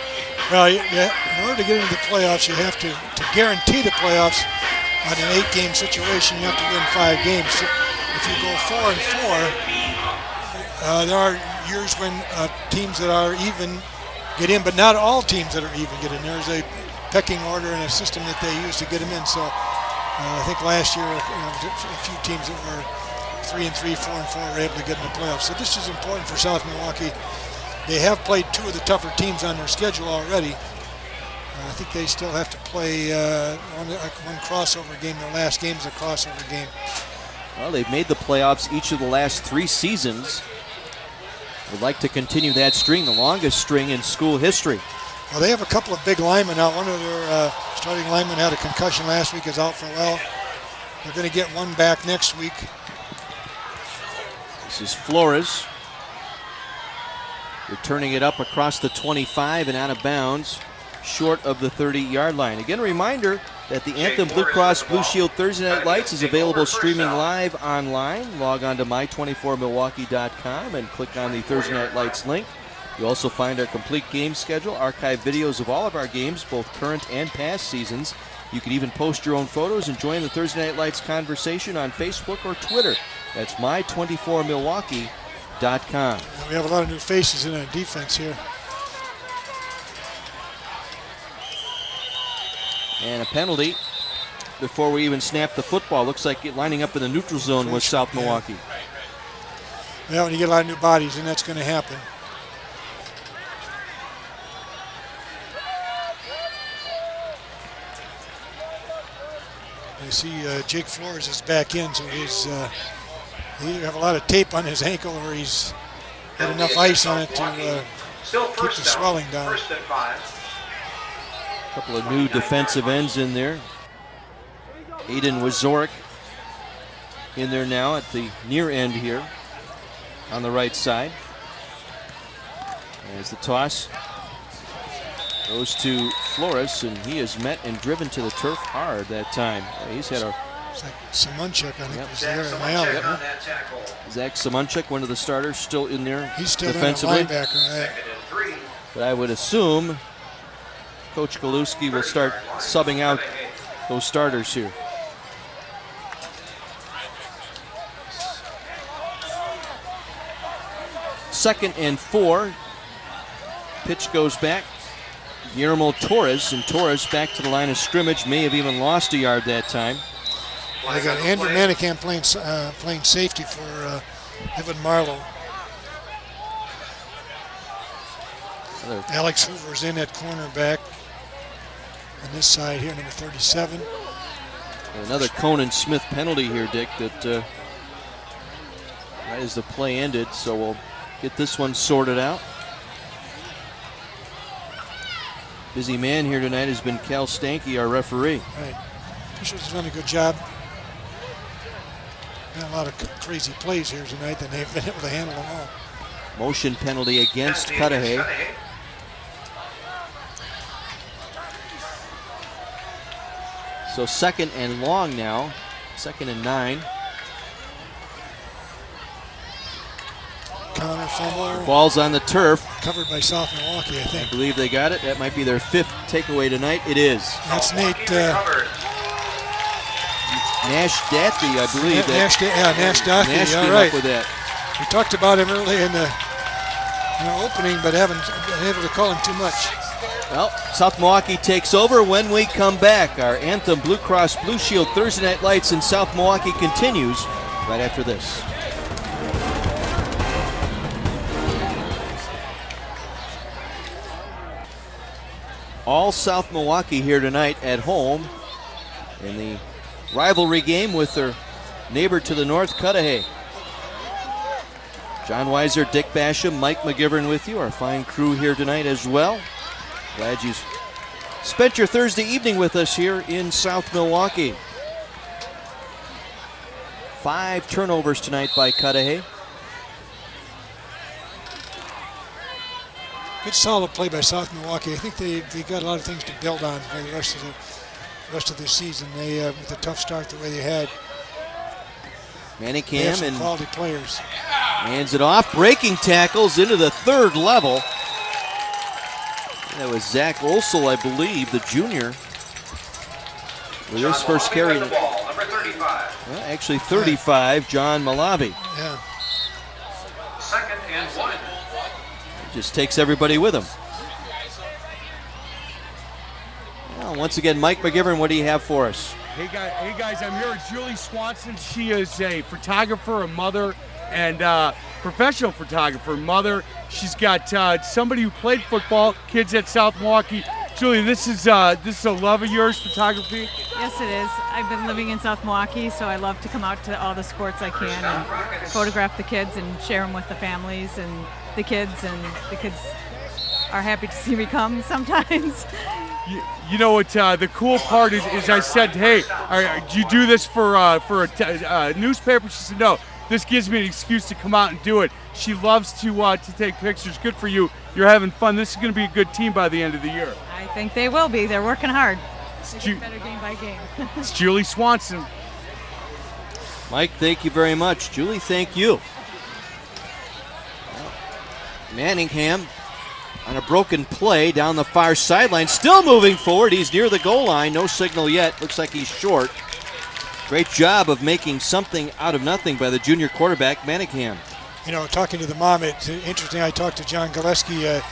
Well, yeah, in order to get into the playoffs, you have to guarantee the playoffs on an 8-game situation. You have to win 5 games. So if you go 4-4, there are years when teams that are even get in, but not all teams that are even get in. There's a pecking order and a system that they use to get them in. So. I think last year, a few teams that were 3-3, 4-4 were able to get in the playoffs. So this is important for South Milwaukee. They have played 2 of the tougher teams on their schedule already. I think they still have to play one crossover game. Their last game is a crossover game. Well, they've made the playoffs each of the last 3 seasons. Would like to continue that string, the longest string in school history. Well, they have a couple of big linemen out. One of their starting linemen had a concussion last week, is out for a while. They're going to get one back next week. This is Flores. Returning it up across the 25 and out of bounds, short of the 30-yard line. Again, a reminder that the Anthem Blue Cross Blue Shield Thursday Night Lights is available streaming live online. Log on to my24milwaukee.com and click on the Thursday Night Lights link. You'll also find our complete game schedule, archive videos of all of our games, both current and past seasons. You can even post your own photos and join the Thursday Night Lights conversation on Facebook or Twitter. That's my24milwaukee.com. We have a lot of new faces in our defense here. And a penalty before we even snap the football. Looks like lining up in the neutral zone was South Milwaukee. Yeah, when you get a lot of new bodies, and that's going to happen. I see Jake Flores is back in, so he's he either have a lot of tape on his ankle or he's had enough ice on it to keep the swelling down. A couple of new defensive ends in there. Aiden Wazorek in there now at the near end here on the right side. As the toss goes to Flores, and he is met and driven to the turf hard that time. He's had a... It's like Simonchuk, I think, was there in my alley. Huh? Zach Simonchuk, one of the starters, still in there. He's still defensively. in linebacker, right? But I would assume Coach Galuski will start subbing out those starters here. Second and 4. Pitch goes back. Guillermo Torres, and Torres back to the line of scrimmage. May have even lost a yard that time. I got Andrew Manican playing safety for Evan Marlowe. Alex Hoover's in at cornerback. on this side here, number 37. Another Conan Smith penalty here, Dick, that right as the play ended, so we'll get this one sorted out. Busy man here tonight has been Cal Stanky, our referee. Right. Officials have done a good job. Been a lot of crazy plays here tonight, and they've been able to handle them all. Motion penalty against Cudahy. So 2nd and long now, 2nd and 9. Counter fumble. Ball's on the turf. Covered by South Milwaukee, I think. I believe they got it. That might be their 5th takeaway tonight. It is. That's Nate. Nash Dathey, I believe. Nash Dathey. Nash all came right. up with that. We talked about him early in the opening, but haven't been able to call him too much. Well, South Milwaukee takes over when we come back. Our Anthem Blue Cross Blue Shield Thursday Night Lights in South Milwaukee continues right after this. All South Milwaukee here tonight at home in the rivalry game with their neighbor to the north, Cudahy. John Weiser, Dick Basham, Mike McGivern with you, our fine crew here tonight as well. Glad you spent your Thursday evening with us here in South Milwaukee. 5 turnovers tonight by Cudahy. Good solid play by South Milwaukee. I think they got a lot of things to build on for the rest of the season. They with a tough start the way they had. Manningham and quality players. Hands it off, breaking tackles into the 3rd level. That was Zach Olsel, I believe, the junior. With his first carry. Number 35. Well, actually 35, John Malavi. Yeah. 2nd and 1. Just takes everybody with him. Well, once again, Mike McGivern, what do you have for us? Hey guys, I'm here with Julie Swanson. She is a photographer, a mother, and professional photographer, mother. She's got somebody who played football, kids at South Milwaukee. Julie, this is a love of yours, photography? Yes, it is. I've been living in South Milwaukee, so I love to come out to all the sports I can and photograph the kids and share them with the families and the kids are happy to see me come sometimes. You know what? The cool part is I said, "Hey, do you do this for a newspaper?" She said, "No. This gives me an excuse to come out and do it." She loves to take pictures. Good for you. You're having fun. This is going to be a good team by the end of the year. I think they will be. They're working hard. They get better game by game. It's Julie Swanson. Mike, thank you very much. Julie, thank you. Manningham on a broken play down the far sideline, still moving forward. He's near the goal line. No signal yet. Looks like he's short. Great job of making something out of nothing by the junior quarterback, Manningham. You know, talking to the mom, it's interesting. I talked to John Gillespie at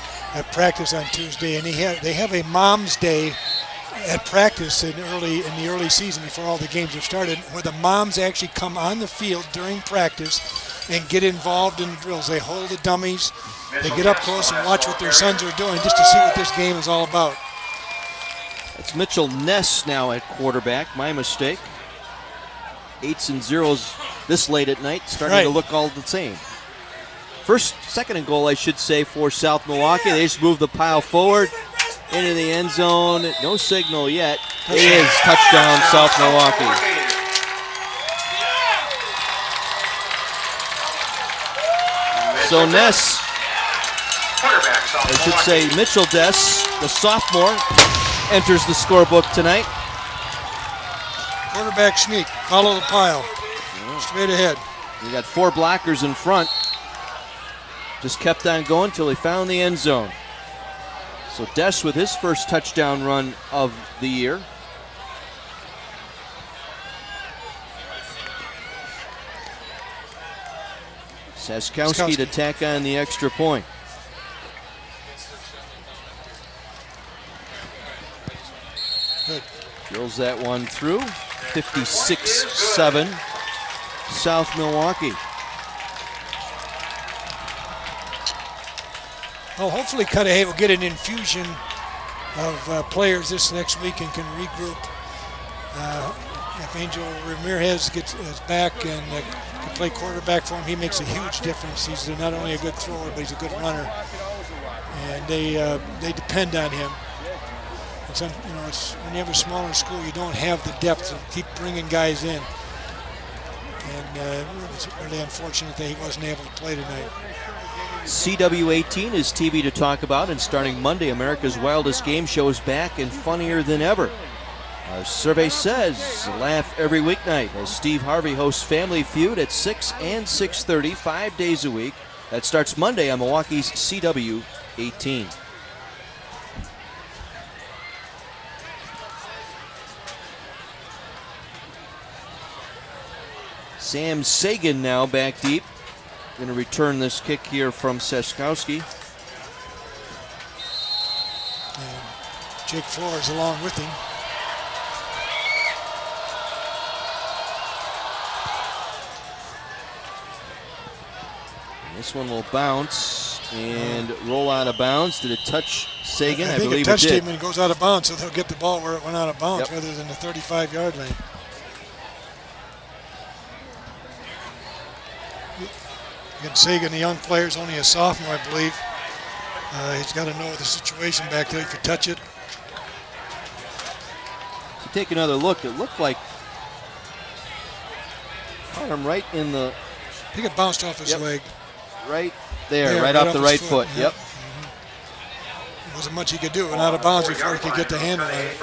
practice on Tuesday, and they have a Mom's Day at practice in the early season before all the games have started, where the moms actually come on the field during practice and get involved in drills. They hold the dummies. They get up close and watch what their sons are doing just to see what this game is all about. It's Mitchell Ness now at quarterback. My mistake. 8s and 0s this late at night, starting to look all the same. Second and goal, I should say, for South Milwaukee. They just move the pile forward into the end zone. No signal yet. It is touchdown, South Milwaukee. So Ness, I should say Mitchell Ness, the sophomore, enters the scorebook tonight. Quarterback sneak, follow the pile, straight ahead. We got 4 blockers in front. Just kept on going until he found the end zone. So Dess with his first touchdown run of the year. Saskowski to tack on the extra point. Good. Drills that one through. 56-7, South Milwaukee. Well, hopefully Cudahy will get an infusion of players this next week and can regroup. If Angel Ramirez is back and can play quarterback for him, he makes a huge difference. He's not only a good thrower, but he's a good runner, and they depend on him. It's when you have a smaller school, you don't have the depth to keep bringing guys in, and it's really unfortunate that he wasn't able to play tonight. CW18 is TV to talk about, and starting Monday, America's Wildest Game Show is back and funnier than ever. Our survey says laugh every weeknight as Steve Harvey hosts Family Feud at 6 and 6:30, 5 days a week. That starts Monday on Milwaukee's CW18. Sam Sagan now back deep. Going to return this kick here from Seskowski. And Jake Flores along with him. This one will bounce and roll out of bounds. Did it touch Sagan? I think believe it touched it did. him and goes out of bounds, so they'll get the ball where it went out of bounds Yep. rather than the 35-yard line. Again, Sagan, the young player, is only a sophomore, I believe. He's got to know the situation back there. He could touch it. If you take another look, it looked like caught him right in the... I think it bounced off his leg. Right there, right off the right foot. Yep. There wasn't much he could do. It went out of bounds before he could get the handle on it.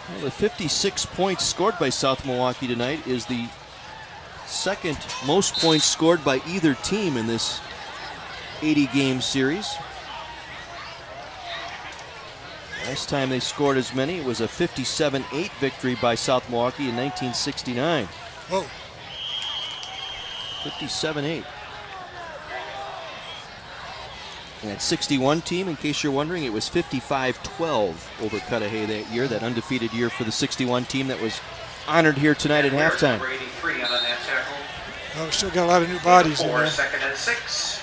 Well, the 56 points scored by South Milwaukee tonight is the second most points scored by either team in this 80-game series. Last time they scored as many, it was a 57-8 victory by South Milwaukee in 1969. Whoa. 57-8. And that 61 team, in case you're wondering, it was 55-12 over Cudahy that year, that undefeated year for the 61 team that was honored here tonight at halftime. Well, we still got a lot of new bodies in there. 2nd and 6.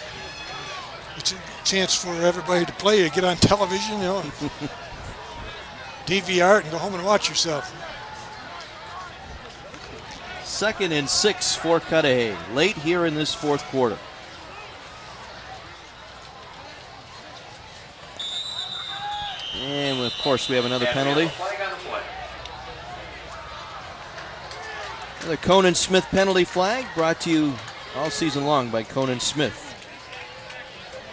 It's a chance for everybody to play, to get on television, you know. DVR it and go home and watch yourself. 2nd and 6 for Cudahy, late here in this fourth quarter. And of course we have another penalty. Another Conan Smith penalty flag, brought to you all season long by Conan Smith.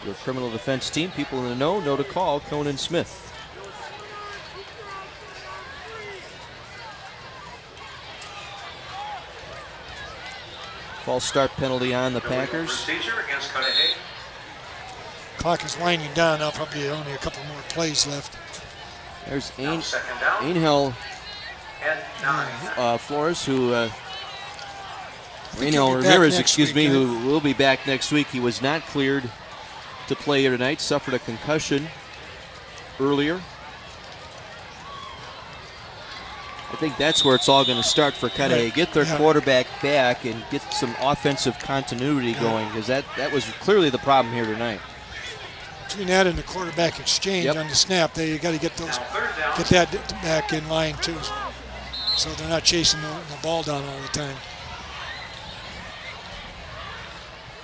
Your criminal defense team, people in the know to call Conan Smith. False start penalty on the Packers. Clock is winding down now, probably only a couple more plays left. There's Angel Flores, who Angel Ramirez, excuse me, who will be back next week. He was not cleared to play here tonight, suffered a concussion earlier. I think that's where it's all going to start for Cudahy. Get their quarterback back and get some offensive continuity going, because that was clearly the problem here tonight. Between that and the quarterback exchange on the snap, you got to get that back in line too, so they're not chasing the ball down all the time.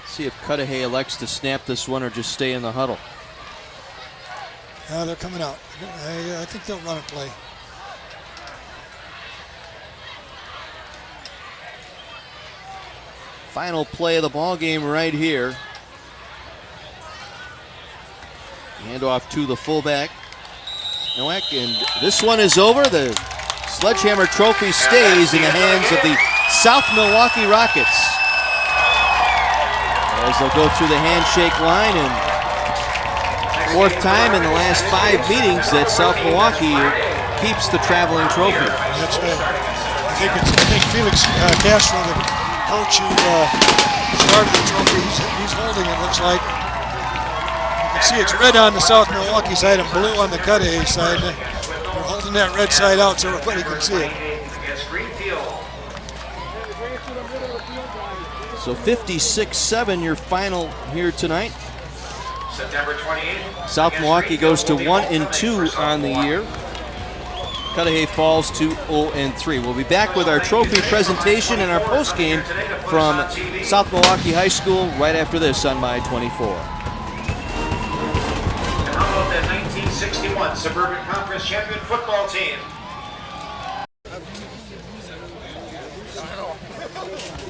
See if Cudahy elects to snap this one or just stay in the huddle. They're coming out. I think they'll run a play. Final play of the ball game right here. Handoff to the fullback, Nowak, and this one is over. The Sledgehammer Trophy stays in the hands of the South Milwaukee Rockets, as they'll go through the handshake line, and fourth time in the last 5 meetings that South Milwaukee keeps the traveling trophy. That's right. I think Felix Castro, the coach who started the trophy, he's holding it, looks like. You can see it's red on the South Milwaukee side and blue on the Cudahy side. They're holding that red side out so everybody can see it. So 56-7 your final here tonight. September 28th. South Milwaukee goes to 1-2 on the year. Cudahy falls to 0-3. We'll be back with our trophy presentation and our postgame from South Milwaukee High School right after this on My 24. And how about that 1961 Suburban Conference champion football team?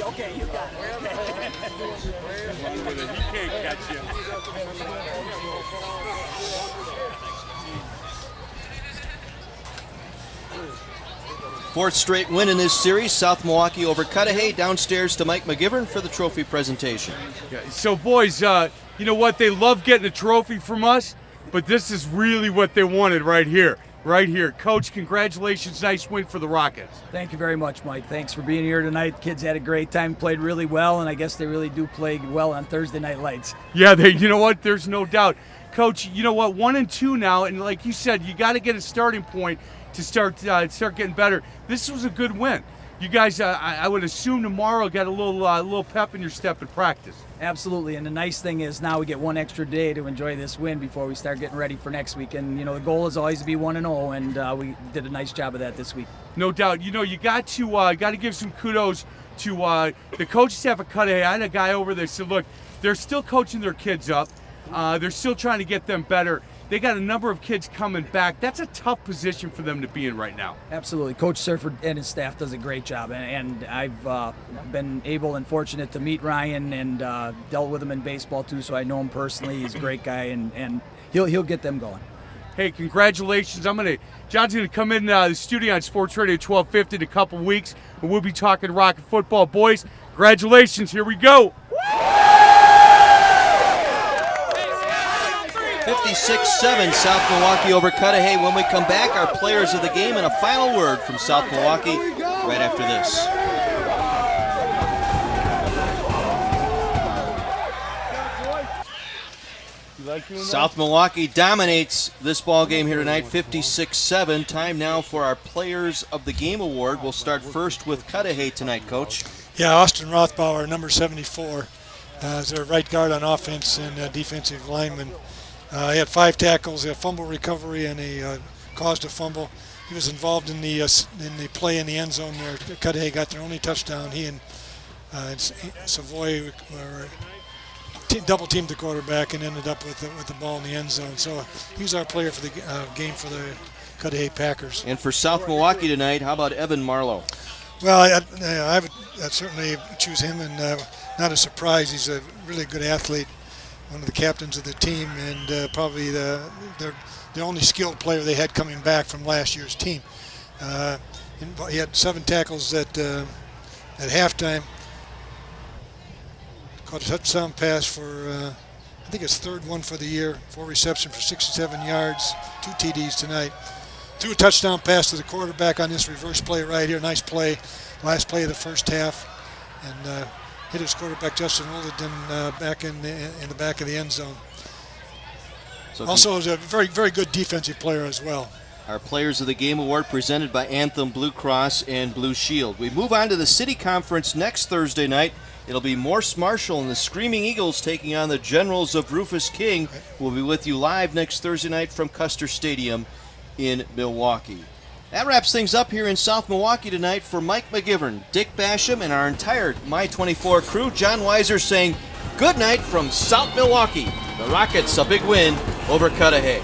Okay, you got it. He can't catch you. Fourth straight win in this series. South Milwaukee over Cudahy. Downstairs to Mike McGivern for the trophy presentation. Yeah, so, boys, you know what? They love getting a trophy from us, but this is really what they wanted right here. Right here. Coach, congratulations. Nice win for the Rockets. Thank you very much, Mike. Thanks for being here tonight. Kids had a great time, played really well, and I guess they really do play well on Thursday Night Lights. Yeah, you know what? There's no doubt. Coach, you know what? 1-2 now, and like you said, you got to get a starting point to start getting better. This was a good win. You guys, I would assume tomorrow got a little pep in your step in practice. Absolutely, and the nice thing is now we get one extra day to enjoy this win before we start getting ready for next week. And you know the goal is always to be 1-0, and we did a nice job of that this week. No doubt. You know you got to give some kudos to the coaching staff at Cudahy. I had a guy over there said, look, they're still coaching their kids up. They're still trying to get them better. They got a number of kids coming back. That's a tough position for them to be in right now. Absolutely. Coach Surford and his staff does a great job. And I've been able and fortunate to meet Ryan and dealt with him in baseball too, so I know him personally. He's a great guy, and he'll get them going. Hey, congratulations. John's going to come in the studio on Sports Radio 1250 in a couple weeks, and we'll be talking Rocket football. Boys, congratulations. Here we go. 56-7 South Milwaukee over Cudahy. When we come back, our players of the game and a final word from South Milwaukee right after this. South Milwaukee dominates this ball game here tonight, 56-7. Time now for our Players of the Game award. We'll start first with Cudahy tonight, Coach. Yeah, Austin Rothbauer, number 74, is their right guard on offense and defensive lineman. He had 5 tackles, a fumble recovery, and he caused a fumble. He was involved in the play in the end zone where Cudahy got their only touchdown. He and Savoy were double teamed the quarterback and ended up with the ball in the end zone. So he's our player for the game for the Cudahy Packers. And for South Milwaukee tonight, how about Evan Marlowe? Well, I would certainly choose him, and not a surprise. He's a really good athlete, one of the captains of the team, and probably the only skilled player they had coming back from last year's team. He had 7 tackles at halftime. Caught a touchdown pass for, I think it's third one for the year, 4 receptions for 67 yards, 2 TDs tonight. Threw a touchdown pass to the quarterback on this reverse play right here. Nice play, last play of the first half, and hit his quarterback Justin Olden back in the back of the end zone. So also is a very, very good defensive player as well. Our Players of the Game award presented by Anthem Blue Cross and Blue Shield. We move on to the City Conference next Thursday night. It'll be Morse Marshall and the Screaming Eagles taking on the Generals of Rufus King. We'll be with you live next Thursday night from Custer Stadium in Milwaukee. That wraps things up here in South Milwaukee tonight. For Mike McGivern, Dick Basham, and our entire My 24 crew, John Weiser saying good night from South Milwaukee. The Rockets a big win over Cudahy.